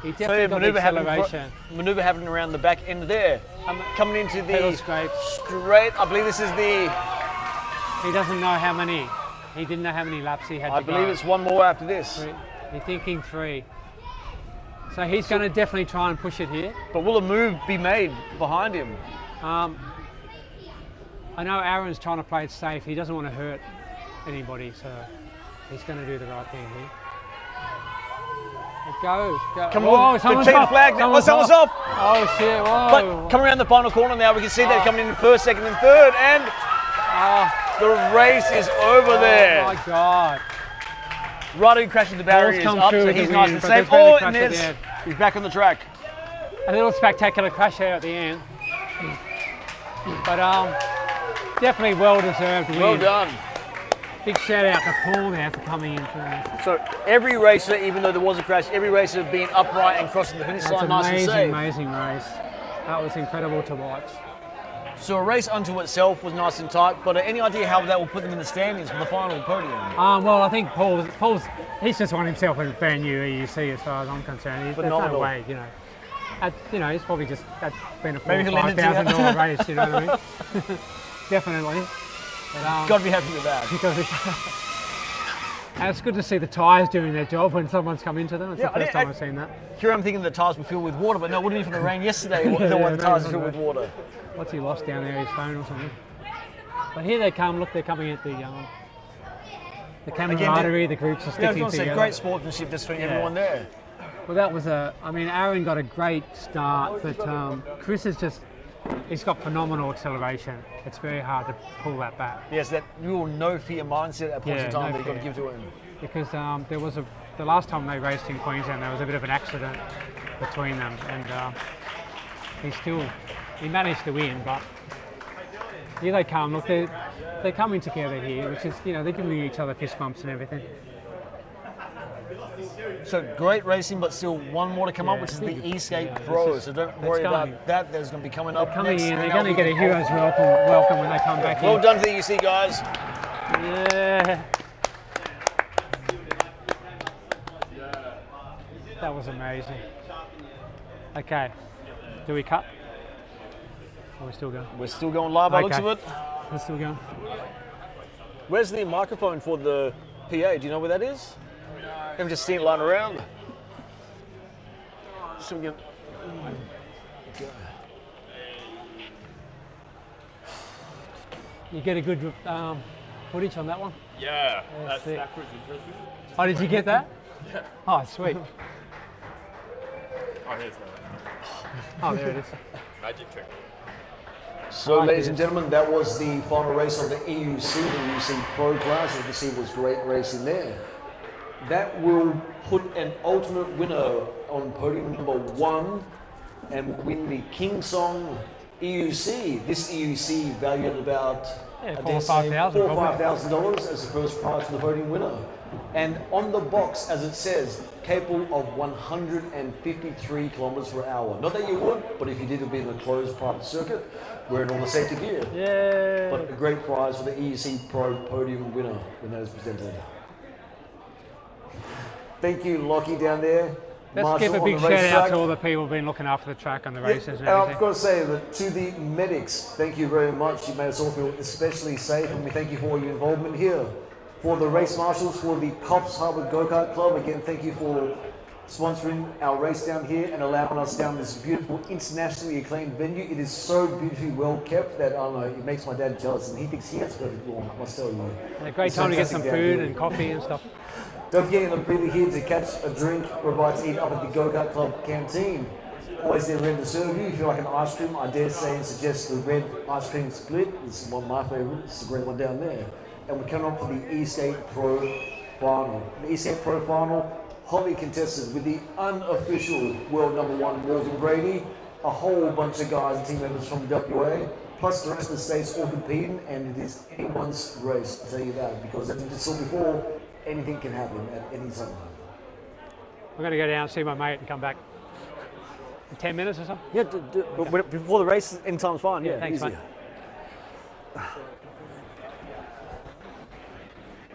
He definitely got the acceleration. Maneuver happening around the back end there. Coming into the pedal scrape. Straight. I believe this is the. He doesn't know how many. He didn't know how many laps he had to go. I believe it's one more after this. He's thinking 3. So he's going to definitely try and push it here. But will a move be made behind him? I know Aaron's trying to play it safe. He doesn't want to hurt anybody, so he's going to do the right thing here. Go. Come on, the checker flag. Someone's off. Oh shit, whoa. But coming around the final corner now, we can see that coming in first, second and third, and the race is over there. Oh my God. Rider who crashed the barrier is up, so he's nice and safe. Oh, and he's back on the track. A little spectacular crash there at the end. But definitely well-deserved win. Well done. Big shout out to Paul there for coming in first. So every racer, even though there was a crash, every racer has been upright and crossing the finish line nice and safe. Amazing race. That was incredible to watch. So a race unto itself was nice and tight, but any idea how that will put them in the standings for the final podium? Well, I think Paul's he's just won himself a brand new EUC as far as I'm concerned. There's no way, you know. It's probably just that's been a $4,000 or $5,000 race, you know what I mean? Definitely. Got to be happy with that. And it's good to see the tyres doing their job when someone's come into them. It's the first time I've seen that. Here I'm thinking the tyres were filled with water, but no, it wouldn't be from the rain yesterday. The tyres were filled with water. What's he lost down there? His phone or something. But here they come. Look, they're coming at the camaraderie. The groups are sticking together. Great sportsmanship just between everyone there. Well, that was Aaron got a great start, but Chris is he's got phenomenal acceleration. It's very hard to pull that back. Yes, that real no fear mindset at points in time that you've got to give to him. Because there was the last time they raced in Queensland, there was a bit of an accident between them, and he managed to win. But here they come. Look, they're coming together here, which is they're giving each other fist bumps and everything. So great racing, but still one more to come up, which is the E-Skate Pro. So don't worry about that. There's going to be coming up next. They're going to get a hero's welcome when they come back in. Well done to the EUC guys. Yeah. That was amazing. Okay. Do we cut? Or are we still going? We're still going live by the looks of it. We're still going. Where's the microphone for the PA? Do you know where that is? I've just seen it lying around. So we You get a good footage on that one? Yeah, that's backwards interesting. Oh, did you get that? Yeah. Oh, sweet. Oh, here's that. Oh, there it is. Magic trick. So, ladies and gentlemen, that was the final race of the EUC, the EUC Pro class. You can see it was great racing there. That will put an ultimate winner on podium number 1 and win the King Song EUC. This EUC valued at about $4,000 or $5,000 as the first prize for the podium winner. And on the box, as it says, capable of 153 kilometers per hour. Not that you would, but if you did, it would be in a closed private circuit, wearing all the safety gear. Yeah. But a great prize for the EUC Pro podium winner when that is presented. Thank you, Lockie, down there. Let's Marshall, give a big shout out to all the people who've been looking after the track and the races and everything. I've got to say that to the medics, thank you very much. You made us all feel especially safe, and we thank you for all your involvement here. For the race marshals, for the Coffs Harbour Kart Club, again, thank you for sponsoring our race down here and allowing us down this beautiful, internationally acclaimed venue. It is so beautifully well kept that, I don't know, it makes my dad jealous, and he thinks he has perfect form, I must tell you. And a great It's time to get some fantastic down food here. and coffee and stuff. Don't forget, you're really here to catch a drink or a bite to eat up at the Go-Kart Club canteen. Always there ready to serve you. If you like an ice cream, I dare say and suggest the red ice cream split. This is one of my favourites. It's a great one down there. And we're coming up for the E-Skate Pro Final. The E-Skate Pro Final, hotly contested with the unofficial world #1 Morgan Brady, a whole bunch of guys and team members from WA, plus the rest of the states all competing, and it is anyone's race, I'll tell you that, because as we just saw before, anything can happen at any time. I'm going to go down and see my mate and come back in 10 minutes or something. Yeah, but before the race, any time's fine. Yeah, thanks, easy. mate.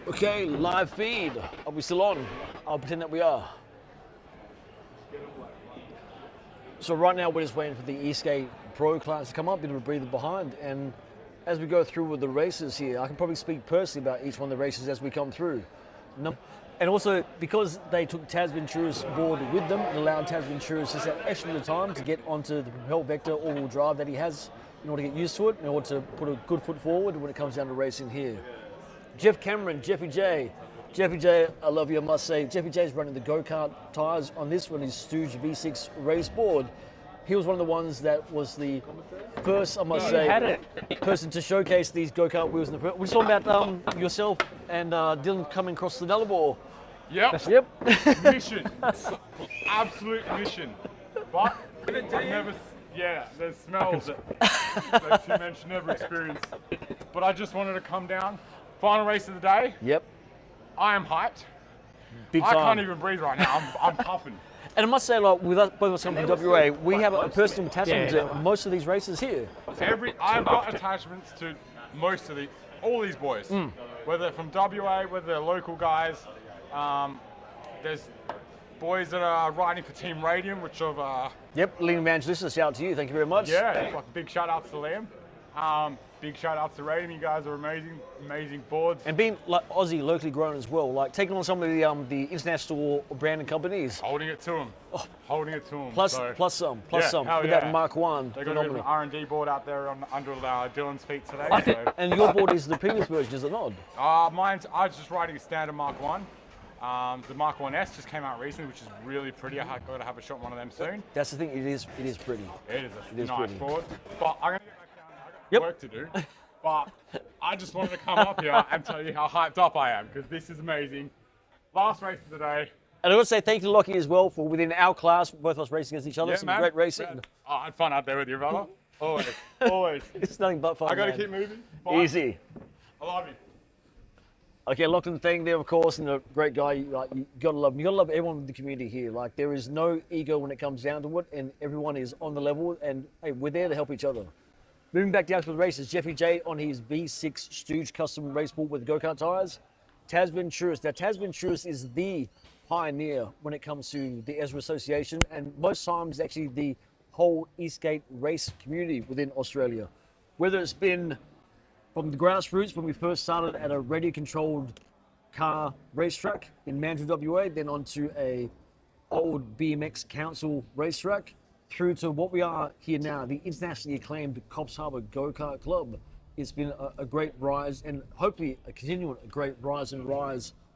Okay, live feed. Are we still on? I'll pretend that we are. So right now we're just waiting for the E-Skate Pro class to come up, a bit of a breather behind, and as we go through with the races here, I can probably speak personally about each one of the races as we come through. And also, because they took Taz Ventura's board with them, it allowed Taz Ventura just that extra bit of time to get onto the Propel Vector all-wheel drive that he has in order to get used to it, in order to put a good foot forward when it comes down to racing here. Jeff Cameron, Jeffy J. Jeffy J, I love you, I must say. Jeffy J is running the go-kart tyres on this one, his Stooge V6 race board. He was one of the ones that was the first, I must say, person to showcase these go-kart wheels in the front. We're talking about yourself and Dylan coming across the Nullarbor. Yep. Mission. Absolute mission. But I've never, there's smells that you mentioned never experienced. But I just wanted to come down. Final race of the day. Yep. I am hyped. Big I time. can't even breathe right now. I'm puffing. And I must say, like, with us, both of us coming from WA, we have a personal attachment to most of these races here. I've got attachments to most of all these boys. Whether they're from WA, whether they're local guys. There's boys that are riding for Team Radium, which of Yep, Liam Evangelista, shout out to you. Thank you very much. yeah, like big shout out to Liam. Big shout out to Radium. You guys are amazing boards. And being like Aussie, locally grown as well, like taking on some of the international branding companies. Holding it to them. Holding it to them. Plus some. With that Mark 1. They got a bit of an R&D board out there under Dylan's feet today. So. And your board is the previous version, is it not? I was just riding a standard Mark 1. The Mark 1S just came out recently, which is really pretty. I've got to have a shot at one of them soon. That's the thing, it is pretty. It is nice pretty. board. But I'm going to get back down. I've got work to do. But I just wanted to come up here and tell you how hyped up I am, because this is amazing. Last race of the day. And I want to say thank you to Lockie as well for within our class, both of us racing against each other. Yeah, Some man. great racing. Oh, I had fun out there with you, brother. Always. It's nothing but fun. I got to man. keep moving. Fine. Easy. I love you. Okay, Lachlan thing there, of course, and a great guy. You gotta love him. You gotta love everyone in the community here. Like, there is no ego when it comes down to it, and everyone is on the level. And hey, we're there to help each other. Moving back down to the races, Jeffy J on his V6 Stooge custom race board with go-kart tires. Taz Venturis. Now, Taz Venturis is the pioneer when it comes to the Ezra Association, and most times actually the whole E-Skate race community within Australia. Whether it's been from the grassroots when we first started at a radio-controlled car racetrack in Mandurah, WA, then onto a old BMX council racetrack, through to what we are here now, the internationally acclaimed Coffs Harbour Kart Club. It's been a great rise, and hopefully a continuing great rise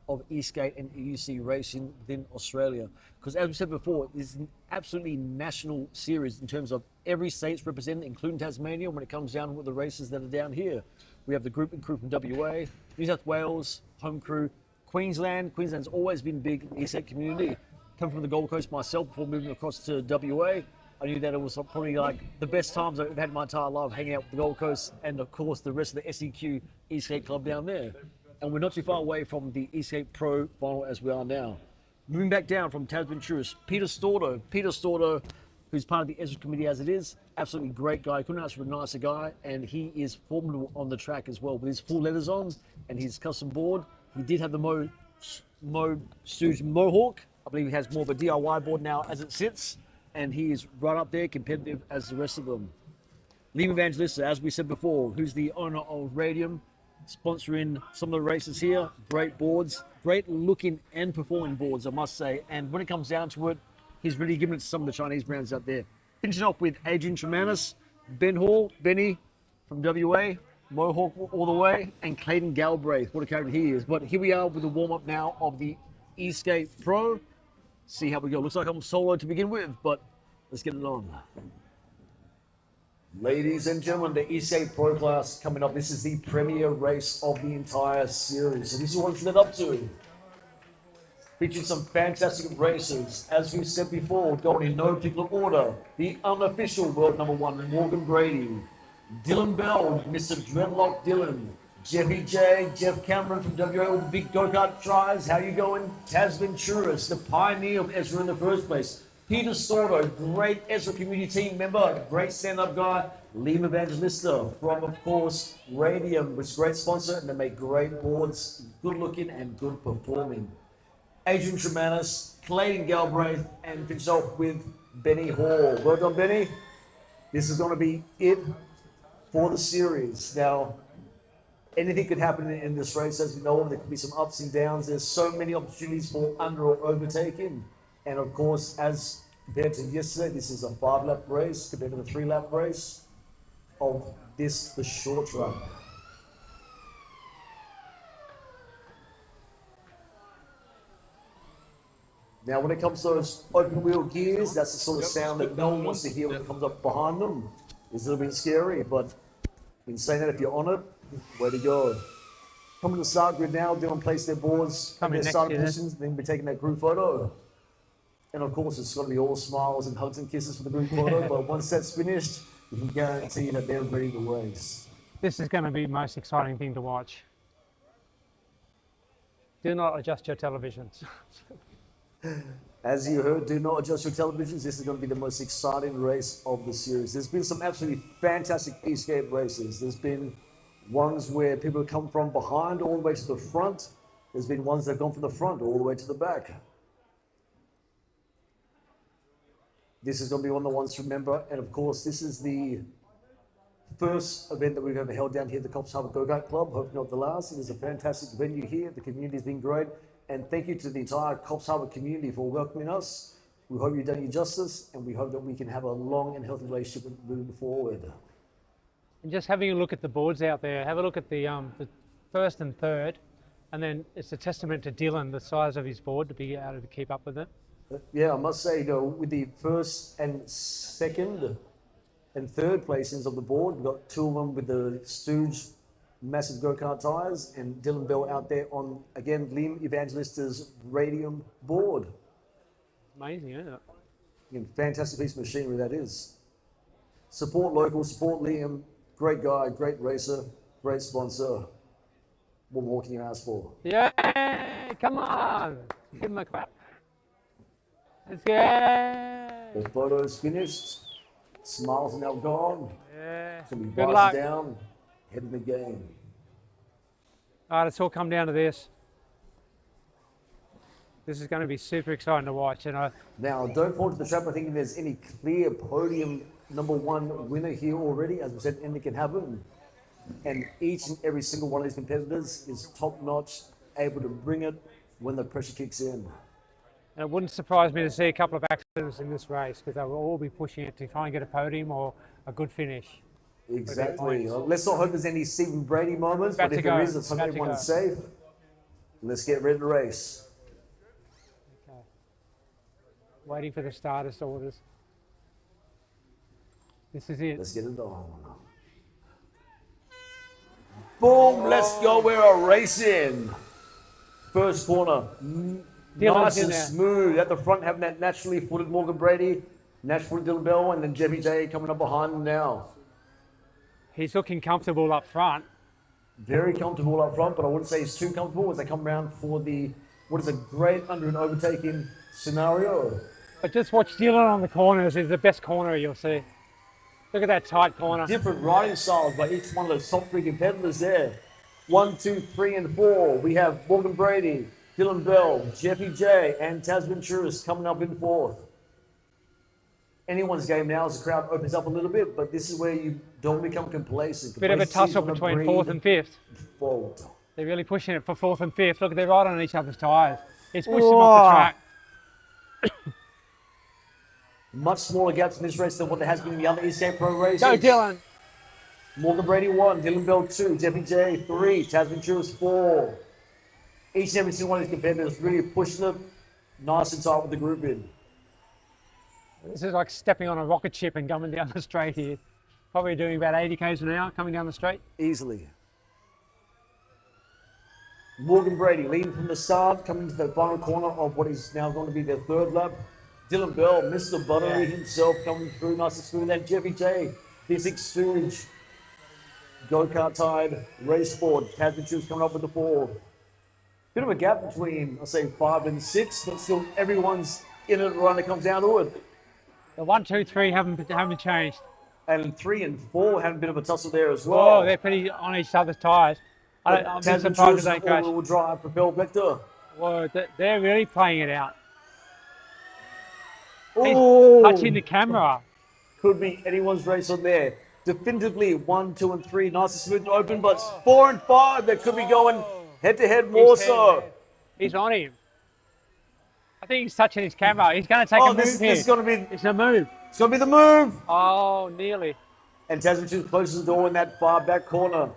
of E-Skate and EUC racing within Australia. Because as we said before, this is an absolutely national series in terms of every state's represented, including Tasmania, when it comes down to the races that are down here. We have the group and crew from WA, New South Wales, home crew, Queensland. Queensland's always been big in the E-Skate community. Coming from the Gold Coast myself before moving across to WA, I knew that it was probably like the best times I've had in my entire life, hanging out with the Gold Coast and of course the rest of the SEQ E-Skate Club down there. And we're not too far away from the E-Skate Pro Final as we are now. Moving back down from Taz Venturis, Peter Stordo, who's part of the Ezra committee as it is, absolutely great guy, couldn't ask for a nicer guy, and he is formidable on the track as well with his full leathers on and his custom board. He did have the Mo Stooge Mohawk. I believe he has more of a DIY board now as it sits, and he is right up there, competitive as the rest of them. Liam Evangelista, as we said before, who's the owner of Radium, sponsoring some of the races here. Great boards. great looking and performing boards, I must say. And when it comes down to it, he's really given it to some of the Chinese brands out there. Finishing off with Adrian Tremanis, Ben Hall, Benny from WA, Mohawk all the way, and Clayton Galbraith. What a character he is. But here we are with the warm-up now of the E-Skate Pro. See how we go. Looks like I'm solo to begin with, but let's get it on. Ladies and gentlemen, the E-Skate Pro class coming up. This is the premier race of the entire series. So this is what it's led up to. Featuring some fantastic races. As we said before, going in no particular order. The unofficial world number one, Morgan Brady. Dylan Bell, Mr. Dreadlock Dylan. Jeffy J, Jeff Cameron from WA with the big go-kart tries. How you going? Taz Venturis, the pioneer of Ezra in the first place. Peter Stordo, great Ezra community team member, great stand-up guy. Liam Evangelista from, of course, Radium, which is a great sponsor, and they make great boards, good looking and good performing. Adrian Tremanis, Clayton Galbraith, and finish off with Benny Hall. Well done, Benny. This is going to be it for the series. Now, anything could happen in this race, as we know. There could be some ups and downs. There's so many opportunities for under or overtaking. And of course, as compared to yesterday, this is a 5-lap race compared to the 3-lap race of this, the short track. Now, when it comes to those open wheel gears, that's the sort of sound that no one wants to hear when it comes up behind them. It's a little bit scary, but in saying that, if you're on it, way to go. Coming to the start grid now, they'll place their boards in their starting positions, then be taking that group photo. And of course, it's got to be all smiles and hugs and kisses for the group photo, but once that's finished, you can guarantee that they're ready to race. This is going to be the most exciting thing to watch. Do not adjust your televisions. As you heard, do not adjust your televisions. This is going to be the most exciting race of the series. There's been some absolutely fantastic e-skate races. There's been ones where people have come from behind all the way to the front. There's been ones that have gone from the front all the way to the back. This is going to be one of the ones to remember. And of course, this is the first event that we've ever held down here at the Coffs Harbour Kart Club. Hopefully not the last. It is a fantastic venue here. The community has been great. And thank you to the entire Coffs Harbour community for welcoming us. We hope you've done you justice, and we hope that we can have a long and healthy relationship moving forward. And just having a look at the boards out there, have a look at the first and third, and then it's a testament to Dylan, the size of his board, to be able to keep up with it. Yeah, I must say, with the first and second and third placings of the board, we've got two of them with the Stooge massive go-kart tires, and Dylan Bell out there on, again, Liam Evangelista's Radium board. Amazing, isn't it? Again, fantastic piece of machinery that is. Support local, support Liam. Great guy, great racer, great sponsor. What more can you ask for? Yeah, come on, give him a clap. Let's go. The photo's finished. Smiles are now gone. Yeah. It's going to be Good rising luck. down, head in the game. All right, it's all come down to this. This is going to be super exciting to watch. And Now, don't fall into the trap of thinking there's any clear podium #1 winner here already. As we said, anything can happen. And each and every single one of these competitors is top-notch, able to bring it when the pressure kicks in. And it wouldn't surprise me to see a couple of accidents in this race, because they will all be pushing it to try and get a podium or a good finish. Exactly. Well, let's not hope there's any Stephen Brady moments, but if there is, let's hope everyone's safe. Let's get ready to race. Okay. Waiting for the status orders. This is it. Let's get it on. Boom, let's go. We're racing. First corner. Nice and smooth. At the front, having that naturally footed Morgan Brady, naturally footed Dylan Bell, and then Jeffy J coming up behind him now. He's looking comfortable up front. Very comfortable up front, but I wouldn't say he's too comfortable as they come around for the, what is a great under and overtaking scenario. But just watch Dylan on the corners. Is the best corner you'll see. Look at that tight corner. Different riding styles by each one of those top three competitors there. 1, 2, 3, and 4. We have Morgan Brady, Dylan Bell, Jeffy J, and Taz Venturis coming up in fourth. Anyone's game now as the crowd opens up a little bit, but this is where you don't become complacent. Bit of a tussle between fourth and fifth. Fold. They're really pushing it for 4th and 5th. Look, they're right on each other's tyres. It's pushed them off the track. Much smaller gaps in this race than what there has been in the other E-Skate Pro races. Go, Dylan. Morgan Brady 1, Dylan Bell 2, Jeffy J 3, Tasman Churus 4. Each and every single one of these competitors really pushing it nice and tight with the group in. This is like stepping on a rocket ship and coming down the straight here. Probably doing about 80 k's an hour coming down the straight. Easily. Morgan Brady leading from the start, coming to the final corner of what is now going to be their 3rd lap. Dylan Bell, Mr. Buttery himself, coming through nice and smooth. And Jeffy J, this Stooge, go-kart tied, race board. Tasman Churus coming up with the 4. Bit of a gap between, I'll say, 5 and 6, but still everyone's in it when it comes down to it. The 1, 2, 3 haven't changed. And 3 and 4 had a bit of a tussle there as well. Oh, they're pretty on each other's tyres. I'm Tasman surprised Churus they don't crash. all-wheel drive propel vector. Well, they're really playing it out. Oh, Touching the camera. Could be anyone's race on there. Definitively 1, 2, and 3, nice and smooth and open, but 4 and 5 that could be going head-to-head more so. He's on him. I think he's touching his camera. He's going to take a move this here. is going to be. It's a move. It's going to be the move. Oh, nearly. And Tasman Churus closes the door in that far back corner.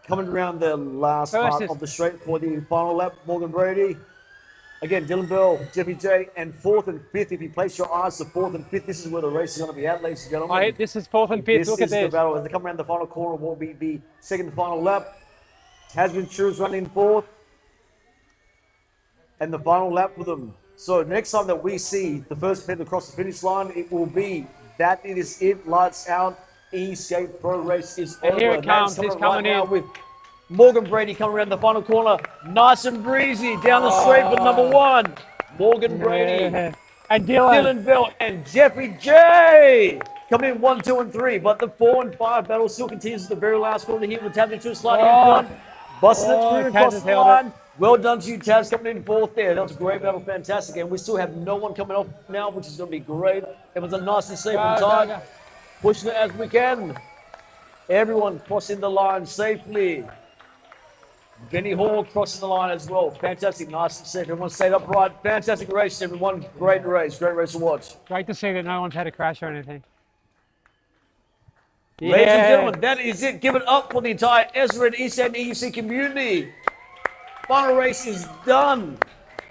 Coming around the last part of the straight for the final lap, Morgan Brady. Again, Dylan Bell, Jeffy J, and 4th and 5th. If you place your eyes to 4th and 5th, this is where the race is going to be at, ladies and gentlemen. This is 4th and 5th. Look at This is the this. battle. As they come around the final corner, will be the 2nd and final lap. Tasman Churus running 4th. And the final lap for them. So next time that we see the first competitor across the finish line, it will be that it is it, lights out, E-Skate Pro race is over. And here it comes, he's coming in. With Morgan Brady coming around the final corner, nice and breezy, down the straight for number 1. Morgan Brady. Yeah. And Dylan Bell and Jeffrey J. Coming in 1, 2, and 3, but the 4 and 5 battle still continues at the very last corner here with Tasman Churus sliding in front. Busting it through across the line. Well done to you, Taz, coming in 4th there. That was a great battle, fantastic. And we still have no one coming off now, which is going to be great. It was a nice and safe and tight. Pushing it as we can. Everyone crossing the line safely. Benny Hall crossing the line as well. Fantastic, nice and safe. Everyone stayed upright. Fantastic race, everyone. Great race to watch. Great to see that no one's had a crash or anything. Ladies and gentlemen, that is it. Give it up for the entire Ezra and E-Skate and EUC community. Final race is done.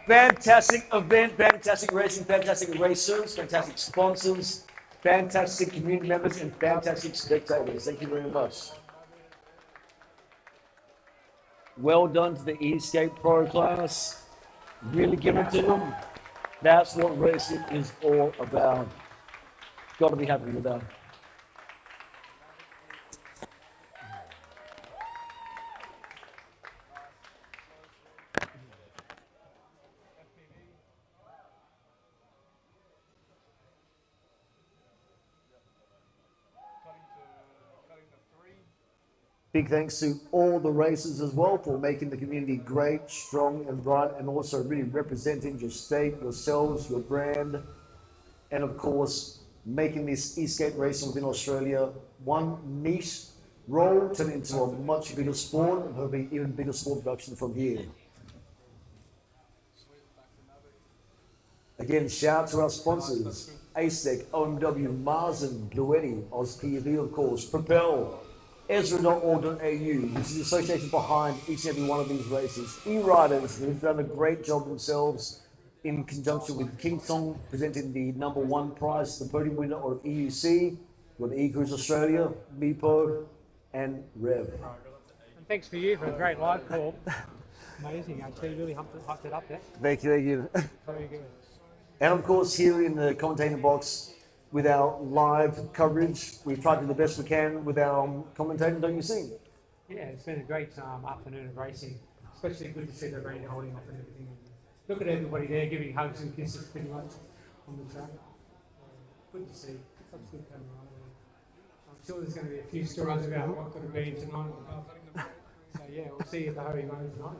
Fantastic event, fantastic racing, fantastic racers, fantastic sponsors, fantastic community members, and fantastic spectators. Thank you very much. Well done to the E-Skate Pro class. Really give it to them. That's what racing is all about. Got to be happy with that. Big thanks to all the racers as well for making the community great, strong and bright, and also really representing your state, yourselves, your brand, and of course, making this e-skate racing within Australia one niche role turn into a much bigger sport and hopefully even bigger sport production from here. Again, shout out to our sponsors, ASEC, OMW, Marsden, Bluetti, AUS PEV of course, Propel, Ezra.org.au, which is the association behind each and every one of these races. E-Riders, who've done a great job themselves in conjunction with Kingston, presenting the #1 prize, the podium winner of EUC, with E-Cruise Australia, MIPO, and Rev. And thanks for you for a great live call. Amazing, actually, really hyped it up there. Thank you. Very good. And of course, here in the commentating box, with our live coverage, we've tried to do the best we can with our commentating, don't you see? Yeah, it's been a great afternoon of racing. Especially good to see the rain holding off and everything. Look at everybody there giving hugs and kisses pretty much on the track. Good to see. Such good camaraderie. I'm sure there's going to be a few stories about what could have been tonight. So yeah, we'll see you at the Hoey Mo tonight,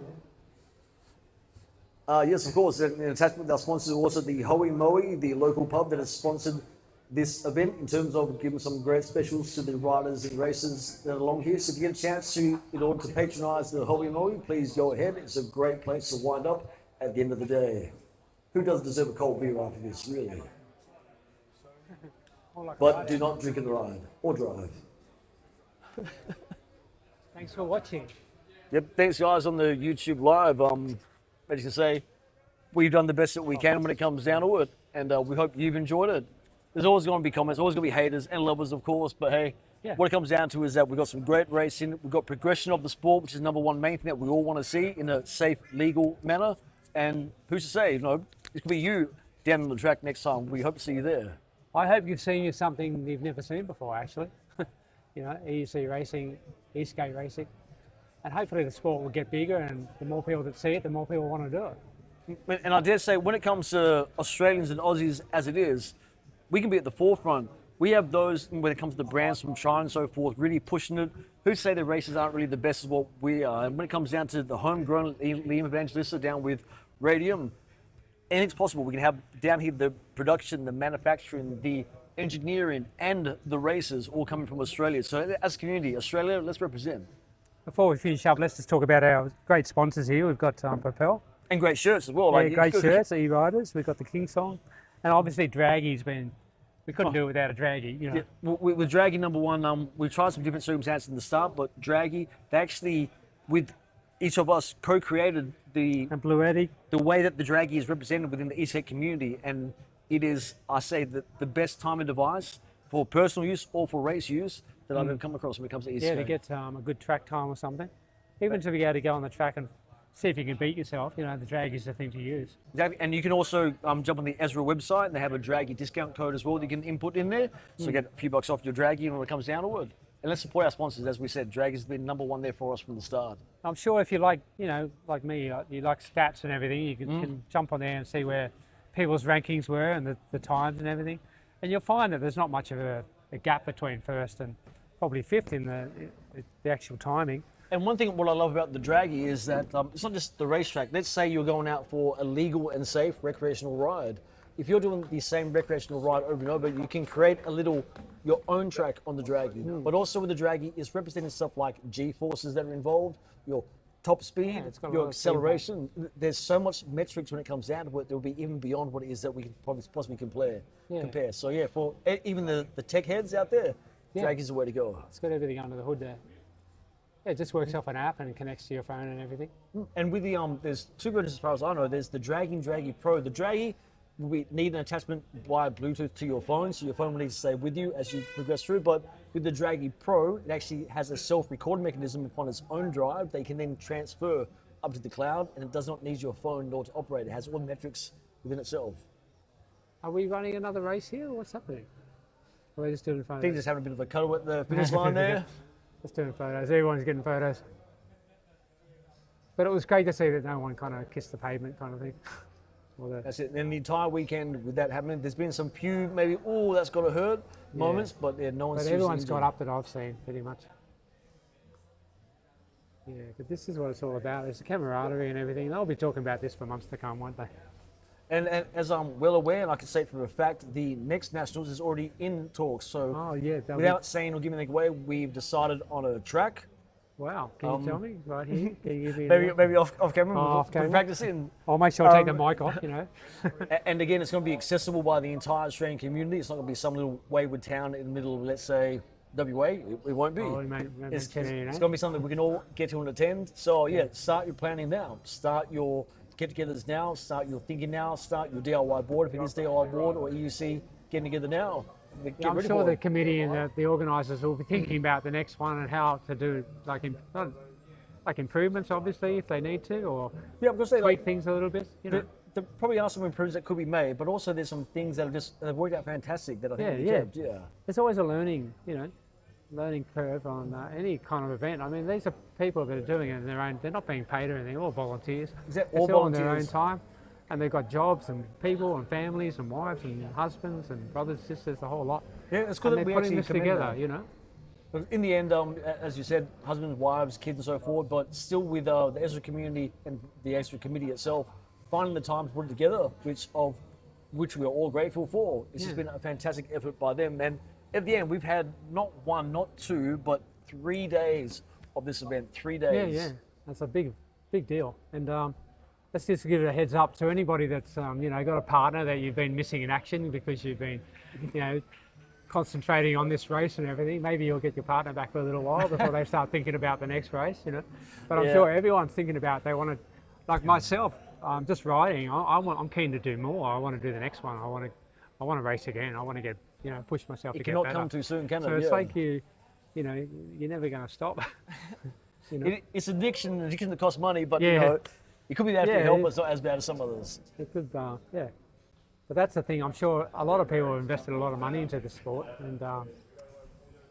yeah. Yes, of course. In attachment with our sponsors, also the Hoey Moe, the local pub that has sponsored this event in terms of giving some great specials to the riders and racers that are along here. So if you get a chance to, in order to patronise the Holy Moly, please go ahead. It's a great place to wind up at the end of the day. Who doesn't deserve a cold beer after this, really? But do not drink in the ride or drive. Thanks for watching. Yep, thanks guys on the YouTube live. As you can say, we've done the best that we can when it comes down to it, and we hope you've enjoyed it. There's always going to be comments, always going to be haters and lovers, of course, but hey, what it comes down to is that we've got some great racing, we've got progression of the sport, which is number one main thing that we all want to see in a safe, legal manner, and who's to say, you know, it could be you down on the track next time. We hope to see you there. I hope you've seen something you've never seen before, actually. You know, EUC racing, E-Skate racing. And hopefully the sport will get bigger, and the more people that see it, the more people want to do it. And I dare say, when it comes to Australians and Aussies as it is, we can be at the forefront. We have those, when it comes to the brands from China and so forth, really pushing it. Who say the races aren't really the best as what we are? And when it comes down to the homegrown Liam Evangelista down with Radium, anything's possible. We can have down here the production, the manufacturing, the engineering, and the races all coming from Australia. So as a community, Australia, let's represent. Before we finish up, let's just talk about our great sponsors here. We've got Propel. And great shirts as well. Yeah, great shirts, E-Riders. We've got the King Song. And obviously Draggy's been, we couldn't do it without a Draggy, you know. Yeah, with Draggy, number one, we've tried some different circumstances in the start, but Draggy, they actually, with each of us, co-created the Blue Eddy, the way that the Draggy is represented within the E-Skate community. And it is, I say, the best timing device for personal use or for race use that I've ever come across when it comes to E-Skate. Yeah, to get a good track time or something. Even to be able to go on the track and see if you can beat yourself, you know, the drag is the thing to use. Exactly, and you can also jump on the Ezra website, and they have a Draggy discount code as well that you can input in there, so you get a few bucks off your Draggy when it comes down to it. And let's support our sponsors, as we said. Draggy's been number one there for us from the start. I'm sure if you like, you know, like me, you like stats and everything, you can jump on there and see where people's rankings were and the times and everything, and you'll find that there's not much of a gap between first and probably fifth in the actual timing. And one thing, what I love about the Draggy is that it's not just the racetrack. Let's say you're going out for a legal and safe recreational ride. If you're doing the same recreational ride over and over, you can create your own track on the Draggy. But also with the Draggy, it's representing stuff like G-forces that are involved, your top speed, your acceleration. There's so much metrics when it comes down to it, there will be even beyond what it is that we can possibly compare. So yeah, for even the tech heads out there, Draggy's the way to go. It's got everything under the hood there. Yeah, it just works off an app and connects to your phone and everything. And with the there's two versions as far as I know. There's the Draggy and Draggy Pro. The Draggy will need an attachment via Bluetooth to your phone, so your phone will need to stay with you as you progress through. But with the Draggy Pro, it actually has a self-recording mechanism upon its own drive. They can then transfer up to the cloud, and it does not need your phone in order to operate. It has all the metrics within itself. Are we running another race here, or what's happening? Or are we just doing photos? I think just having a bit of a cuddle at the finish line there. Just doing photos. Everyone's getting photos. But it was great to see that no one kind of kissed the pavement kind of thing. That's it. And the entire weekend with that happening, there's been some few maybe, oh, that's got to hurt moments, but yeah, no one's. But everyone's got up that I've seen pretty much. Yeah, but this is what it's all about. There's the camaraderie and everything. They'll be talking about this for months to come, won't they? And as I'm well aware, and I can say for a fact, the next Nationals is already in talks. So without saying or giving anything away, we've decided on a track. Wow, can you tell me right here? Can you give me maybe off camera, off camera. Practice in. I'll make sure I take the mic off, you know. And again, it's going to be accessible by the entire Australian community. It's not going to be some little wayward town in the middle of, let's say, WA. It won't be. It's going to be something we can all get to and attend. So yeah, start your planning now. Start your get-togethers now. Start your thinking now. Start your DIY board if it is DIY board or EUC getting together now. I'm sure the committee and the organisers will be thinking about the next one and how to do like improvements, obviously, if they need to, or tweak things a little bit. You know, there probably are some improvements that could be made, but also there's some things that have worked out fantastic that I think kept. There's always a learning curve on any kind of event. I mean, these are people that are doing it on their own. They're not being paid or anything. All volunteers. It's all on their own time. And they've got jobs and people and families and wives and husbands and brothers, sisters, the whole lot. Yeah, it's good that we putting actually this together, you know. But in the end, as you said, husbands, wives, kids, and so forth. But still, with the Ezra community and the Ezra committee itself, finding the time to put it together, which of which we are all grateful for. It's just been a fantastic effort by them. And at the end, we've had not 1, not 2, but 3 days of this event. 3 days. Yeah, that's a big deal. And let's just give it a heads up to anybody that's you know, got a partner that you've been missing in action because you've been, you know, concentrating on this race and everything. Maybe you'll get your partner back for a little while before they start thinking about the next race, you know. But I'm sure everyone's thinking about, they want to, like myself, just riding. I'm keen to do more. I want to do the next one. I want to race again. I want to get, you know, push myself to get better. It cannot come too soon, can it? So it's like you know, you're never going to stop. You know? It's an addiction that costs money, but you know, it could be bad for your health, but it's not as bad as some others. It could, yeah. But that's the thing. I'm sure a lot of people have invested a lot of money into the sport, and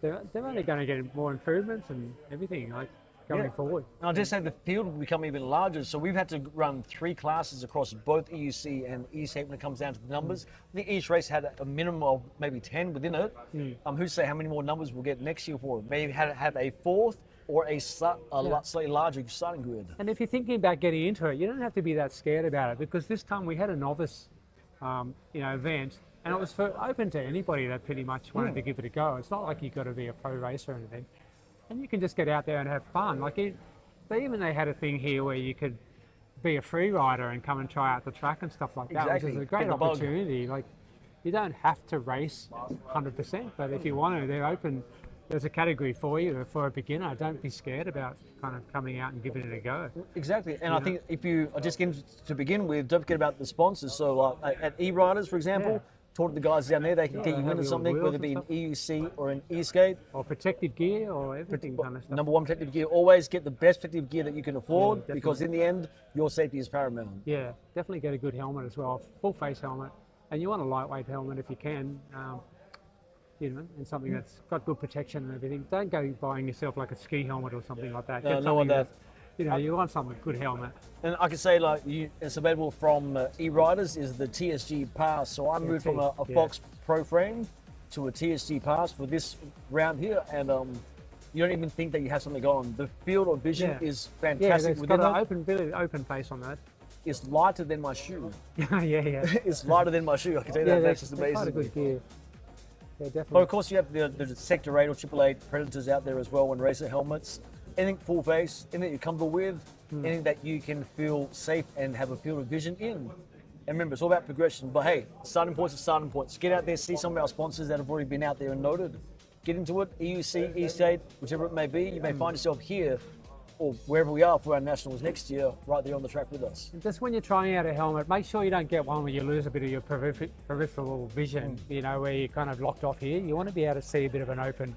they're only going to get more improvements and everything like going forward. And I'll just say the field will become even larger. So we've had to run 3 classes across both EUC and E-Skate when it comes down to the numbers. I think each race had a minimum of maybe 10 within it. Who's to say how many more numbers we'll get next year for it? Maybe have a 4th or a slightly larger starting grid. And if you're thinking about getting into it, you don't have to be that scared about it, because this time we had a novice you know, event, and it was open to anybody that pretty much wanted to give it a go. It's not like you've got to be a pro racer or anything, and you can just get out there and have fun. Like they had a thing here where you could be a free rider and come and try out the track and stuff like that, which is a great opportunity. Like, you don't have to race 100%, but if you want to, they're open. There's a category for you for a beginner. Don't be scared about kind of coming out and giving it a go. Exactly, and I think if you are just getting to begin with, don't forget about the sponsors. So at E-Riders, for example, talk to the guys down there. They can get you into something, whether it be an EUC or an E-Skate. Or protective gear or everything kind of stuff. Number 1, protective gear. Always get the best protective gear that you can afford, because in the end, your safety is paramount. Yeah, definitely get a good helmet as well, full face helmet. And you want a lightweight helmet if you can. You know, and something that's got good protection and everything. Don't go buying yourself like a ski helmet or something like that. Get something that, you know, you want something good helmet. And I can say, like, it's available from E-Riders is the TSG Pass. So I moved from a Fox Pro frame to a TSG Pass for this round here, and you don't even think that you have something on. The field of vision is fantastic. Yeah, it's got an open face on that. It's lighter than my shoe. yeah. It's lighter than my shoe. I can tell you that. That's just amazing. Quite a good gear. Yeah, definitely. But of course, you have the Sector 8 or AAA Predators out there as well, and racer helmets. Anything full face, anything you're comfortable with, anything that you can feel safe and have a field of vision in. And remember, it's all about progression. But hey, starting points are starting points. Get out there, see some of our sponsors that have already been out there and noted. Get into it, EUC, E-State, whichever it may be. You may find yourself here or wherever we are for our nationals next year, right there on the track with us. And just when you're trying out a helmet, make sure you don't get one where you lose a bit of your peripheral vision, you know, where you're kind of locked off here. You want to be able to see a bit of an open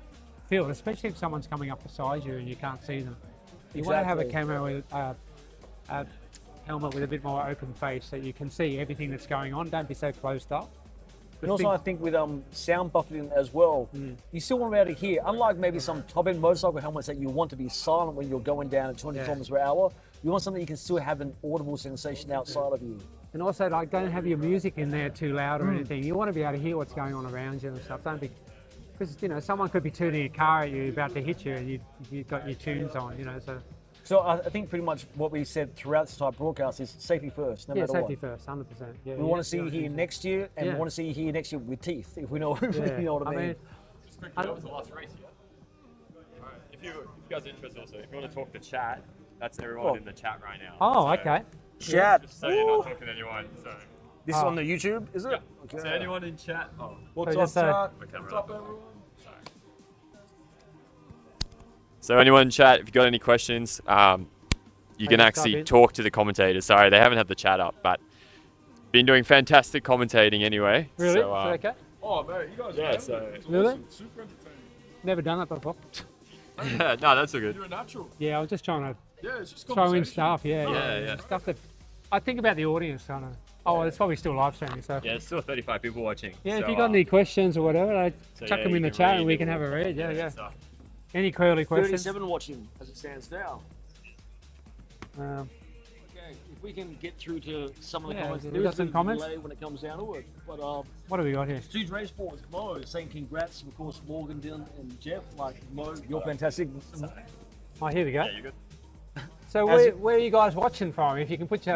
field, especially if someone's coming up beside you and you can't see them. You want to have a camera with a helmet with a bit more open face so you can see everything that's going on. Don't be so closed up. And also, I think with sound buffeting as well, you still want to be able to hear. Unlike maybe some top-end motorcycle helmets that you want to be silent when you're going down at 20 kilometers per hour, you want something you can still have an audible sensation outside of you. And also, like, don't have your music in there too loud or anything. You want to be able to hear what's going on around you and stuff. Don't be, because, you know, someone could be tuning a car at you about to hit you, and you've got your tunes on, you know. So I think pretty much what we said throughout this type of broadcast is safety first, no matter what. Yeah, safety first, 100%. Yeah, we want to see you here next year, and we want to see you here next year with teeth, if we know, you know what I mean. That was the last race, yeah? All right. If you guys are interested also, if you want to talk to chat, that's everyone in the chat right now. Oh, okay. Chat. Just so you're not talking to anyone. So. This is on the YouTube, is it? Yeah. Okay. So anyone in chat? Oh. What's up, chat? What's up, everyone? So anyone in chat, if you've got any questions, you can actually talk to the commentators. Sorry, they haven't had the chat up, but been doing fantastic commentating anyway. Really? So, okay. Oh, man, you guys yeah, so really? Awesome. Super entertaining. Never done it before. no, that's all good. You're a natural. Yeah, I was just trying to it's just throw in stuff. Yeah. Yeah. Stuff that I think about the audience, kind of. Oh, it's probably still live streaming, so. Yeah, there's still 35 people watching. Yeah, so, if you got any questions or whatever, chuck them in the chat and we can have a read. Yeah. Stuff. Any curly questions? 37 watching as it stands now. Okay, if we can get through to some of the comments. We got some comments when it comes down to it. But what have we got here? Stu's Race Sports, Mo saying congrats, of course, Morgan, Dylan, and Jeff. Like, Mo, you're fantastic. Oh, here we go. Yeah, you're good. So where are you guys watching from? If you can put your,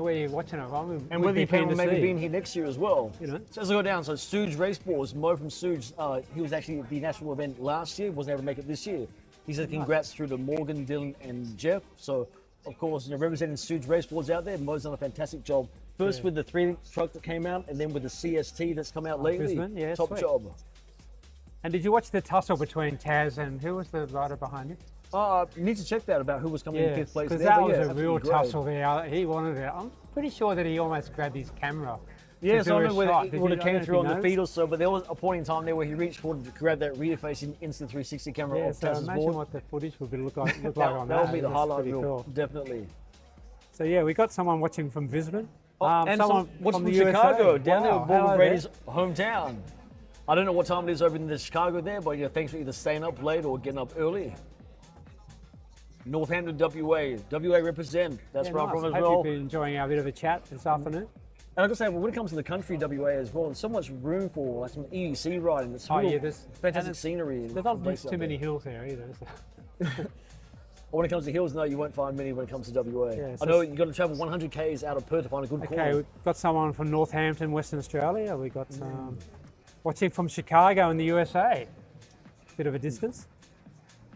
where you're watching it from. And whether you plan on maybe being here next year as well. So as I go down, so Stooge Raceballs, Mo from Stooge, he was actually at the national event last year, wasn't able to make it this year. He said congrats through to Morgan, Dylan and Jeff. So of course, representing Stooge Raceballs out there, Mo's done a fantastic job. First with the 3 truck that came out, and then with the CST that's come out lately. Brisbane, yeah, top sweet. job. And did you watch the tussle between Taz and who was the rider behind him? You need to check that about who was coming in 5th place there. Because that was yeah, a real great. tussle there. He wanted it. I'm pretty sure that he almost grabbed his camera. Yeah, so I don't know whether it would have came through on the feed feed or so, but there was a point in time there where he reached forward to grab that rear-facing instant 360 camera Yeah, off so Taz's imagine board. what the footage would look like on that. That would be the That's highlight pretty reel, cool. definitely. So yeah, we got someone watching from Brisbane. And someone watching from the Chicago, USA. down there Wow, with Morgan hello Brady's hometown. I don't know what time it is over in the Chicago there, but thanks for either staying up late or getting up early. Northampton, WA. WA represent. That's where I'm from as Hope well. you've been enjoying our bit of a chat this afternoon. And I gotta say, when it comes to the country WA as well, there's so much room for like some EUC riding. It's real there's fantastic scenery. There's not too many hills there either. So. When it comes to hills, no, you won't find many when it comes to WA. Yeah, I know you've got to travel 100 k's out of Perth to find a good corner. Okay, we've got someone from Northampton, Western Australia. We got watching from Chicago in the USA. Bit of a distance.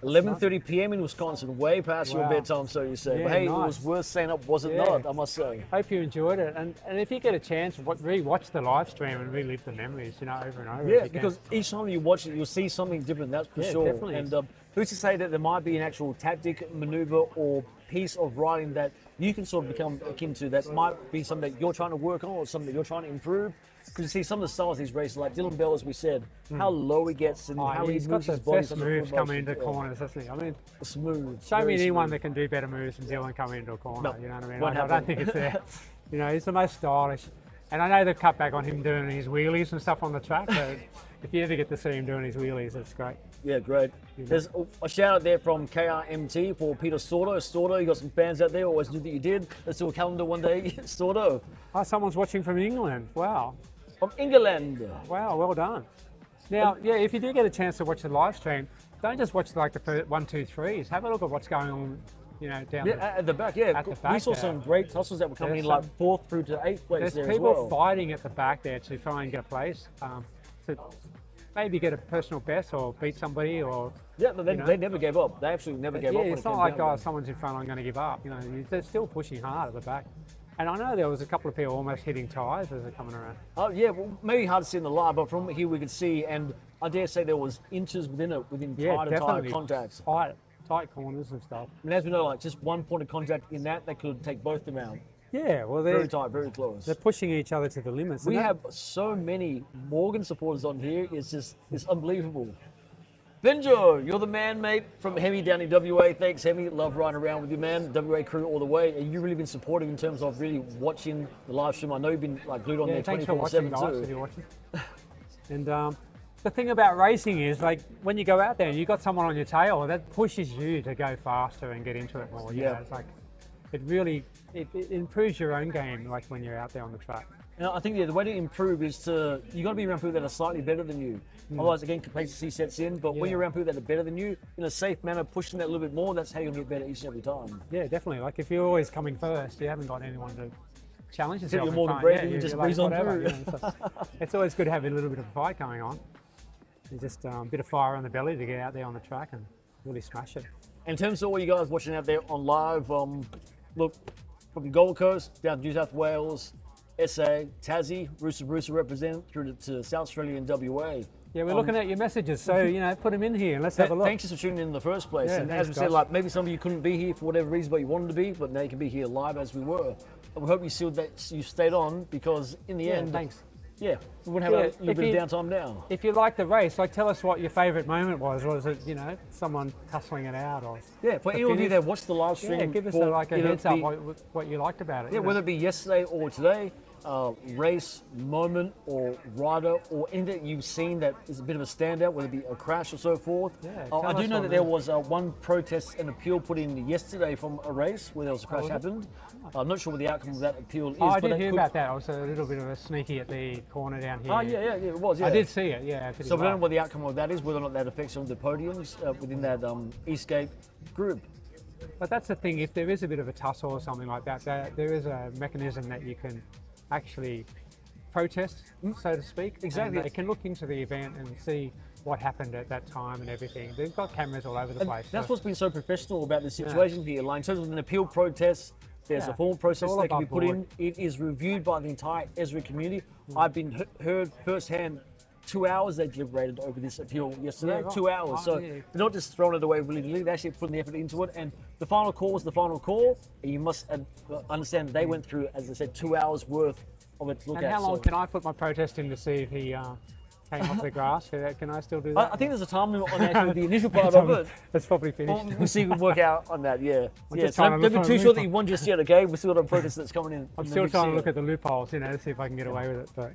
11:30 p.m. in Wisconsin, way past your Wow. bedtime, so you say. Yeah, But hey, nice. it was worth staying up, was it Yeah. not? I must say. Hope you enjoyed it, and if you get a chance, re-watch the live stream and relive the memories, over and over. if Yeah, you because each time you watch it, you'll see something different. That's for Yeah, sure. definitely. And who's to say that there might be an actual tactic, maneuver, or piece of riding that you can sort of become akin to that might be something that you're trying to work on or something that you're trying to improve. Because you see some of the styles of these races, like Dylan Bell, as we said, how low he gets and how he's he got moves the his body. best such a moves good coming motion. into corners, doesn't he? I mean, Smooth. show me very anyone smooth. that can do better moves than Dylan coming into a corner. No, You know what I mean? won't I don't happen. think it's there. He's the most stylish. And I know they've cut back on him doing his wheelies and stuff on the track, but if you ever get to see him doing his wheelies, it's great. Yeah, great. There's a shout out there from KRMT for Peter Stordo. Stordo, you got some fans out there, always knew that you did. Let's do a calendar one day, Stordo. Oh, someone's watching from England. Wow. From England. Wow, well done. Now, yeah, if you do get a chance to watch the live stream, don't just watch like the first 1, 2, 3s. Have a look at what's going on, down At the back, yeah. at the back We saw there. some great tussles that were coming There's in like some- 4th through to 8th place There's there as people well. fighting at the back there to try and get a place, to maybe get a personal best or beat somebody or. Yeah, but they never gave up. They absolutely never gave up. when It's it not came like, down to it. someone's in front, I'm going to give up. They're still pushing hard at the back. And I know there was a couple of people almost hitting tyres as they're coming around. Oh yeah, well, maybe hard to see in the live, but from here we could see, and I dare say there was inches within it, within tire to tire definitely. contacts. Tight corners and stuff. And as we know, like just one point of contact in that could take both them out. Yeah, well, Very tight, very close. they're pushing each other to the limits. We and that- have so many Morgan supporters on here. It's unbelievable. Benjo, you're the man, mate, from Hemi down in WA. Thanks, Hemi. Love riding around with you, man. WA crew all the way. And you've really been supportive in terms of really watching the live stream. I know you've been glued on there thanks for watching, 24/7 guys, if too. you're watching. And the thing about racing is, like, when you go out there and you've got someone on your tail, that pushes you to go faster and get into it more. Yeah. It's like, it really it improves your own game, like when you're out there on the track. And I think the way to improve is you got to be around people that are slightly better than you. Otherwise, again, complacency sets in. But when you're around people that are better than you, in a safe manner, pushing that a little bit more, that's how you'll get better each and every time. Yeah, definitely. Like, if you're always coming first, you haven't got anyone to challenge yourself. your in Morgan front. Brady, you you're just like, breeze on whatever, through. So it's always good to have a little bit of a fight going on. And just a bit of fire on the belly to get out there on the track and really smash it. In terms of all you guys watching out there on live, look, from Gold Coast down to New South Wales, SA, Tassie, Rooster represent through to South Australia and WA. Yeah, we're looking at your messages, so put them in here and let's have a look. Thanks for tuning in the first place. Yeah, and thanks, as we said, Josh. like maybe some of you couldn't be here for whatever reason, but you wanted to be, but now you can be here live as we were. And we hope you stayed on because in the end, thanks. Yeah, we wouldn't have a little if bit you- of downtime now. If you like the race, tell us what your favourite moment was. Was it, someone tussling it out, or Yeah, for the anyone of you finish? that watched the live stream, Yeah, give us for a either heads up the- what you liked about it. Yeah, whether it be yesterday or today, race, moment, or rider, or anything that you've seen that is a bit of a standout, whether it be a crash or so forth. Yeah, I tell do us know on that there that. was one protest and appeal put in yesterday from a race where there was a crash was it? happened. I'm not sure what the outcome of that appeal is. Oh, I but did it hear could- about that. I was a little bit of a sneaky at the corner down here. Oh, yeah, it was, yeah. I did see it, yeah. pretty So we don't know well. what the outcome of that is, whether or not that affects some of the podiums within that E-Skate group. But that's the thing, if there is a bit of a tussle or something like that, there is a mechanism that you can actually protest, so to speak. Exactly. And they can look into the event and see what happened at that time and everything. They've got cameras all over the And place. that's so- what's been so professional about this situation here. Like in terms of an appeal protest, there's Yeah, a formal process all that can be above put in. board. It is reviewed by the entire Ezra community. I've been heard firsthand. 2 hours they deliberated over this appeal yesterday. Yeah, right. 2 hours. Oh, So yeah. they're not just throwing it away willy-nilly. They actually put the effort into it. And the final call was the final call. And you must understand they went through, as I said, 2 hours worth of it to look And at. how long So- can I put my protest in to see if he came off the grass? Can I still do that? I think there's a time limit on actually the initial part of it. It's probably finished. We'll see if we can work out on that, yeah. I'm Yeah, just so trying to don't be look too for a sure that loophole. you won just yet, okay? We've still got a protest that's coming in. I'm the still next trying to year. look at the loopholes, to see if I can get away with it. But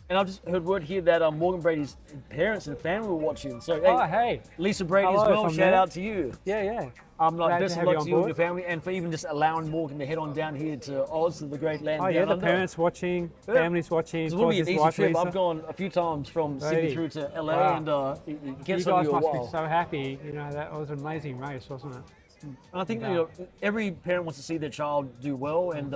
And I've just heard word here that Morgan Brady's parents and family were watching. So, hey, Lisa Brady as Hello well, from shout there. out to you. yeah. Like, Glad best to of have you luck on to you and board. your family, and for even just allowing Morgan to head on down here to Oz, to the great land Oh down yeah, the under. parents watching, Yeah. families watching. It Of wouldn't course, be an his easy wife, trip. Lisa. I've gone a few times from Sydney Really? through to LA, Wow. and it You gets on guys you a must while. be so happy. that was an amazing race, wasn't it? And I think every parent wants to see their child do well, and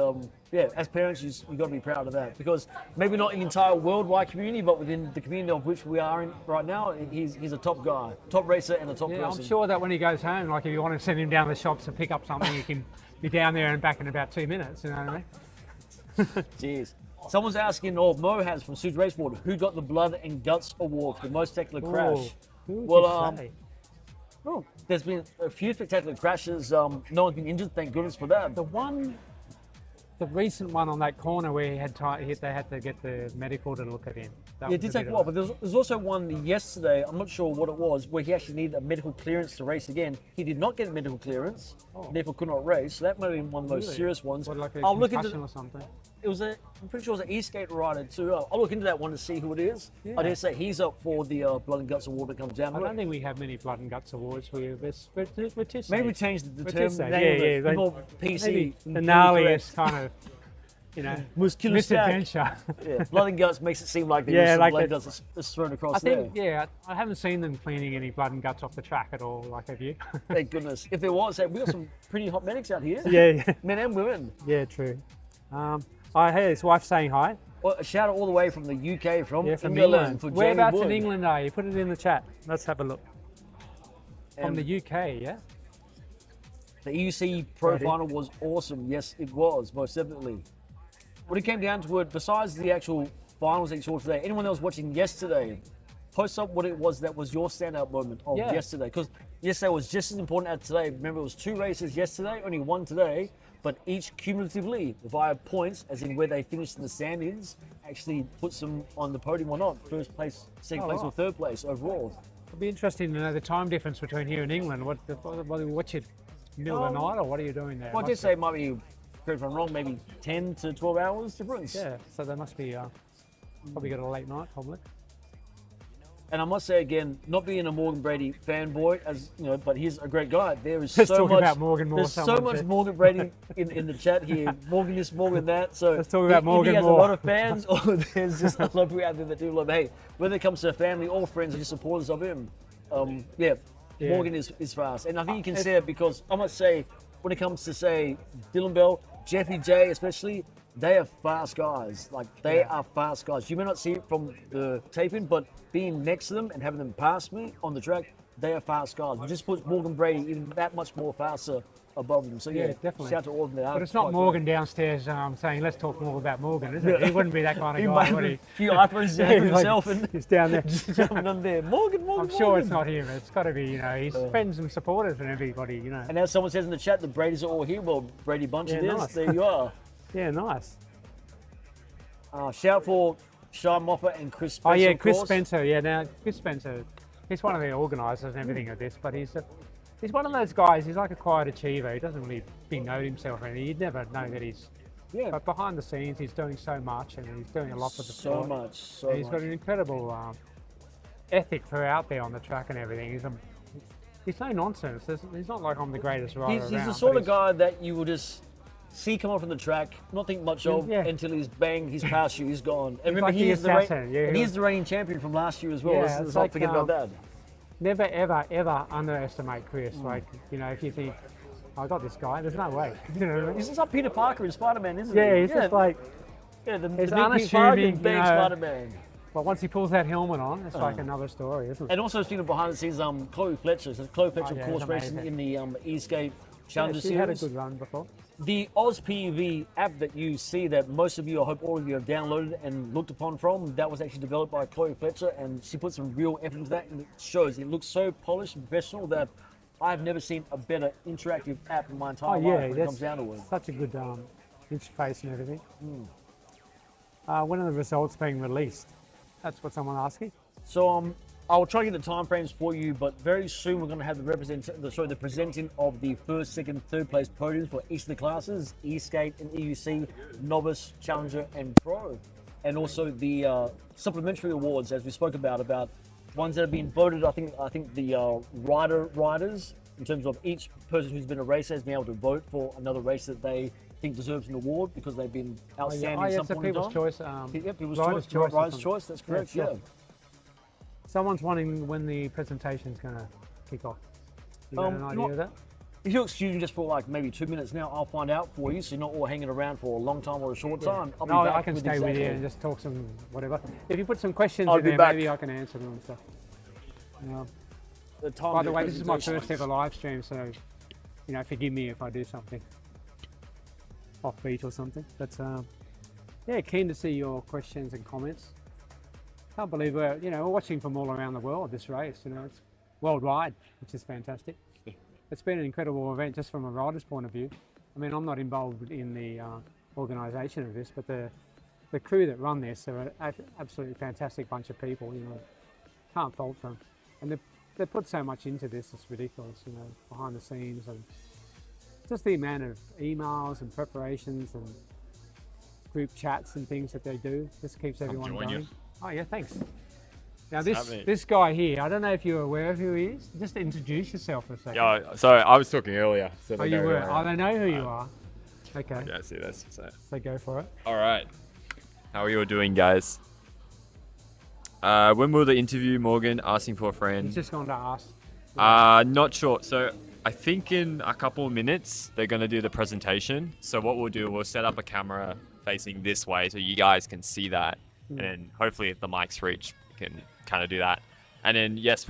as parents, you got to be proud of that, because maybe not in the entire worldwide community, but within the community of which we are in right now, he's a top guy, top racer, and a top Yeah, person. I'm sure that when he goes home, like if you want to send him down the shops to pick up something, you can be down there and back in about 2 minutes. You know what I mean? Jeez. Someone's asking, or Mo has from Suits Raceboard, who got the Blood and Guts Award for the most spectacular crash? Who would Well, you say? Well, there's been a few spectacular crashes. No one's been injured, thank goodness for that. The recent one on that corner where he had they had to get the medical to look at him. That Yeah, it was did a take bit a while, of but there's also one yesterday, I'm not sure what it was, where he actually needed a medical clearance to race again. He did not get a medical clearance, therefore could not race. So that might have been one of the most Really? serious ones. What, like a I'll look concussion into or something. I'm pretty sure it was an E-Skate rider too. I'll look into that one to see who it is. Yeah. I dare say he's up for the Blood and Guts Award that comes down. I don't think we have many Blood and Guts awards. We're too Maybe we safe. change the We're term too safe. name of Yeah, it. yeah. More PC. Maybe the and gnarliest correct. kind of, Muscular stack. misadventure. Yeah, Blood and Guts makes it seem like Yeah, some like blood that- and guts is thrown across I think, there. I haven't seen them cleaning any Blood and Guts off the track at all. Like, have you? Thank goodness. If there was, we got some pretty hot medics out here. yeah, Men and women. yeah, true. I heard his wife saying hi. Well, a shout out all the way from the UK, from From England. England. For Jamie Whereabouts in Wood. England are you? Put it in the chat. Let's have a look. From And the UK, yeah? The EUC Pro Ready? Final was awesome. Yes, it was, most definitely. When it came down to it, besides the actual finals that you saw today, anyone that was watching yesterday, post up what it was that was your standout moment of Yeah. yesterday. Because yesterday was just as important as today. Remember, it was 2 races yesterday, only 1 today, but each cumulatively, via points, as in where they finished in the standings, actually puts them on the podium or not. First place, second place, or right. third place overall. It'd be interesting to know the time difference between here and England. What's your middle of the night, or what are you doing there? Well, I did say it might be, correct if I'm wrong, maybe 10 to 12 hours difference. Yeah, so they must be probably got a late night, probably. And I must say again, not being a Morgan Brady fanboy, as you know, but he's a great guy. There is Let's so talk much. about Morgan more, There's so someone much said. Morgan Brady in the chat here. Morgan this, Morgan that. So Let's talk about either Morgan he has more. a lot of fans, or there's just a lot of people out there that do love. Hey, whether it comes to family or friends, or just supporters of him, Yeah. Morgan is fast, and I think you can say it because I must say, when it comes to say Dylan Bell, Jeffy J especially, they are fast guys. Like they are fast guys. You may not see it from the taping, but being next to them and having them pass me on the track, they are fast guys. It just puts Morgan Brady even that much more faster above them. So Yeah, yeah, definitely. shout out to all of them. But it's not Morgan downstairs saying, let's talk more about Morgan, is it? He wouldn't be that kind of He guy, might would have he? a few iPhones down He's for like- himself and he's down there. just jumping on there. Morgan. I'm sure it's not him. It's got to be, his friends and supporters and everybody, And as someone says in the chat, the Bradys are all here. Well, Brady Bunch Yeah, it is. nice. There you are. Yeah, nice. Shout for Sean Moffat and Chris Spencer. Oh yeah, of Chris course. Spencer. Yeah, now Chris Spencer, he's one of the organisers and everything of this, but he's one of those guys. He's like a quiet achiever. He doesn't really big note himself or anything. You'd never know that he's. Yeah. But behind the scenes, he's doing so much, and he's doing a lot for the So sport. much. And he's got an incredible ethic for out there on the track and everything. He's no nonsense. He's not like I'm the greatest rider He's around. the but sort of he's- guy that you will just see come off from the track, not think much of Yeah. until he's past you, he's gone. And remember, like the he is assassin, yeah, and he he's was- the reigning champion from last year as well. Yeah, Let's it's not like, forget about that. Never, ever, ever underestimate Chris. Mm. Like, if you think, I got this guy. There's no way. You know what I mean? He's just like Peter Parker in Spider-Man, isn't Yeah, he? he's just like, yeah, the he's big Peter Parker unassuming, and big you know. Spider-Man. but once he pulls that helmet on, it's like another story, isn't it? And also speaking of behind the scenes, Chloe Fletcher. So Chloe Fletcher, yeah, of course, he's racing amazing. in the E-Skate Yeah, Challenger she had a series. good run before. The AUS PEV app that you see that most of you, I hope all of you have downloaded and looked upon from, that was actually developed by Chloe Fletcher, and she put some real effort into that, and it shows. It looks so polished and professional that I've never seen a better interactive app in my entire life when it that's comes down to it. such a good interface and everything. When are the results being released? That's what someone asking. So I'll try to get the time frames for you, but very soon we're going to have the presenting of the first, second, third place podiums for each of the classes: E-Skate and EUC, Novice, Challenger, and Pro, and also the supplementary awards, as we spoke about ones that have been voted. I think the riders, in terms of each person who's been a racer, has been able to vote for another race that they think deserves an award because they've been outstanding at some it's a point in people's time. choice. Yeah, people's Rider's choice, choice or rider's something. choice. That's correct. Yeah, Yeah. sure. Someone's wanting when the presentation's going to kick off. You got an idea of that? If you'll excuse me just for like maybe 2 minutes now, I'll find out for you, so you're not all hanging around for a long time or a short time. I'll be No, back I can stay with you exactly- and just talk some whatever. If you put some questions I'll in be there, back. maybe I can answer them and stuff. Yeah. the time By of the your way, this is my presentation. first ever live stream, so forgive me if I do something offbeat or something. But yeah, keen to see your questions and comments. Can't believe we're watching from all around the world this race. It's worldwide, which is fantastic. It's been an incredible event just from a rider's point of view. I mean, I'm not involved in the organisation of this, but the crew that run this are an absolutely fantastic bunch of people. Can't fault them, and they put so much into this. It's ridiculous, behind the scenes, and just the amount of emails and preparations and group chats and things that they do just keeps everyone join you. going. Oh yeah, thanks. Now happening. this guy here, I don't know if you're aware of who he is. Just introduce yourself for a second. Yeah, sorry, I was talking earlier. So Oh, you were. Oh, they know who you are. Okay. Yeah, see, that's it. So go for it. All right. How are you all doing, guys? When will the interview, Morgan? Asking for a friend. He's just gone to ask. Not sure. So I think in a couple of minutes, they're going to do the presentation. So what we'll do, we'll set up a camera facing this way so you guys can see that. And then hopefully if the mics reach, we can kind of do that. And then, yes,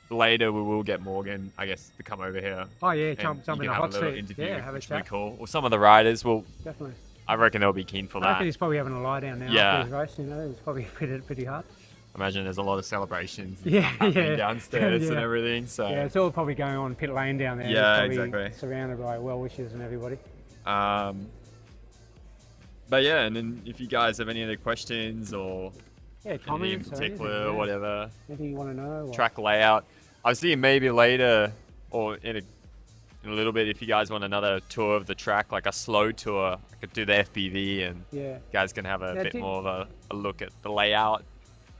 later we will get Morgan, I guess, to come over here. Oh yeah, And jump you in can the have hot a little seat. interview, Yeah, have a which will be chat. cool. Or some of the riders will, Definitely. I reckon they'll be keen for I reckon that. he's probably having a lie down now Yeah. after his race. It's probably pretty hard. Imagine there's a lot of celebrations Yeah, happening yeah. downstairs and Yeah. everything. So Yeah, it's all probably going on pit lane down there. Yeah, He's probably exactly. surrounded by well wishers and everybody. But yeah, and then if you guys have any other questions or Yeah, anything in comments or particular, anything, yeah. whatever, Anything you want to know? Or... track layout. I was thinking maybe later or in a little bit, if you guys want another tour of the track, like a slow tour, I could do the FPV and Yeah. you guys can have a Yeah, bit do- more of a look at the layout.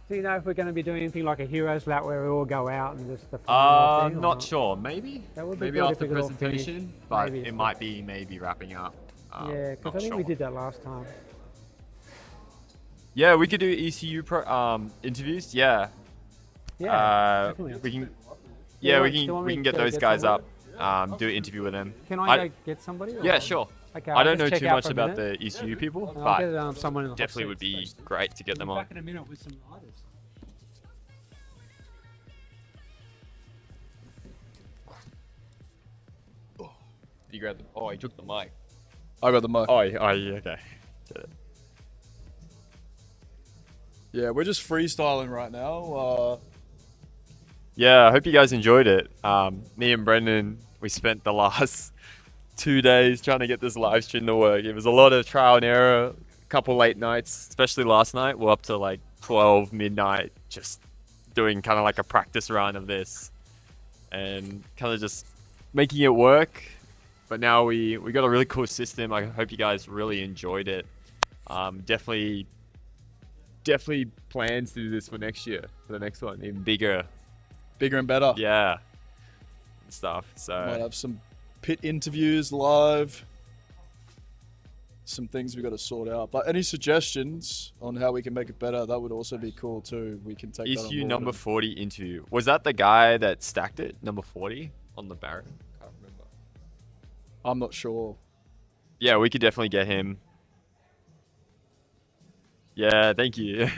Do you know if we're going to be doing anything like a heroes lap where we all go out and just the fun thing, or Not sure. Maybe. That would be Maybe good after if we could all finish. presentation, but Maybe it it's might be maybe wrapping up. Yeah, because not I think we sure. did that last time. Yeah, we could do ECU interviews. Yeah. Yeah, definitely. We can. you Yeah, want- we do you can. want We me can get to those get guys somebody? up. Do an interview with them. Can I go get somebody? Or? Yeah, sure. Okay, I I'll don't just know check too out much for a about minute. the ECU people, And I'll but get someone in the hot definitely seat, would be so- great to get them I'll be on. back in a minute with some riders. You grabbed the. Oh, he took the mic. I got the mic. Oh, yeah, okay. Yeah, we're just freestyling right now. Yeah, I hope you guys enjoyed it. Me and Brendan, we spent the last 2 days trying to get this live stream to work. It was a lot of trial and error, a couple late nights, especially last night. We're up to like 12 midnight, just doing kind of like a practice run of this and kind of just making it work. But now we got a really cool system. I hope you guys really enjoyed it. Definitely plans to do this for next year, for the next one, even bigger. Bigger and better. Yeah. And stuff. Might So have some pit interviews live. Some things we got to sort out. But any suggestions on how we can make it better, that would also be cool too. We can take that on ECU board number and- 40 interview. Was that the guy that stacked it? Number 40 on the Barrett? Can't remember. I'm not sure. Yeah, we could definitely get him. Yeah, thank you.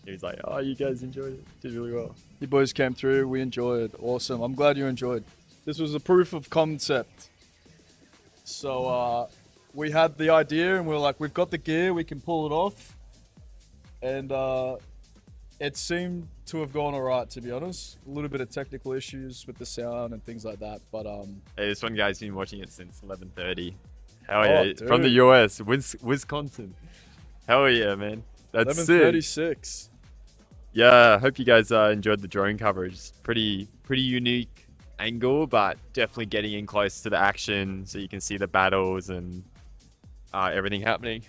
He was like, oh, you guys enjoyed it. Did really well. You boys came through. We enjoyed. Awesome. I'm glad you enjoyed. This was a proof of concept. So we had the idea and we were like, we've got the gear. We can pull it off. And it seemed to have gone all right, to be honest. A little bit of technical issues with the sound and things like that. But Hey, this one guy's been watching it since 11:30. Hell yeah. dude. From the US, Wisconsin. Hell yeah, man. That's sick. 11:36. Yeah, I hope you guys enjoyed the drone coverage. Pretty unique angle, but definitely getting in close to the action so you can see the battles and everything happening.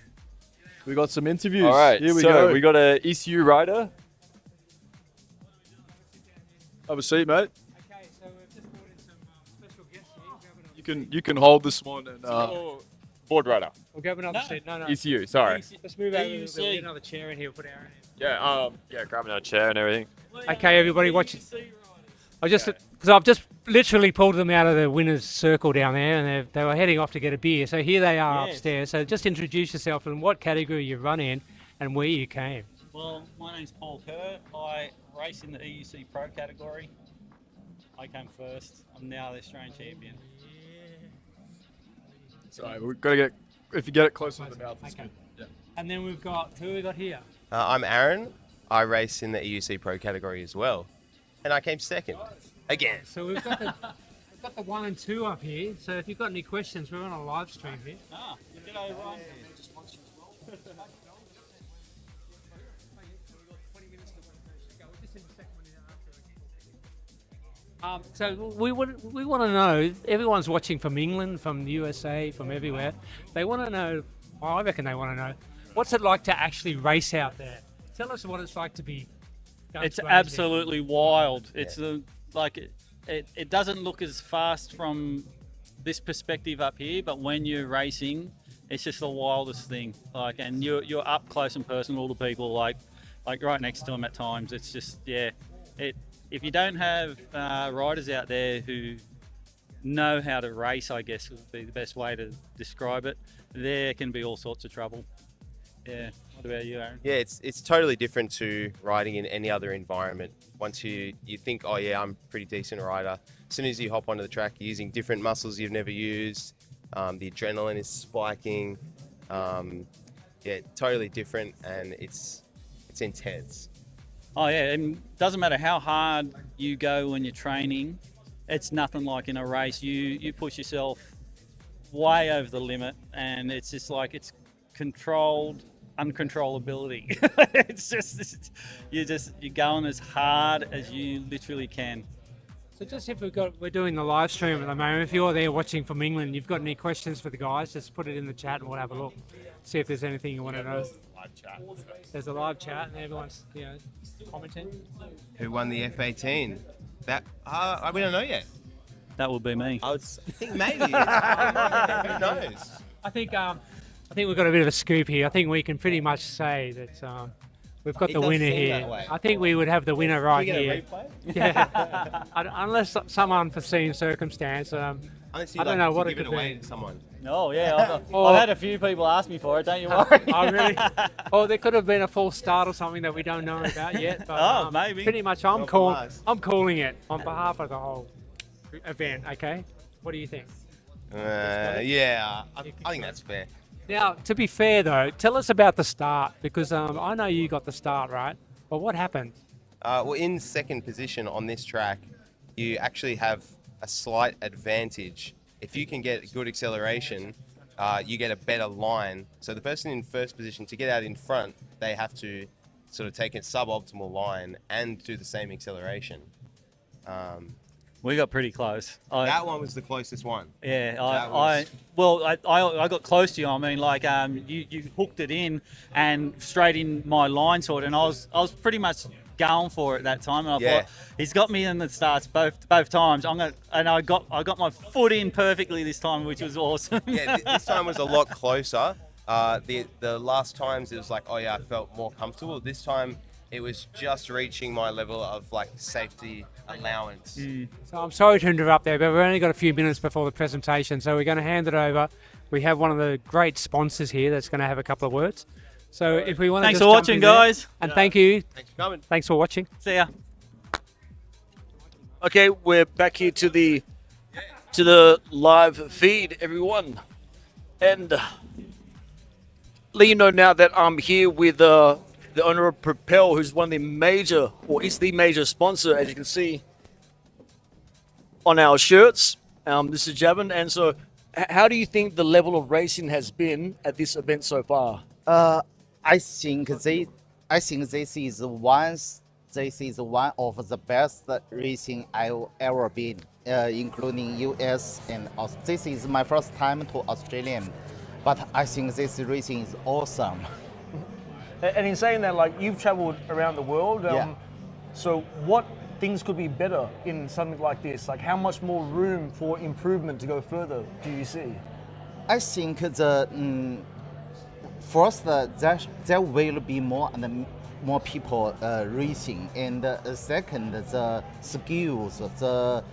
We got some interviews. All right, Here we so go. we got a ECU rider. Have a seat, mate. Okay, so we've just brought in some special guests here. You can hold this one and Board rider. We'll grab another seat. No. ECU, sorry. Let's move over a little bit. We'll get another chair in here. We'll put Aaron in. Yeah, grab another chair and everything. Okay, everybody, watch it. Because I've just literally pulled them out of the winner's circle down there, and they were heading off to get a beer. So here they are upstairs. So just introduce yourself and what category you run in, and where you came. Well, my name's Paul Kerr. I race in the EUC Pro category. I came first. I'm now the Australian champion. Sorry, we've got to get. If you get it closer to the mouth, it's good. Yeah. And then we've got who we got here. I'm Aaron. I race in the EUC Pro category as well, and I came second again. So we've got the 1 and 2 up here. So if you've got any questions, we're on a live stream here. G'day, Ryan. So we want to know. Everyone's watching from England, from the USA, from everywhere. They want to know. Well, I reckon they want to know what's it like to actually race out there. Tell us what it's like to be. It's absolutely wild. It's it doesn't look as fast from this perspective up here, but when you're racing, it's just the wildest thing. And you're up close and personal to people, like right next to them at times. It's just if you don't have riders out there who know how to race, I guess would be the best way to describe it, there can be all sorts of trouble. Yeah. What about you, Aaron? Yeah, it's totally different to riding in any other environment. Once you think, oh yeah, I'm a pretty decent rider. As soon as you hop onto the track, you're using different muscles you've never used. The adrenaline is spiking. Totally different, and it's intense. Oh yeah, and it doesn't matter how hard you go when you're training, it's nothing like in a race. You push yourself way over the limit, and it's just like it's controlled uncontrollability. You're going as hard as you literally can. So just if we're doing the live stream at the moment, if you're there watching from England, you've got any questions for the guys, just put it in the chat and we'll have a look. See if there's anything you want to know. There's a live chat and everyone's commenting. Who won the F18? That we don't know yet. That would be me. I think maybe. Who knows? I think we've got a bit of a scoop here. I think we can pretty much say that we've got the winner here. I think we would have the winner right here. Yeah. Unless some unforeseen circumstance. I don't know what it could be. To someone. Oh yeah, I've had a few people ask me for it. Don't you worry. Oh really? Or there could have been a false start or something that we don't know about yet. But, maybe. Pretty much, I'm calling it on behalf of the whole event. Okay. What do you think? I think that's fair. Now, to be fair though, tell us about the start, because I know you got the start, right? But what happened? Well, in second position on this track, you actually have a slight advantage. If you can get good acceleration, you get a better line. So the person in first position, to get out in front, they have to sort of take a suboptimal line and do the same acceleration. We got pretty close. That one was the closest one. Yeah, I got close to you. I mean, like you hooked it in and straight in my line sort, and I was pretty much going for it that time. And I thought he's got me in the starts both times. I got my foot in perfectly this time, which was awesome. Yeah, this time was a lot closer. The last times it was like, I felt more comfortable. This time it was just reaching my level of like safety allowance. So I'm sorry to interrupt there, but we've only got a few minutes before the presentation, so we're going to hand it over. We have one of the great sponsors here that's going to have a couple of words. So if we want to Thanks just for jump watching, in there, guys. and thank you. Thanks for coming. Thanks for watching. See ya. Okay, we're back here to the live feed, everyone, and let you know now that I'm here with the owner of Propel, who's one of the major, or is the major sponsor, as you can see on our shirts. This is Javin, and so how do you think the level of racing has been at this event so far? I think this is one of the best racing I've ever been, including US and this is my first time to Australia, but I think this racing is awesome. And in saying that, like, you've traveled around the world, so what things could be better in something like this? Like, how much more room for improvement to go further do you see? I think first there will be more and more people racing, and second, the skills, the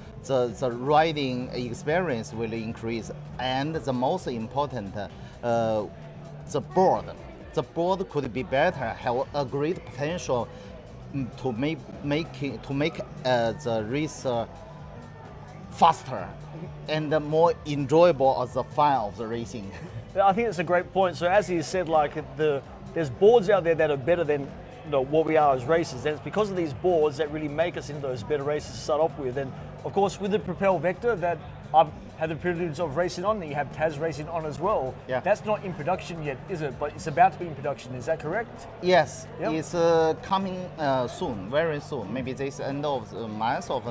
riding experience will increase, and the most important, the board. The board could be better, have a great potential to make the race faster and more enjoyable as the fun of the racing. I think it's a great point. So as he said, like, there's boards out there that are better than what we are as racers, and it's because of these boards that really make us into those better racers to start off with. And of course, with the Propel Vector that I've had the privilege of racing on, and you have Taz racing on as well. Yeah. That's not in production yet, is it? But it's about to be in production. Is that correct? Yes, Yep. it's coming soon, very soon. Maybe this end of the month or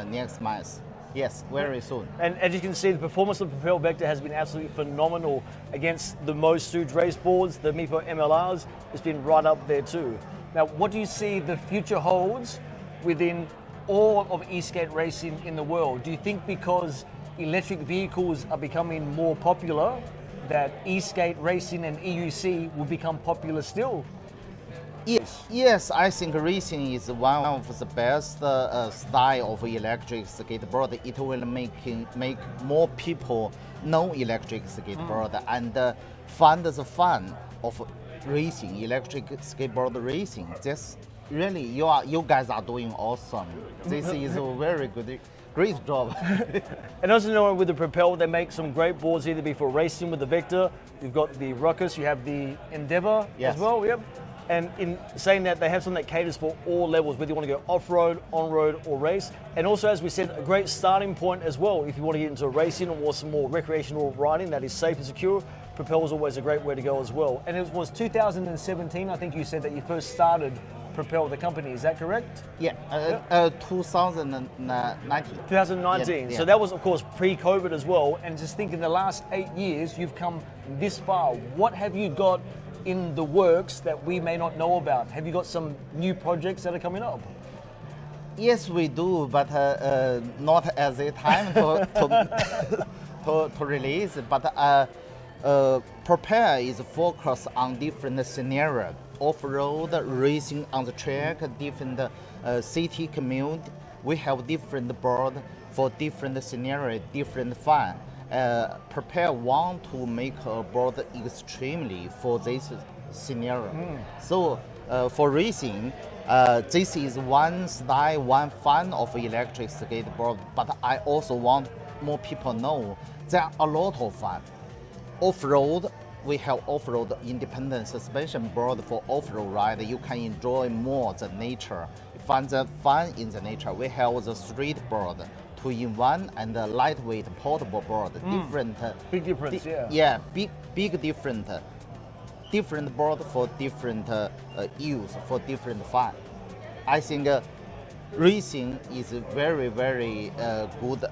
next month. Yes, very soon. And as you can see, the performance of the Propel Vector has been absolutely phenomenal against the most huge race boards, the MIPO MLRs. It's been right up there too. Now, what do you see the future holds within all of e-skate racing in the world? Do you think because electric vehicles are becoming more popular, that e-skate racing and EUC will become popular still? Yes, I think racing is one of the best style of electric skateboard. It will make more people know electric skateboard and find the fun of racing, electric skateboard racing. That's really, you guys are doing awesome. This is a very great job. And also, know with the Propel, they make some great boards, either be for racing with the Vector. You've got the Ruckus, you have the Endeavour as well. Yep. And in saying that, they have something that caters for all levels, whether you want to go off-road, on-road, or race. And also, as we said, a great starting point as well. If you want to get into racing or some more recreational riding that is safe and secure, Propel is always a great way to go as well. And it was 2017, I think you said, that you first started Propel, the company. Is that correct? Yeah, 2019. 2019. Yeah. So that was, of course, pre-COVID as well. And just think in the last 8 years, you've come this far. What have you got in the works that we may not know about? Have you got some new projects that are coming up? Yes, we do, but not at the time to release. But Propel is focused on different scenarios: off-road, racing on the track, different city commute. We have different board for different scenarios, different fun. Propel want to make a board extremely for this scenario. So for racing, this is one style, one fun of electric skateboard, but I also want more people know there are a lot of fun. Off-road, we have off-road independent suspension board for off-road ride. You can enjoy more the nature, find the fun in the nature. We have the street board, 2-in-1 and a lightweight portable board. Big difference, Big different. Different board for different use, for different fun. I think racing is very good,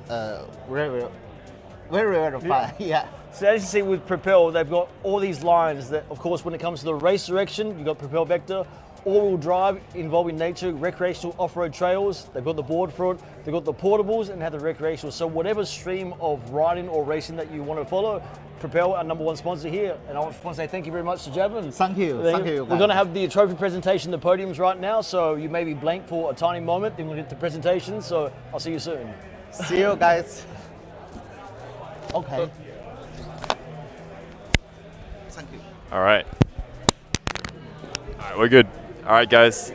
very fun. Yeah. So as you see with Propel, they've got all these lines that, of course, when it comes to the race direction, you've got Propel Vector. all-wheel drive involving nature, recreational off-road trails. They've got the board for it. They've got the portables and have the recreational. So whatever stream of riding or racing that you want to follow, Propel, our #1 sponsor here. And I want to say thank you very much to Javelin. Thank you. Thank you. We're going to have the trophy presentation, the podiums right now. So you may be blank for a tiny moment. Then we'll get the presentation. So I'll see you soon. See you guys. Okay. Thank you. All right. All right, we're good. All right, guys.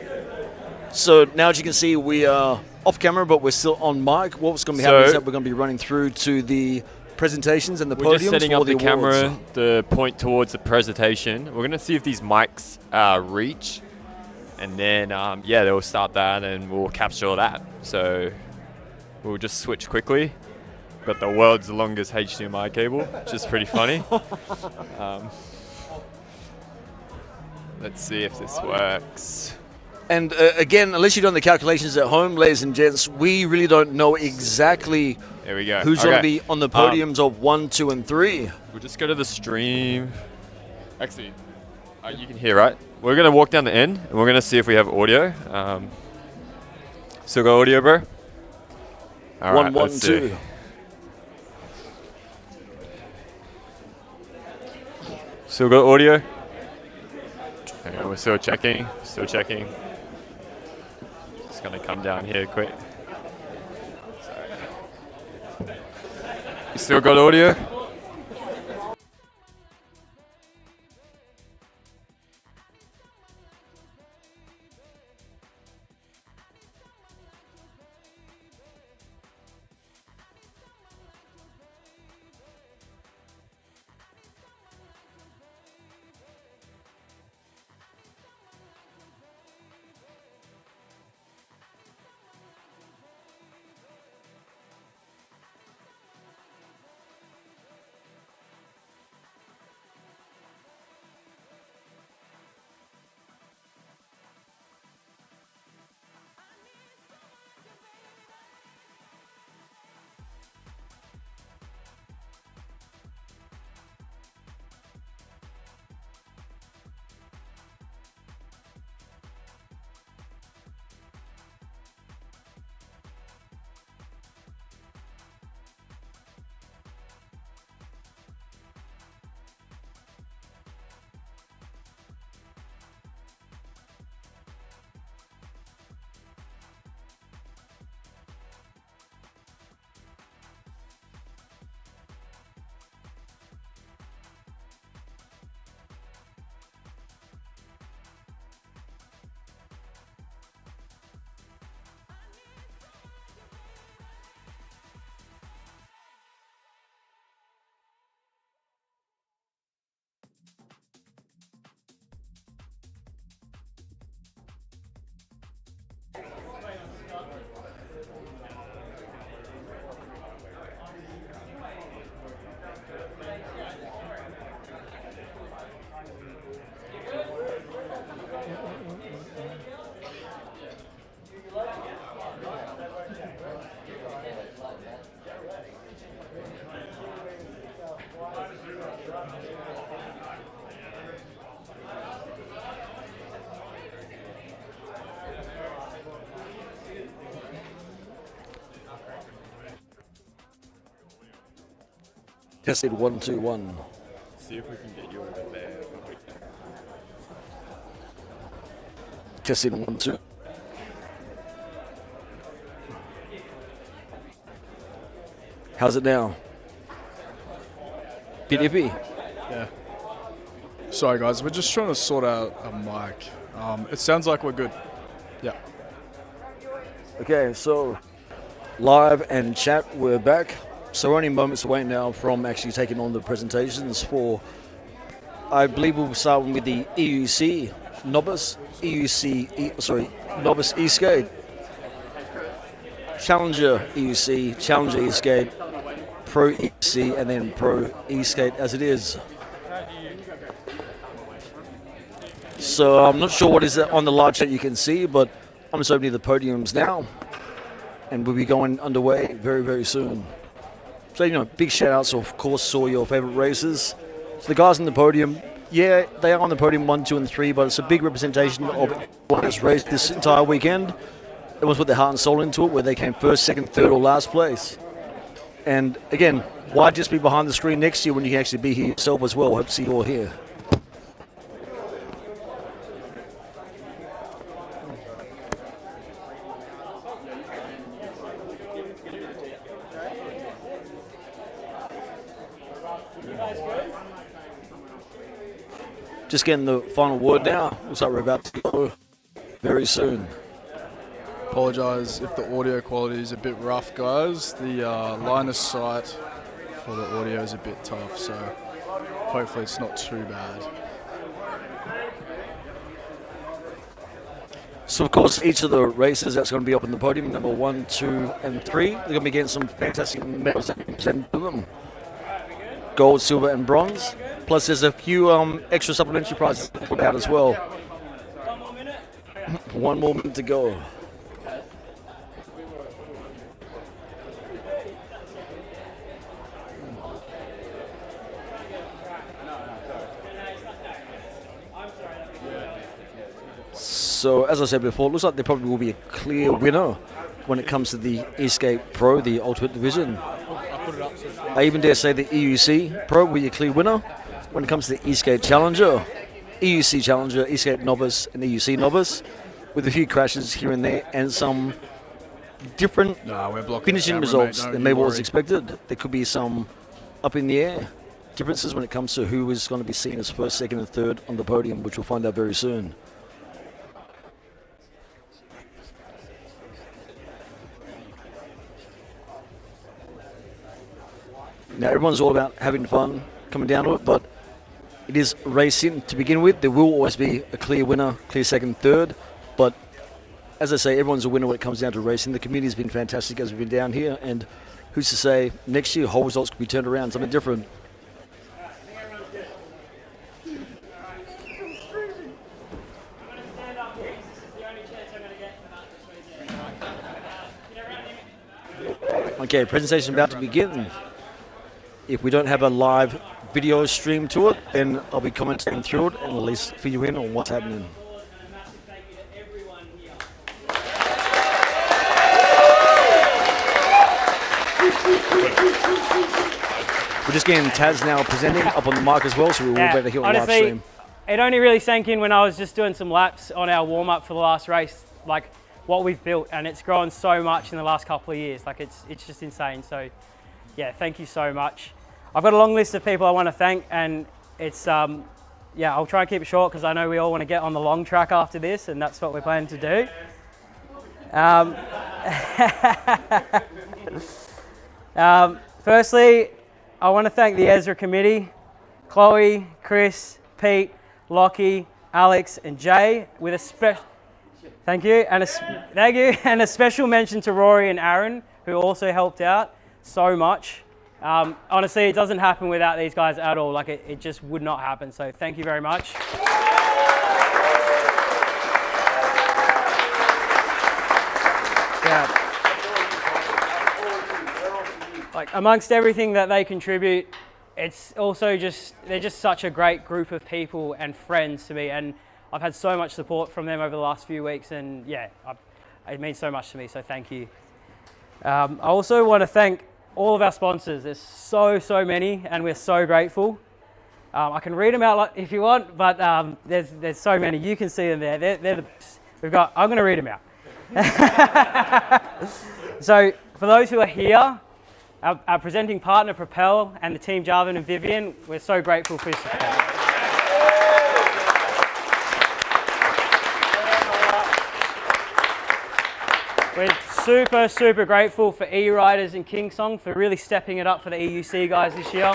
So now, as you can see, we are off camera, but we're still on mic. What's going to be happening is that we're going to be running through to the presentations and the podiums. We're just setting up the awards. camera to point towards the presentation. We're going to see if these mics reach. And then, yeah, they'll start that and we'll capture all that. So we'll just switch quickly. Got the world's longest HDMI cable, which is pretty funny. Let's see if this works. And again, unless you've done the calculations at home, ladies and gents, we really don't know exactly there we go. who's going to be on the podiums of 1, 2, and 3. We'll just go to the stream. Actually, you can hear, right? We're going to walk down the end, and we're going to see if we have audio. Still got audio, bro? All 1, right, 1, let's 2. see. Still got audio? Okay, we're still checking. Still checking. Just going to come down here quick. Sorry. You still got audio? Tested 1, 2, 1. See if we can get you over there. Tested 1, 2. How's it now? Bit iffy? Yeah. Sorry guys, we're just trying to sort out a mic. It sounds like we're good. Yeah. Okay, so live and chat, we're back. So we're only moments away now from actually taking on the presentations for, I believe we'll start with the EUC Novice, Novice E-Skate, Challenger EUC, Challenger E-Skate, Pro EUC, and then Pro E-Skate as it is. So I'm not sure what is on the live chat you can see, but I'm just opening the podiums now, and we'll be going underway very, very soon. So, big shout outs, of course, to all your favorite racers. So the guys on the podium, Yeah, they are on the podium 1, 2, and 3, but it's a big representation of what has raced this entire weekend. Everyone's put their heart and soul into it, where they came first, second, third, or last place. And again, why just be behind the screen next year when you can actually be here yourself as well? Hope to see you all here. Just getting the final word now. Looks like we're about to go very soon. Apologise if the audio quality is a bit rough, guys. The line of sight for the audio is a bit tough, so hopefully it's not too bad. So, of course, each of the races that's going to be up on the podium, number 1, 2, and 3, they're going to be getting some fantastic medals sent to them. Gold, silver, and bronze. Plus, there's a few extra supplementary prizes put out as well. 1 more minute to go. So, as I said before, it looks like there probably will be a clear winner when it comes to the E-Skate Pro, the Ultimate Division. I even dare say the EUC Pro will be a clear winner when it comes to the E-Skate Challenger, EUC Challenger, E-Skate Novice, and EUC Novice, with a few crashes here and there and some different finishing results than maybe what was expected. There could be some up in the air differences when it comes to who is going to be seen as first, second, and third on the podium, which we'll find out very soon. Now, everyone's all about having fun, coming down to it, but it is racing to begin with. There will always be a clear winner, clear second, third, but as I say, everyone's a winner when it comes down to racing. The community has been fantastic as we've been down here, and who's to say next year whole results could be turned around, something different. Okay, presentation about to begin. If we don't have a live video stream to it, then I'll be commenting through it and at least fill you in on what's happening. We're just getting Taz now presenting up on the mic as well, so we'll better hear on the live stream. It only really sank in when I was just doing some laps on our warm-up for the last race, like what we've built, and it's grown so much in the last couple of years. Like it's just insane. So yeah, thank you so much. I've got a long list of people I want to thank, and it's yeah, I'll try and keep it short because I know we all want to get on the long track after this, and that's what we're planning to do. Firstly, I want to thank the Ezra committee, Chloe, Chris, Pete, Lockie, Alex, and Jay, with a special thank you and a special mention to Rory and Aaron, who also helped out so much. Honestly, it doesn't happen without these guys at all. Like it just would not happen. So thank you very much. Yeah. Like amongst everything that they contribute, it's also they're just such a great group of people and friends to me, and I've had so much support from them over the last few weeks, and yeah, it means so much to me. So thank you. I also want to thank all of our sponsors. There's so many, and we're so grateful. I can read them out if you want, but there's so many. You can see them there. I'm going to read them out. So for those who are here, our presenting partner Propel and the team Jarvin and Vivian, we're so grateful for your support. We're super grateful for E-Riders and Kingsong for really stepping it up for the EUC guys this year.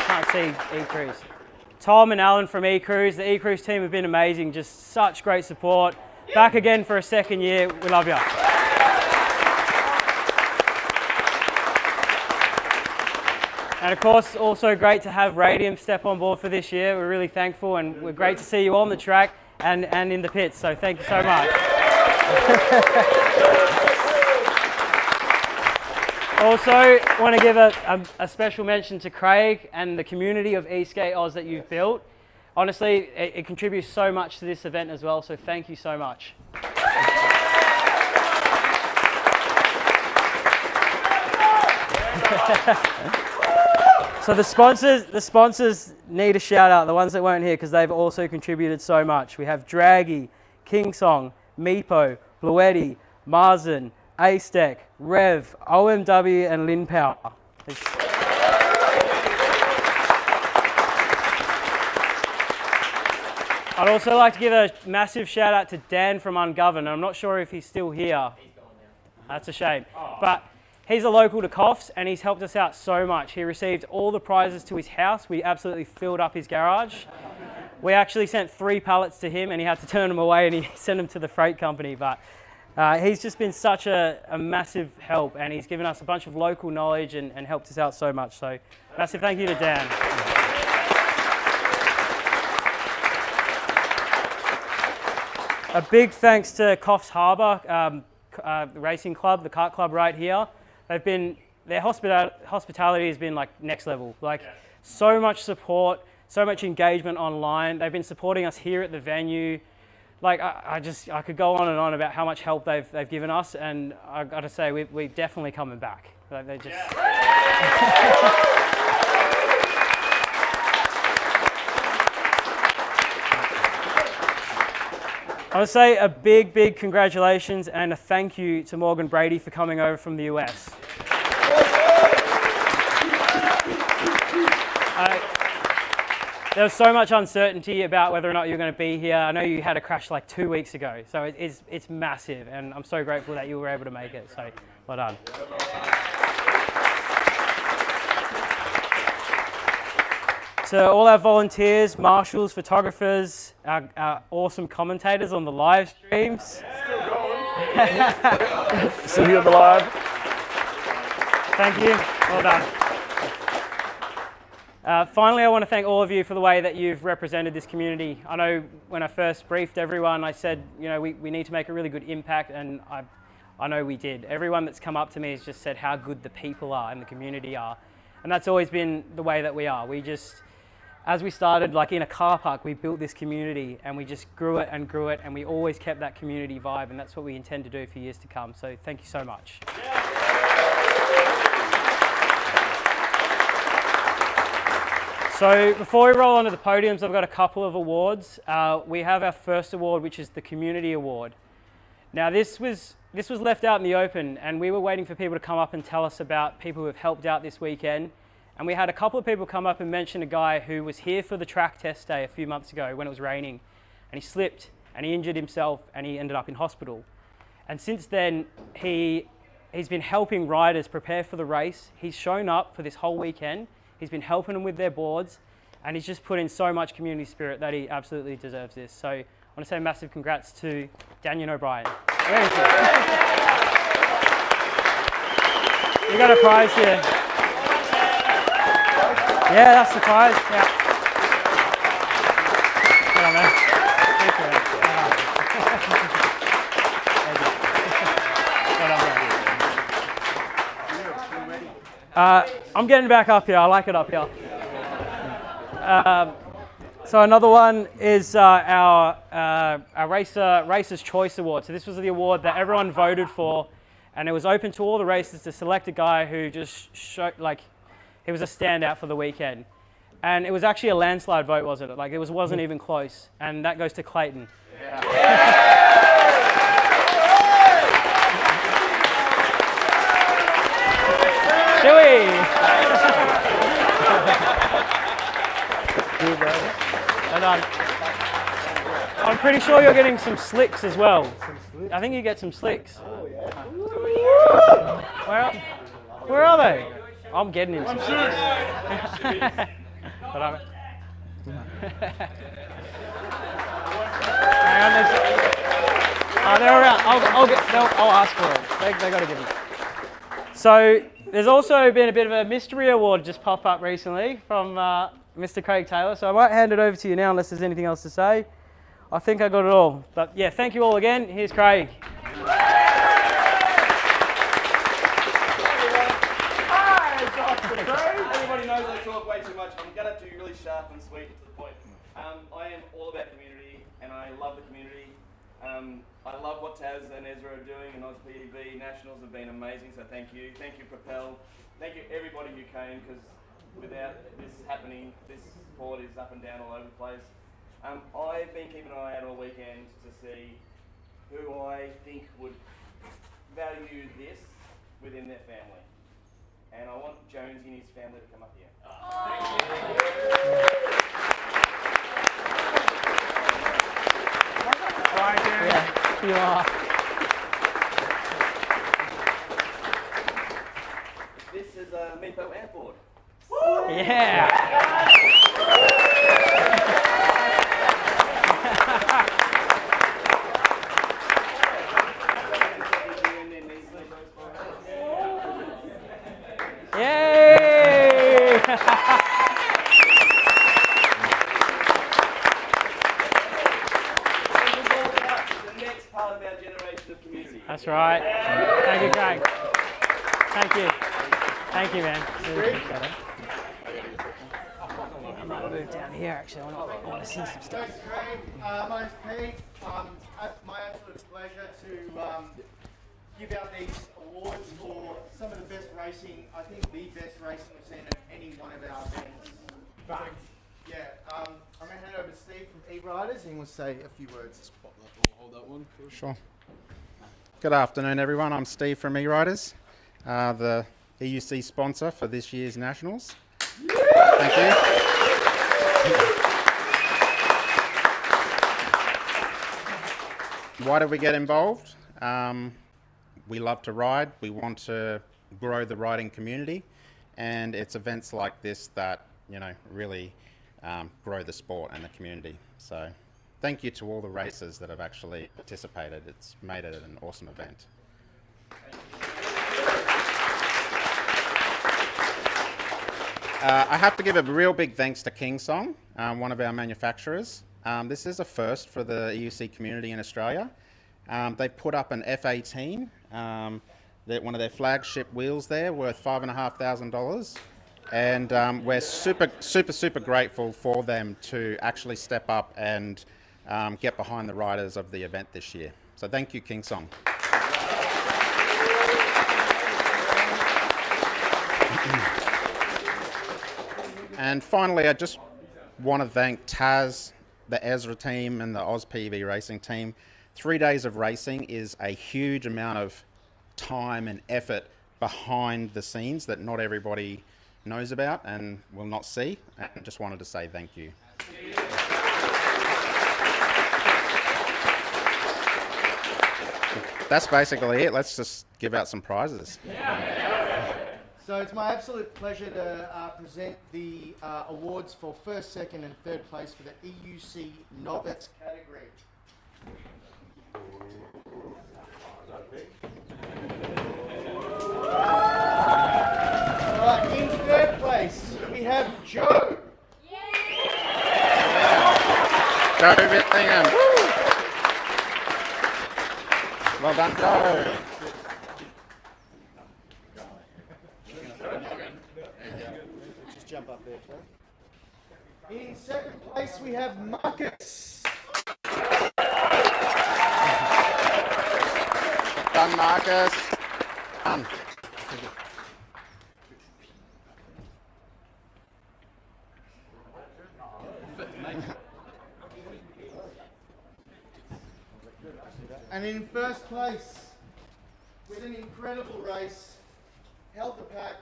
Can't see E-Cruise. Tom and Alan from E-Cruise. The E-Cruise team have been amazing. Just such great support. Back again for a second year. We love you. And of course, also great to have Radium step on board for this year. We're really thankful, and we're great to see you on the track and in the pits. So thank you so much. Also, want to give a special mention to Craig and the community of E-Skate Oz that you've built. Honestly, it contributes so much to this event as well, so thank you so much. So the sponsors need a shout out, the ones that weren't here, because they've also contributed so much. We have Draggy, Kingsong, Meepo, Bluetti, Marsden, A-Stec, Rev, OMW and Lin Power. I'd also like to give a massive shout out to Dan from Ungoverned. I'm not sure if he's still here. That's a shame. But he's a local to Coffs and he's helped us out so much. He received all the prizes to his house. We absolutely filled up his garage. We actually sent 3 pallets to him and he had to turn them away and he sent them to the freight company. But he's just been such a massive help and he's given us a bunch of local knowledge and helped us out so much. So massive thank you to Dan. A big thanks to Coffs Harbour Racing Club, the kart club right here. Their hospitality has been like next level. Like so much support, so much engagement online. They've been supporting us here at the venue. Like I could go on and on about how much help they've given us, and I got to say we're definitely coming back. Like they just. I would say a big congratulations and a thank you to Morgan Brady for coming over from the US. There was so much uncertainty about whether or not you were going to be here. I know you had a crash like 2 weeks ago, so it's massive, and I'm so grateful that you were able to make it. So well done. So all our volunteers, marshals, photographers, our awesome commentators on the live streams. Still going. See you on the live. Thank you. Well done. Finally, I want to thank all of you for the way that you've represented this community. I know when I first briefed everyone, I said, you know, we need to make a really good impact, and I know we did. Everyone that's come up to me has just said how good the people are and the community are. And that's always been the way that we are. We just, as we started like in a car park, we built this community and we just grew it, and we always kept that community vibe, and that's what we intend to do for years to come. So thank you so much. So before we roll onto the podiums, I've got a couple of awards. We have our first award, which is the Community Award. Now this was left out in the open, and we were waiting for people to come up and tell us about people who have helped out this weekend. And we had a couple of people come up and mention a guy who was here for the track test day a few months ago when it was raining, and he slipped and he injured himself and he ended up in hospital. And since then, he's been helping riders prepare for the race. He's shown up for this whole weekend. He's been helping them with their boards, and he's just put in so much community spirit that he absolutely deserves this. So I want to say massive congrats to Daniel O'Brien. You got a prize here. Yeah, that's the prize. Yeah. Well done, man. Thank you. Well done, I'm getting back up here. I like it up here. So another one is our Racer's Choice Award. So this was the award that everyone voted for, and it was open to all the racers to select a guy who just showed, like, he was a standout for the weekend. And it was actually a landslide vote, wasn't it? Like, it wasn't even close. And that goes to Clayton. Yeah. Chewy! Well done. I'm pretty sure you're getting some slicks as well. I think you get some slicks. Where are they? I'm getting him some slicks. Hang on, they're around. I'll ask for it. They got to give me. So there's also been a bit of a mystery award just pop up recently from Mr. Craig Taylor. So I might hand it over to you now unless there's anything else to say. I think I got it all. But yeah, thank you all again. Here's Craig. Everybody knows I talk way too much. I'm going to be really sharp and sweet and to the point. I am all about community, and I love the community. I love what Taz and Ezra are doing, and AUS PEV Nationals have been amazing, so thank you. Thank you, Propel. Thank you, everybody who came, because without this happening, this sport is up and down all over the place. I've been keeping an eye out all weekend to see who I think would value this within their family. And I want Jonesy and his family to come up here. Right there. Yeah, you are. This is a Meepo Airport. Yeah. Yay! That's right. Thank you, Craig. Thank you. Thank you, man. Really appreciate it. I might move down here, actually. I want to see some stuff. Thanks, Craig. My name's Pete. My absolute pleasure to give out these awards for some of the best racing, I think the best racing we've seen at any one of our events. But, yeah, I'm going to hand over to Steve from E-Riders and we'll say a few words. Hold that one. Sure. Good afternoon, everyone. I'm Steve from E-Riders, the EUC sponsor for this year's Nationals. Thank you. Why did we get involved? We love to ride. We want to grow the riding community, and it's events like this that, you know, really grow the sport and the community. So thank you to all the racers that have actually participated. It's made it an awesome event. I have to give a real big thanks to Kingsong, one of our manufacturers. This is a first for the EUC community in Australia. They put up an F18, one of their flagship wheels there, worth $5,500. And we're super grateful for them to actually step up and get behind the riders of the event this year. So thank you, Kingsong. And finally, I just want to thank Taz, the Ezra team, and the AUS PEV racing team. 3 days of racing is a huge amount of time and effort behind the scenes that not everybody knows about and will not see. And just wanted to say thank you. That's basically it. Let's just give out some prizes. So it's my absolute pleasure to present the awards for first, second and third place for the EUC Novice category. Alright, in third place we have Joe. Joe Whittingham. Woo! Well done, Joe. Just jump up there, Joe. In second place we have Marcus. Done, Marcus. Done. And in first place, with an incredible race, held the pack,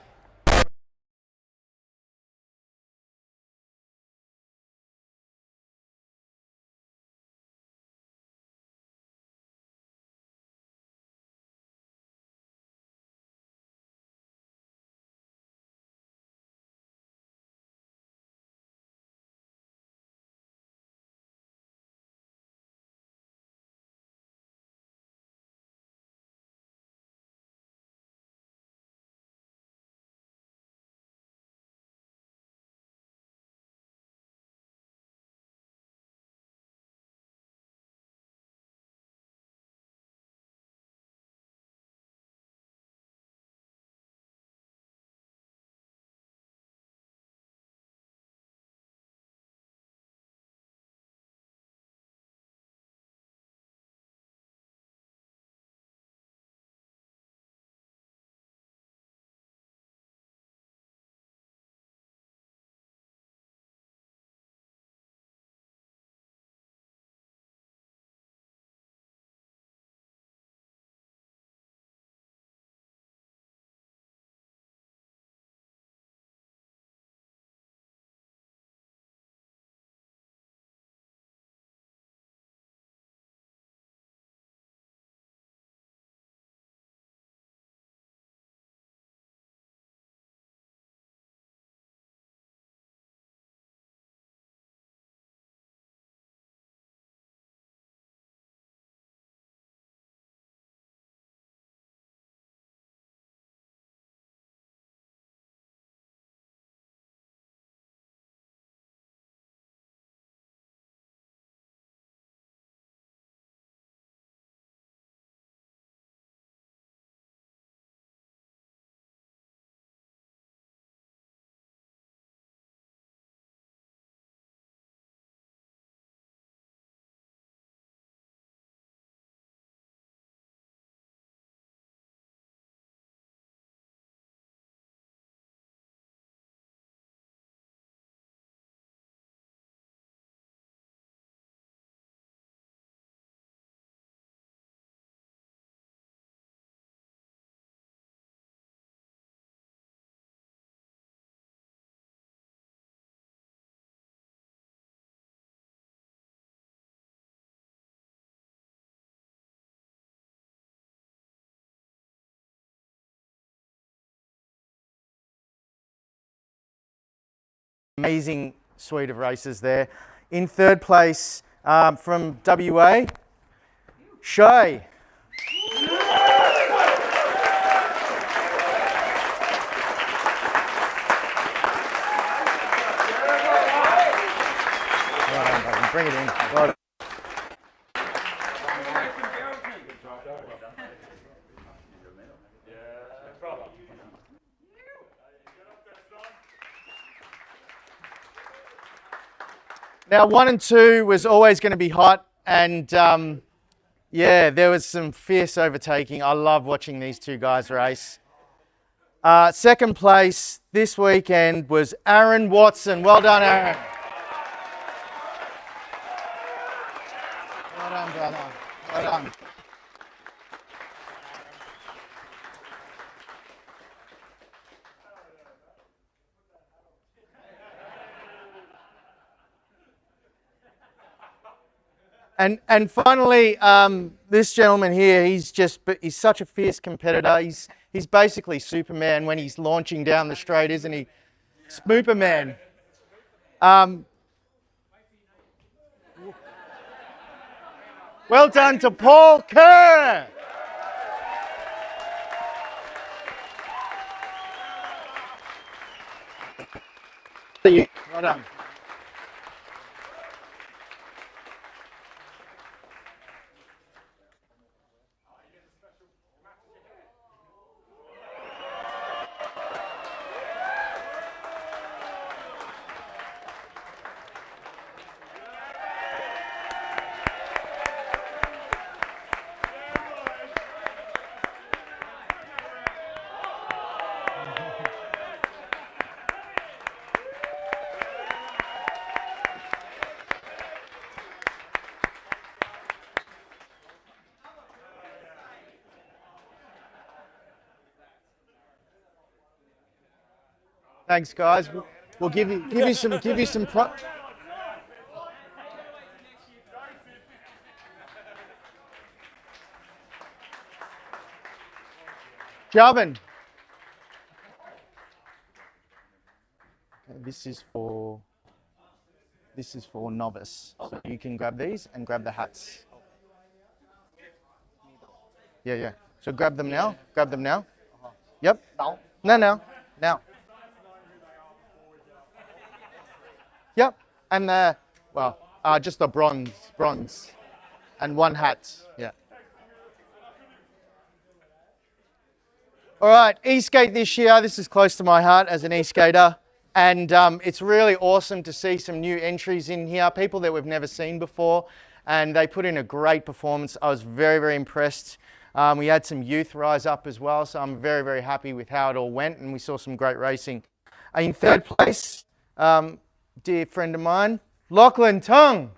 amazing suite of races there. In third place from WA, Shay. Bring it in. Well, now 1 and 2 was always going to be hot, and yeah, there was some fierce overtaking. I love watching these two guys race. Second place this weekend was Aaron Watson. Well done, Aaron. Well done, brother. Well done. And finally, this gentleman here, he's such a fierce competitor. He's basically Superman when he's launching down the straight, isn't he? Spooperman. Well done to Paul Kerr. Well done. Thanks, guys. We'll give you some prop. Jalvin. Okay, this is for novice. So you can grab these and grab the hats. Yeah. So grab them now. Grab them now. Yep. No. Now. Yep. And just the bronze, and one hat. Yeah. All right, E-Skate this year. This is close to my heart as an E-skater. And it's really awesome to see some new entries in here, people that we've never seen before. And they put in a great performance. I was very, very impressed. We had some youth rise up as well, so I'm very, very happy with how it all went, and we saw some great racing. In third place, dear friend of mine, Lachlan Tung.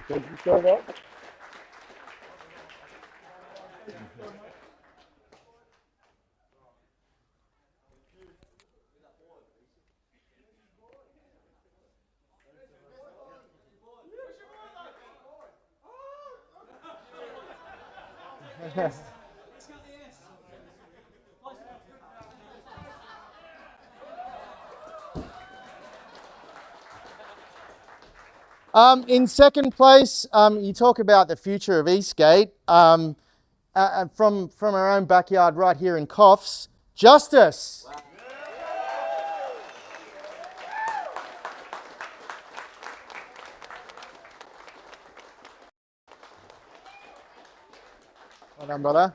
Did you show that? In second place, you talk about the future of E-Skate. From our own backyard right here in Coffs, Justice. Well done, brother.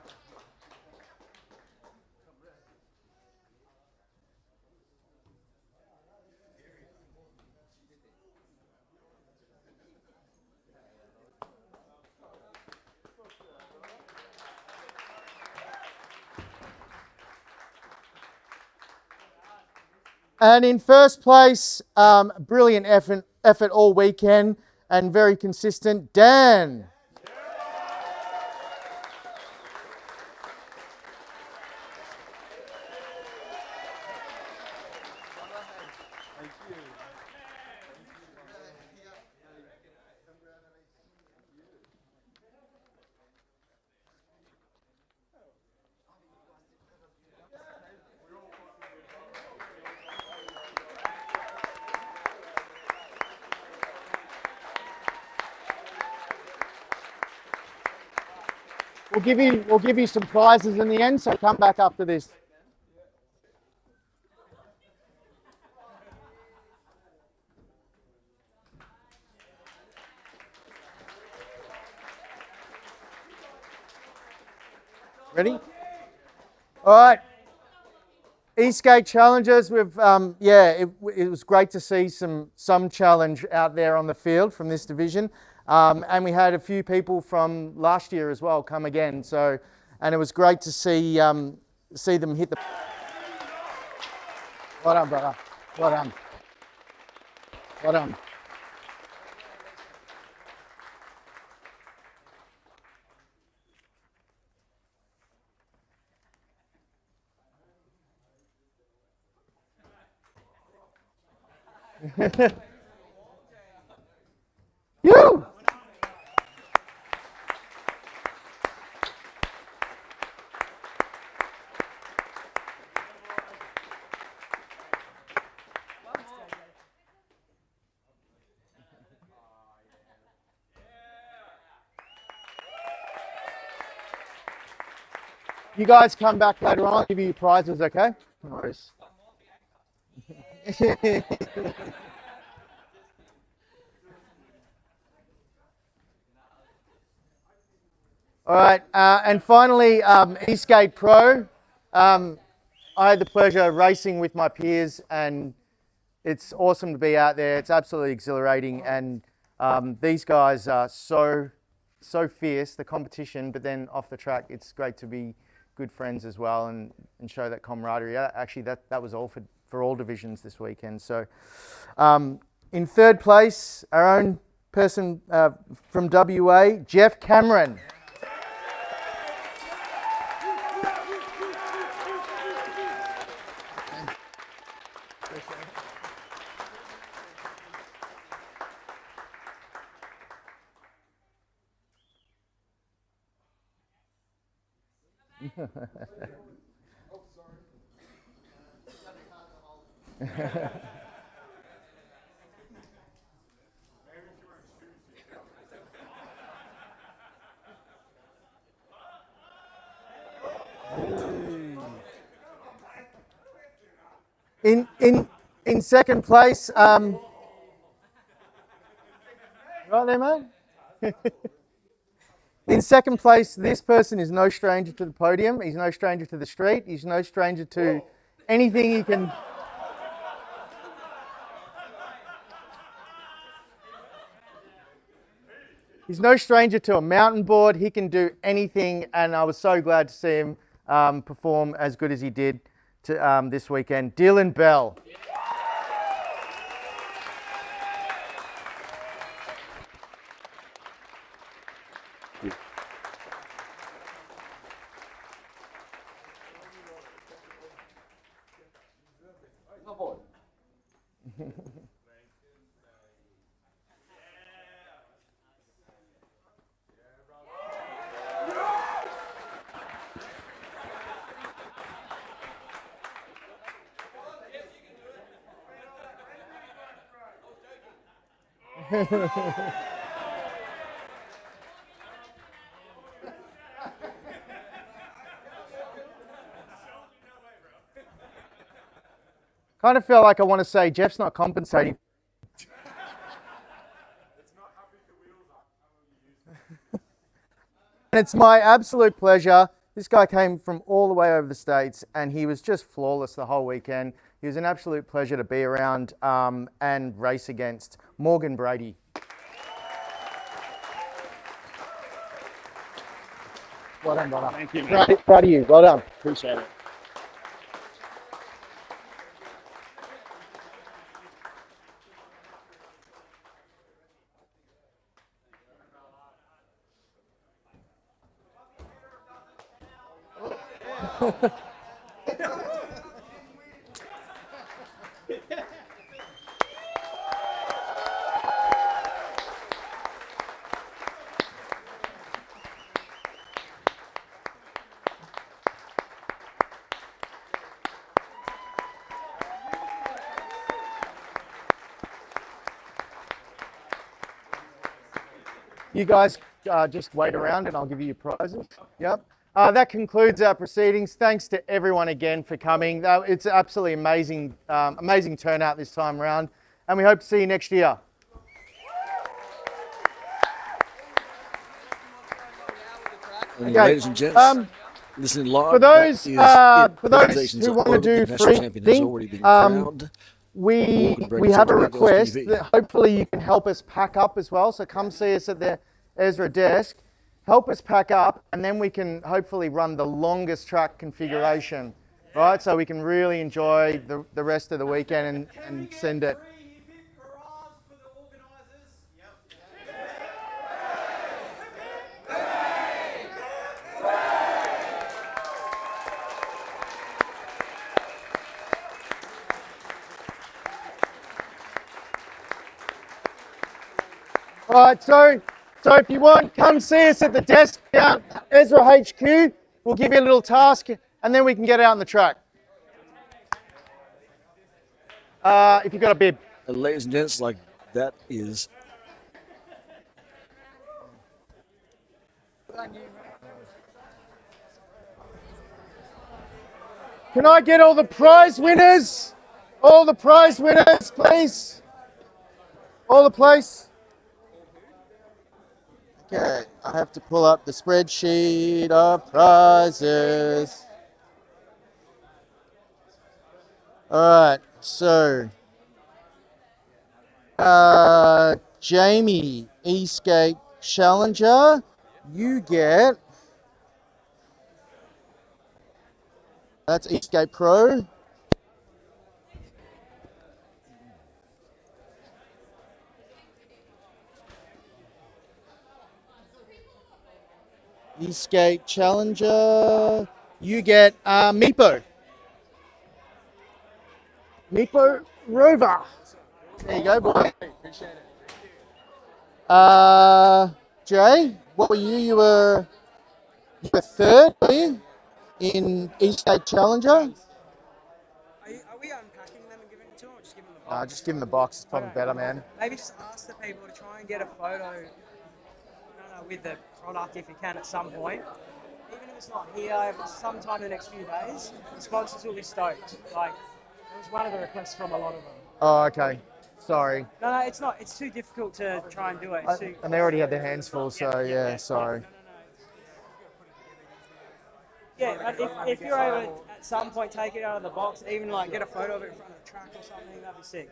And in first place, brilliant effort all weekend and very consistent, Dan. we'll give you some prizes in the end, so come back after this. Ready? All right. E-Skate challenges. We've it was great to see some challenge out there on the field from this division, and we had a few people from last year as well come again. So, and it was great to see them hit the. Well done, brother. Well done. Well done. You. You guys come back later on, I'll give you your prizes, okay? No worries. All right, and finally, E-Skate Pro. I had the pleasure of racing with my peers, and it's awesome to be out there. It's absolutely exhilarating, and these guys are so fierce, the competition, but then off the track, it's great to be good friends as well and show that camaraderie. Actually, that was all for all divisions this weekend. So in third place, our own person from WA, Jeff Cameron. In second place, right there, mate. In second place, this person is no stranger to the podium. He's no stranger to the street. He's no stranger to anything he can. He's no stranger to a mountain board. He can do anything, and I was so glad to see him perform as good as he did this weekend. Dylan Bell. Kind of feel like I want to say Jeff's not compensating. And it's my absolute pleasure. This guy came from all the way over the States and he was just flawless the whole weekend. He was an absolute pleasure to be around and race against. Morgan Brady. Well done, brother. Thank you, man. Proud of you. Well done. Appreciate it. You guys just wait around and I'll give you your prizes. Yep. That concludes our proceedings. Thanks to everyone again for coming. It's absolutely amazing, amazing turnout this time around, and we hope to see you next year. And ladies and gents, listening live. For those who want to do free thing, we have a request that hopefully you can help us pack up as well. So come see us at the Ezra desk. Help us pack up, and then we can hopefully run the longest track configuration, right? So we can really enjoy the rest of the weekend and send it. All right, so if you want, come see us at the desk down Ezra HQ. We'll give you a little task, and then we can get out on the track. If you've got a bib. And ladies and gents, like that is. Can I get all the prize winners? All the prize winners, please. All the place. Okay, I have to pull up the spreadsheet of prizes. All right, so Jamie, E-Skate Challenger, you get, that's E-Skate Pro. E-Skate Challenger, you get Meepo. Meepo Rover. There you go, boy. Appreciate it. Jay, what were you? You were third, were you, in E-Skate Challenger? Are we unpacking them and giving it to them, or just giving them the box? Just give them the box. It's probably better, man. Maybe just ask the people to try and get a photo with the product if you can at some point. Even if it's not here, if it's sometime in the next few days, the sponsors will be stoked. Like, it was one of the requests from a lot of them. Oh, okay. Sorry. No, it's not. It's too difficult to try and do it. And they already had their hands full, so yeah, sorry. Yeah, but if you're able to at some point take it out of the box, even like get a photo of it in front of the track or something, that'd be sick.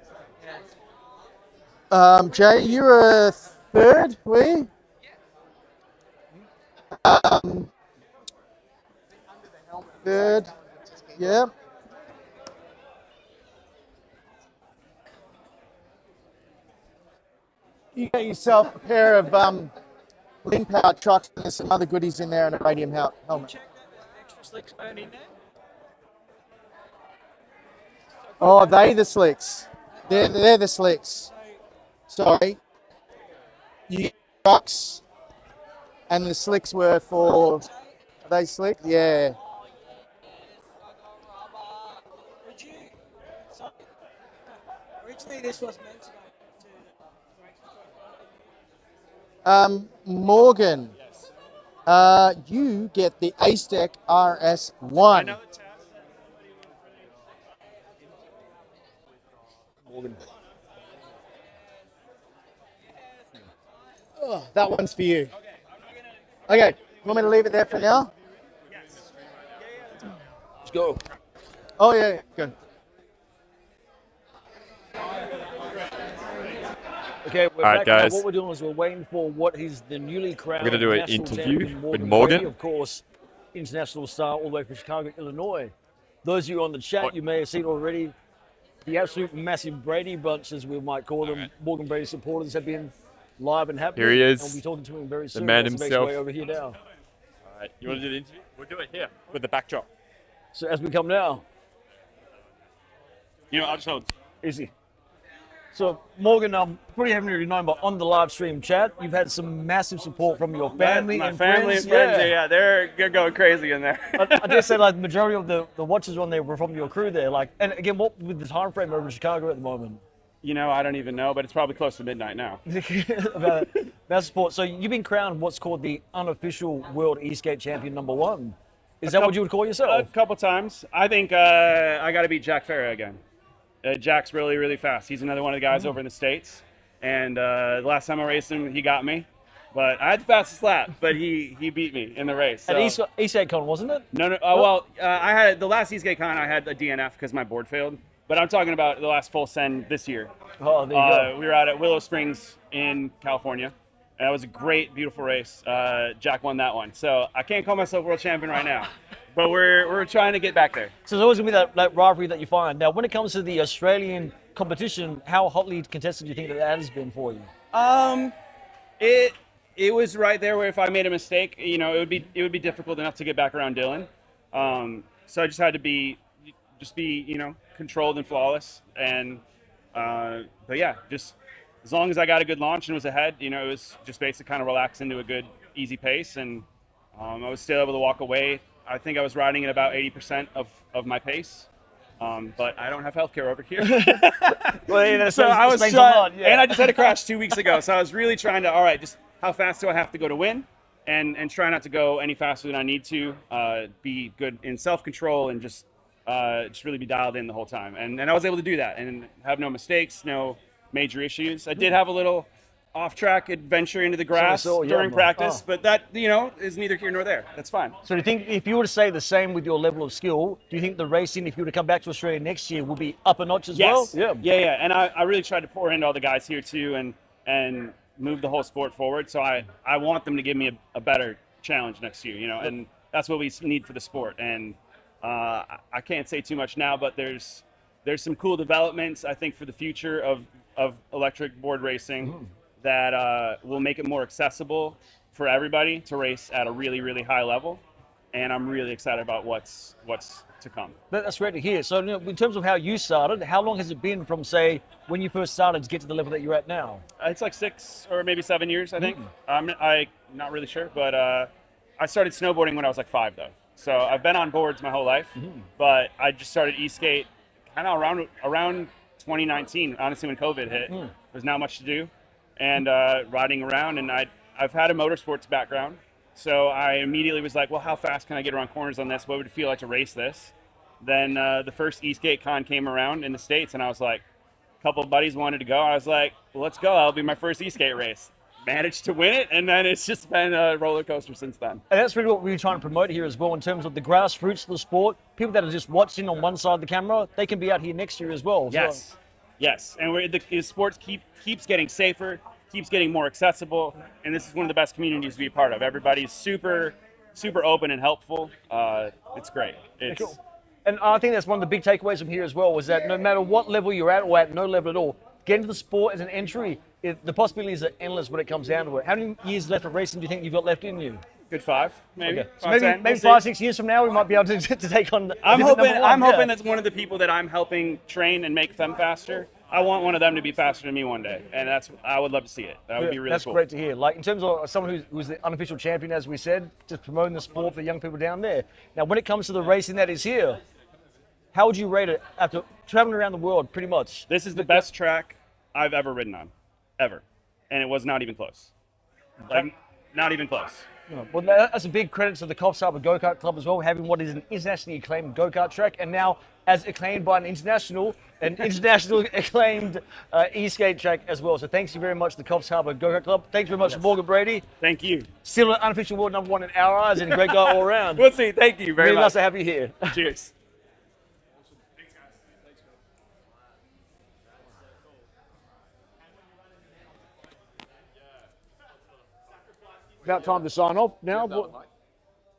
Yeah. Jay, you were third, were you? Third, yeah. You get yourself a pair of Lin Power trucks, and there's some other goodies in there and a radium helmet. Extra slicks weren't in there. Oh, they the slicks. They're the slicks. Sorry. You get trucks, and the slicks were for. Are they slick? Yeah. Originally, this was meant to go Morgan, you get the A-Stack RS1. Morgan. Oh, that one's for you. Okay, you want me to leave it there for now? Let's go. Oh, yeah, good. Okay, we're All right, back. guys. What we're doing is we're waiting for what is the newly crowned We're gonna do an national interview champion, with Brady, Morgan. of course, international star all the way from Chicago, Illinois. Those of you on the chat, you may have seen already the absolute massive Brady bunch, as we might call them. Morgan Brady supporters have been live and happening. Here he is, And we'll be talking to him very soon. the man That's the himself. way over here now. All right, you want to do the interview? We'll do it here with the backdrop. So as we come now. You know, I'll just hold. Easy. So, Morgan, pretty haven't really known, but on the live stream chat, you've had some massive support from your family my and family friends. and friends, yeah, they're going crazy in there. I dare say, like, the majority of the watchers on there were from your crew there. Like, and again, what with the time frame over in Chicago at the moment? You know, I don't even know, but it's probably close to midnight now. Motorsport. So you've been crowned what's called the unofficial World E-Skate Champion #1. Is that what you would call yourself? A couple times. I think I got to beat Jack Farah again. Jack's really, really fast. He's another one of the guys over in the States. And the last time I raced him, he got me. But I had the fastest lap, but he beat me in the race. So. At E-Skate Con, wasn't it? No. Well, I had the last E-Skate Con. I had a DNF because my board failed. But I'm talking about the last full send this year. Oh, there you go. We were out at Willow Springs in California. And it was a great, beautiful race. Jack won that one. So I can't call myself world champion right now. But we're trying to get back there. So there's always going to be that rivalry that you find. Now, when it comes to the Australian competition, how hotly contested do you think that has been for you? It was right there where if I made a mistake, it would be difficult enough to get back around Dylan. So I just had to be controlled and flawless. And but yeah, just as long as I got a good launch and was ahead, it was just basically kind of relax into a good, easy pace. And I was still able to walk away. I think I was riding at about 80% of my pace. But I don't have healthcare over here. So I was trying, and I just had a crash 2 weeks ago. So I was really trying to, all right, just how fast do I have to go to win? And try not to go any faster than I need to, be good in self-control and just really be dialed in the whole time. And I was able to do that and have no mistakes, no major issues. I did have a little off-track adventure into the grass during practice, but that, is neither here nor there. That's fine. So do you think if you were to say the same with your level of skill, do you think the racing, if you were to come back to Australia next year, will be up a notch as well? Yeah. And I really tried to pour into all the guys here too and move the whole sport forward. So I want them to give me a better challenge next year, and that's what we need for the sport. And I can't say too much now, but there's some cool developments, I think, for the future of electric board racing that will make it more accessible for everybody to race at a really, really high level. And I'm really excited about what's to come. That's great to hear. So in terms of how you started, how long has it been from, say, when you first started to get to the level that you're at now? It's like 6 or maybe 7 years, I think. I'm not really sure, but I started snowboarding when I was like 5, though. So I've been on boards my whole life, but I just started e-skate kind of around 2019, honestly, when COVID hit. There's not much to do. And riding around, and I've had a motorsports background, so I immediately was like, well, how fast can I get around corners on this? What would it feel like to race this? Then the first E-Skate Con came around in the States, and I was like, a couple of buddies wanted to go. I was like, well, let's go. That'll be my first E-Skate race. Managed to win it, and then it's just been a roller coaster since then. And that's really what we were trying to promote here as well, in terms of the grassroots of the sport. People that are just watching on one side of the camera, they can be out here next year as well. Yes, and the sports keeps getting safer, keeps getting more accessible, and this is one of the best communities to be a part of. Everybody's super, super open and helpful. It's great. It's cool. And I think that's one of the big takeaways from here as well, was that no matter what level you're at or at no level at all, getting to the sport as an entry, the possibilities are endless when it comes down to it. How many years left of racing do you think you've got left in you? Good 5, maybe. Okay. So maybe 5, 6 years from now, we might be able to take on. I'm hoping that's one of the people that I'm helping train and make them faster. I want one of them to be faster than me one day, and I would love to see it. That would be really cool. That's great to hear. Like, in terms of someone who's the unofficial champion, as we said, just promoting the sport for the young people down there. Now, when it comes to the racing that is here, how would you rate it after traveling around the world, pretty much? This is the best track I've ever ridden on, ever, and it was not even close. Like, not even close. Well, that's a big credit to the Coffs Harbour Kart Club as well, having what is an internationally acclaimed go-kart track, and now as acclaimed by an international acclaimed e-skate track as well. So thanks you very much to the Coffs Harbour Kart Club. Thanks very much to Morgan Brady. Thank you. Still an unofficial world #1 in our eyes, and a great guy all around. We'll see. Thank you very much. Really nice to have you here. Cheers. About time to sign off now.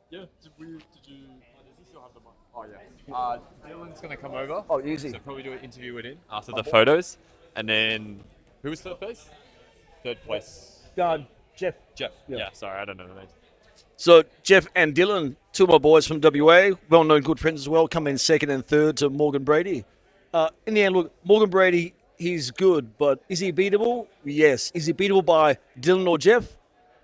Yeah, did you does he still have the mic? Oh yeah. Dylan's gonna come over. Oh, easy. So probably do an interview with him After the photos, and then who was third place? Third place. Jeff. Yeah, sorry, I don't know the names. So Jeff and Dylan, two of my boys from WA, well-known good friends as well, come in second and third to Morgan Brady. In the end, look, Morgan Brady, he's good, but is he beatable? Yes. Is he beatable by Dylan or Jeff?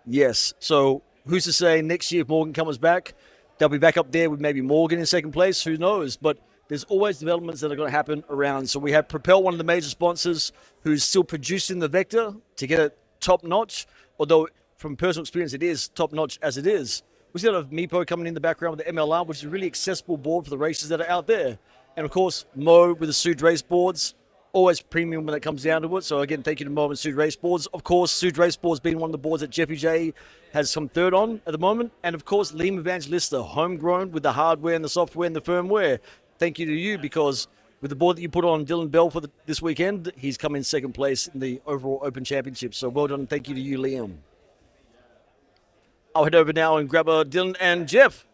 Yes. So who's to say next year if Morgan comes back, they'll be back up there with maybe Morgan in second place? Who knows? But there's always developments that are going to happen around. So we have Propel, one of the major sponsors, who's still producing the Vector to get it top notch, although from personal experience it is top notch as it is. We still have Meepo coming in the background with the MLR, which is a really accessible board for the races that are out there. And of course, Mo with the Sued Race boards, always premium when it comes down to it. So again, thank you to Mo and Sued Race boards. Of course, Sued Race boards being one of the boards that Jeffy J has come third on at the moment. And of course, Liam Evangelista, homegrown with the hardware and the software and the firmware. Thank you to you, because with the board that you put on Dylan Bell for this weekend, he's come in second place in the overall Open Championship. So well done and thank you to you, Liam. I'll head over now and grab Dylan and Jeff.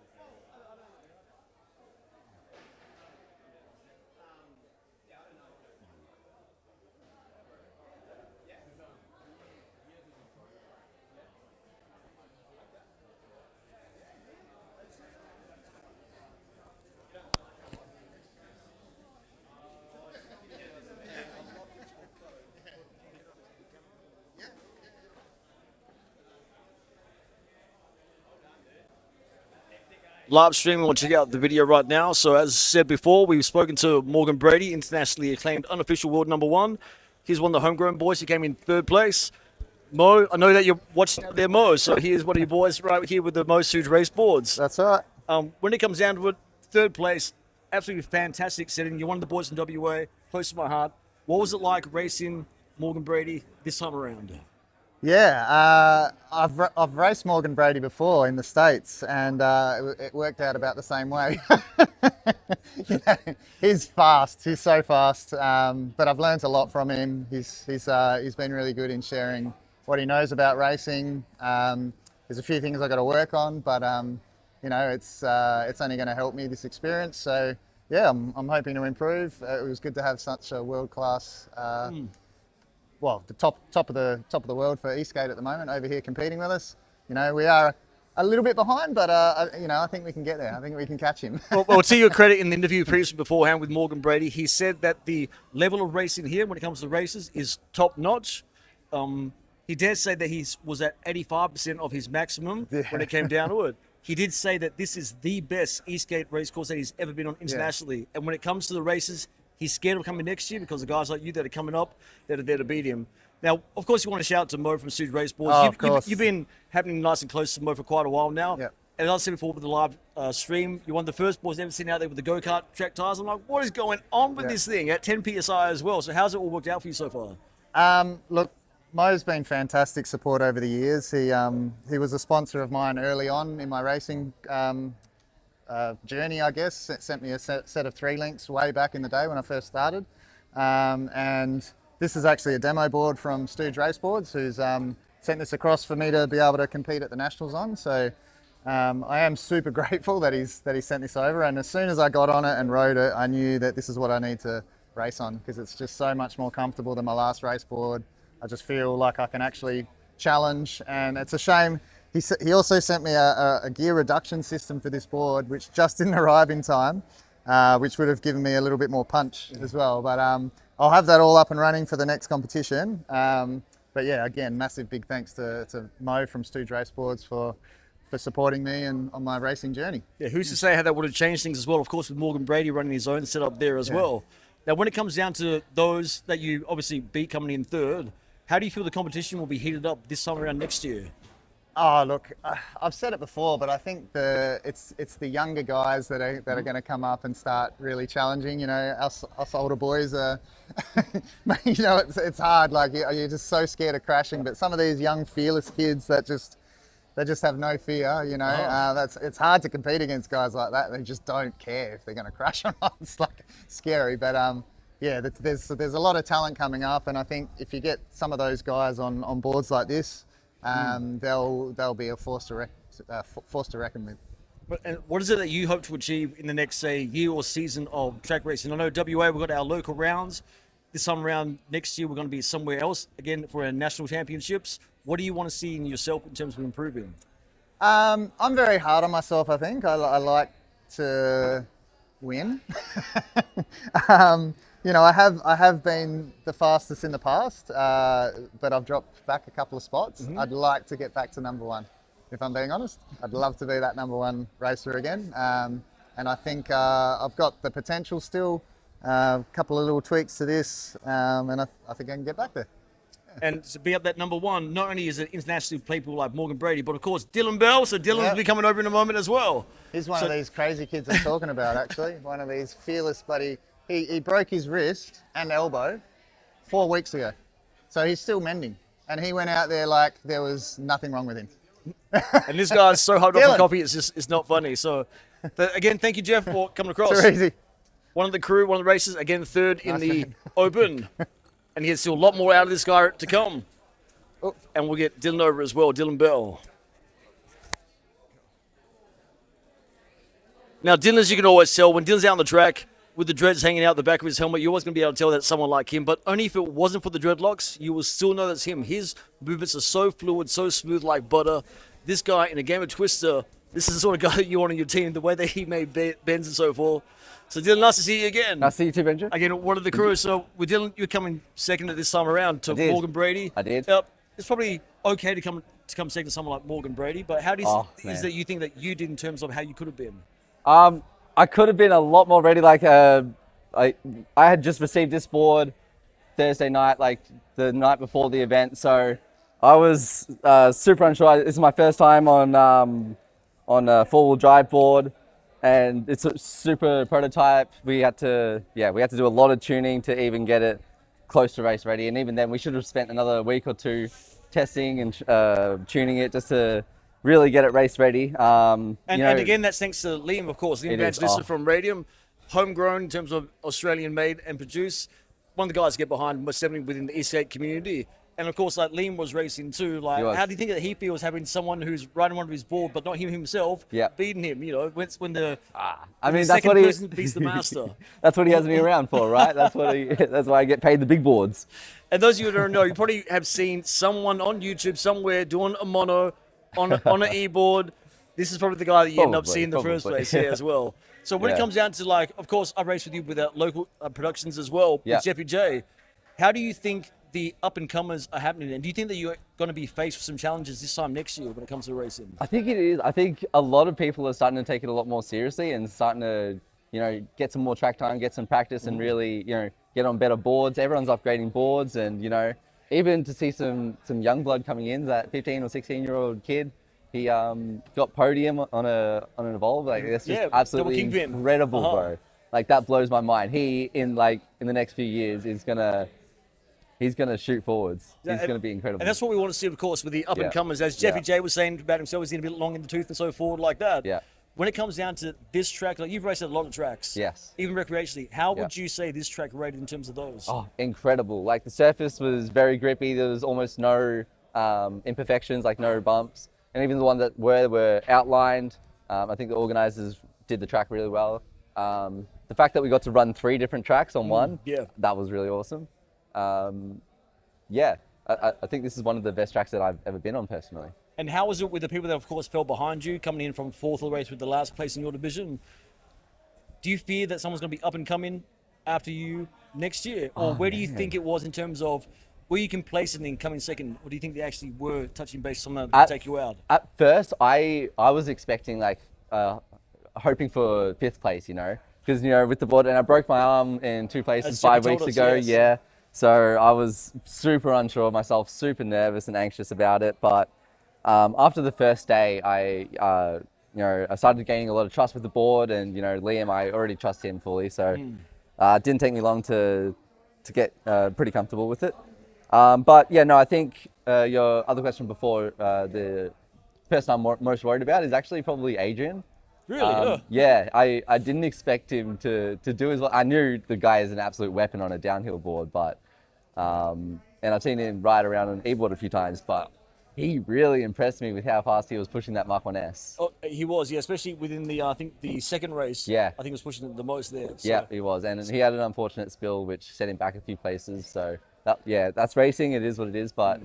Live streaming, we'll check out the video right now. So as said before, we've spoken to Morgan Brady, internationally acclaimed unofficial world #1. He's one of the homegrown boys. He came in third place. Mo, I know that you're watching out there, Mo. So here's one of your boys right here with the Mo Sued Race boards. That's right. When it comes down to it, third place, absolutely fantastic setting. You're one of the boys from WA, close to my heart. What was it like racing Morgan Brady this time around? Yeah, I've raced Morgan Brady before in the States, and it worked out about the same way. You know, he's fast. He's so fast. But I've learned a lot from him. He's been really good in sharing what he knows about racing. There's a few things I got to work on, but you know, it's only going to help me this experience. So yeah, I'm hoping to improve. It was good to have such a world class. Well, the top of the world for E-Skate at the moment over here competing with us. You know, we are a little bit behind, but you know, I think we can get there. I think we can catch him. Well, to your credit, in the interview previously beforehand with Morgan Brady, he said that the level of racing here, when it comes to races, is top notch. He dare say that he was at 85% of his maximum when it came down to it. He did say that this is the best E-Skate race course that he's ever been on internationally. And when it comes to the races, he's scared of coming next year because the guys like you that are coming up, that are there to beat him. Now, of course, you want to shout out to Mo from Sued Race Boards. Oh, of course. You've been happening nice and close to Mo for quite a while now. Yep. And as I said before with the live stream, you're one of the first boys I've ever seen out there with the go-kart track tires. I'm like, what is going on with this thing at 10 PSI as well? So how's it all worked out for you so far? Look, Mo's been fantastic support over the years. He was a sponsor of mine early on in my racing journey, I guess. It sent me a set of 3 links way back in the day when I first started. And this is actually a demo board from Stooge Race Boards, who's sent this across for me to be able to compete at the Nationals on. So I am super grateful that he sent this over. And as soon as I got on it and rode it, I knew that this is what I need to race on, because it's just so much more comfortable than my last race board. I just feel like I can actually challenge, and it's a shame. He also sent me a gear reduction system for this board, which just didn't arrive in time, which would have given me a little bit more punch as well. But I'll have that all up and running for the next competition. But yeah, again, massive big thanks to Mo from Stooge Race Boards for supporting me and on my racing journey. Yeah, who's to say how that would have changed things as well? Of course, with Morgan Brady running his own setup there as well. Now, when it comes down to those that you obviously beat coming in third, how do you feel the competition will be heated up this time around next year? Oh, look, I've said it before, but I think it's the younger guys that are going to come up and start really challenging. You know, us older boys are, you know, it's hard. Like you're just so scared of crashing. But some of these young, fearless kids that just have no fear. You know, it's hard to compete against guys like that. They just don't care if they're going to crash or not. It's like scary, but yeah, there's a lot of talent coming up, and I think if you get some of those guys on boards like this, they'll be a force to reckon with. And what is it that you hope to achieve in the next, say, year or season of track racing? I know WA, we've got our local rounds. This time around next year, we're going to be somewhere else again for our national championships. What do you want to see in yourself in terms of improving? I'm very hard on myself. I think I like to win. You know, I have been the fastest in the past, but I've dropped back a couple of spots. I'd like to get back to #1, if I'm being honest. I'd love to be that #1 racer again. And I think I've got the potential still, a couple of little tweaks to this, and I think I can get back there. and to be up that number one, not only is it internationally played people like Morgan Brady, but of course Dylan Bell. So Dylan's Yep. be coming over in a moment as well. He's one of these crazy kids I'm talking about, actually. One of these fearless, but he broke his wrist and elbow 4 weeks ago. So he's still mending. And he went out there like there was nothing wrong with him. And this guy's so hyped up Dylan. on coffee, it's not funny. So again, thank you, Jeff, for coming across. Too easy. One of the crew, one of the races, again, third in the Open. And he has still a lot more out of this guy to come. And we'll get Dylan over as well, Dylan Bell. Now, Dylan, as you can always tell, when Dylan's out on the track with the dreads hanging out the back of his helmet, you're always going to be able to tell that's someone like him. But only if it wasn't for the dreadlocks, you will still know that's him. His movements are so fluid, so smooth like butter. This guy, in a game of Twister, this is the sort of guy that you want on your team, the way that he made bends and so forth. So, Dylan, nice to see you again. Nice to see you too, Benjamin. Again, one of the crew. So, with Dylan, you're coming second at this time around to Morgan Brady. I did. It's probably okay to come second to someone like Morgan Brady, but how do you is that you think that you did in terms of how you could have been? I could have been a lot more ready. Like, I had just received this board Thursday night, like the night before the event, so I was super unsure. This is my first time on a four-wheel drive board, and it's a super prototype. We had to do a lot of tuning to even get it close to race ready, and even then we should have spent another week or two testing and tuning it just to really get it race ready. And again, that's thanks to Liam, of course. Liam Evangelista from Radium, homegrown in terms of Australian made and produced. One of the guys to get behind, most definitely within the E-Skate community. And of course, like Liam was racing too. Like, how do you think that he feels having someone who's riding one of his board, but not him himself, beating him? You know, when the second person beats the master. That's what he has me around for, right? That's why I get paid the big boards. And those of you who don't know, you probably have seen someone on YouTube somewhere doing a mono on an e-board. This is probably the guy that you end up seeing in the first place here as well. So when it comes down to, like, of course, I race with you with our local productions as well, with Jeffy J. How do you think the up-and-comers are happening? And do you think that you're going to be faced with some challenges this time next year when it comes to racing? I think it is. I think a lot of people are starting to take it a lot more seriously and starting to, get some more track time, get some practice and really, get on better boards. Everyone's upgrading boards and, even to see some young blood coming in, that 15 or 16-year-old kid, he got podium on an Evolve. Like, that's just absolutely incredible, bro. Like, that blows my mind. He, in the next few years, he's gonna shoot forwards. He's gonna be incredible. And that's what we want to see, of course, with the up-and-comers. As Jeffy J was saying about himself, he's in a bit long in the tooth and so forth like that. Yeah. When it comes down to this track, like you've raced at a lot of tracks. Yes. Even recreationally. How would you say this track rated in terms of those? Oh, incredible. Like, the surface was very grippy. There was almost no imperfections, like no bumps. And even the ones that were outlined, I think the organizers did the track really well. The fact that we got to run 3 different tracks on one, that was really awesome. I think this is one of the best tracks that I've ever been on personally. And how was it with the people that, of course, fell behind you, coming in from 4th of the race with the last place in your division? Do you fear that someone's going to be up and coming after you next year? Or where do you think it was in terms of, were you complacent in coming second? Or do you think they actually were touching base on that to take you out? At first, I was expecting, hoping for 5th place, because, with the board, and I broke my arm in 2 places 5 weeks ago. Yes. So I was super unsure of myself, super nervous and anxious about it. But after the first day, I started gaining a lot of trust with the board, and Liam, I already trust him fully. So it didn't take me long to get pretty comfortable with it. I think your other question before, the person I'm most worried about is actually probably Adrian. Really? I didn't expect him to do as well. I knew the guy is an absolute weapon on a downhill board, but and I've seen him ride around on an e-board a few times, but he really impressed me with how fast he was pushing that Mark 1S. Oh, he was, especially within the, I think, the second race. Yeah. I think he was pushing it the most there. So. Yeah, he was, and he had an unfortunate spill which set him back a few places. So that's racing. It is what it is. But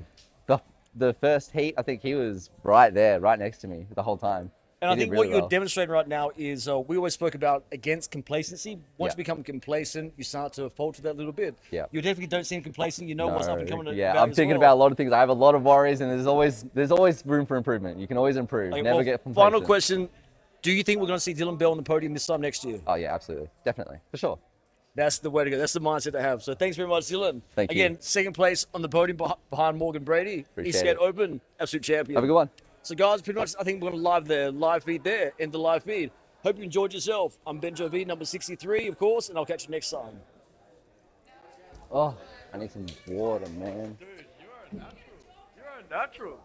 the first heat, I think he was right there, right next to me the whole time. And I think what you're demonstrating right now is, we always spoke about against complacency. Once you become complacent, you start to falter that little bit. Yeah. You definitely don't seem complacent. You know what's up and coming. Yeah, I'm thinking about a lot of things. I have a lot of worries, and there's always room for improvement. You can always improve. Never get complacent. Final question: do you think we're going to see Dylan Bell on the podium this time next year? Oh yeah, absolutely, definitely, for sure. That's the way to go. That's the mindset to have. So thanks very much, Dylan. Thank you. Again, second place on the podium behind Morgan Brady. Appreciate E-Skate it. Open, absolute champion. Have a good one. So guys, pretty much I think we're going to live feed there, end the live feed. Hope you enjoyed yourself. I'm Benjo V, number 63, of course, and I'll catch you next time. Oh, I need some water, man. Dude, you're a natural. You're a natural.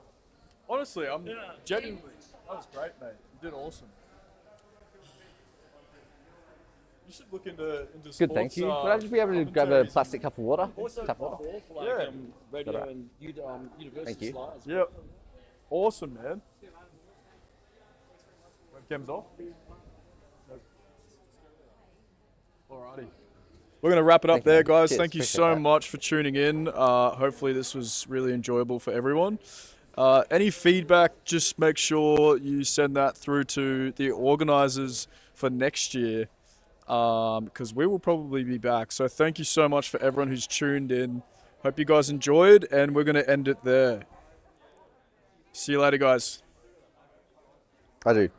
Honestly, I'm genuinely. That was great, mate. You did awesome. You should look into sports. Good, thank you. Would I just be able to grab a plastic cup of water? Also, Tap water? for like, radio and university Thank you. slides. Yep. Awesome, man. Webcam's off. Alrighty. We're going to wrap it up there, guys. Cheers. Thank you Appreciate so that. much for tuning in. Hopefully this was really enjoyable for everyone. Any feedback, just make sure you send that through to the organisers for next year, because we will probably be back. So thank you so much for everyone who's tuned in. Hope you guys enjoyed, and we're going to end it there. See you later, guys. I do.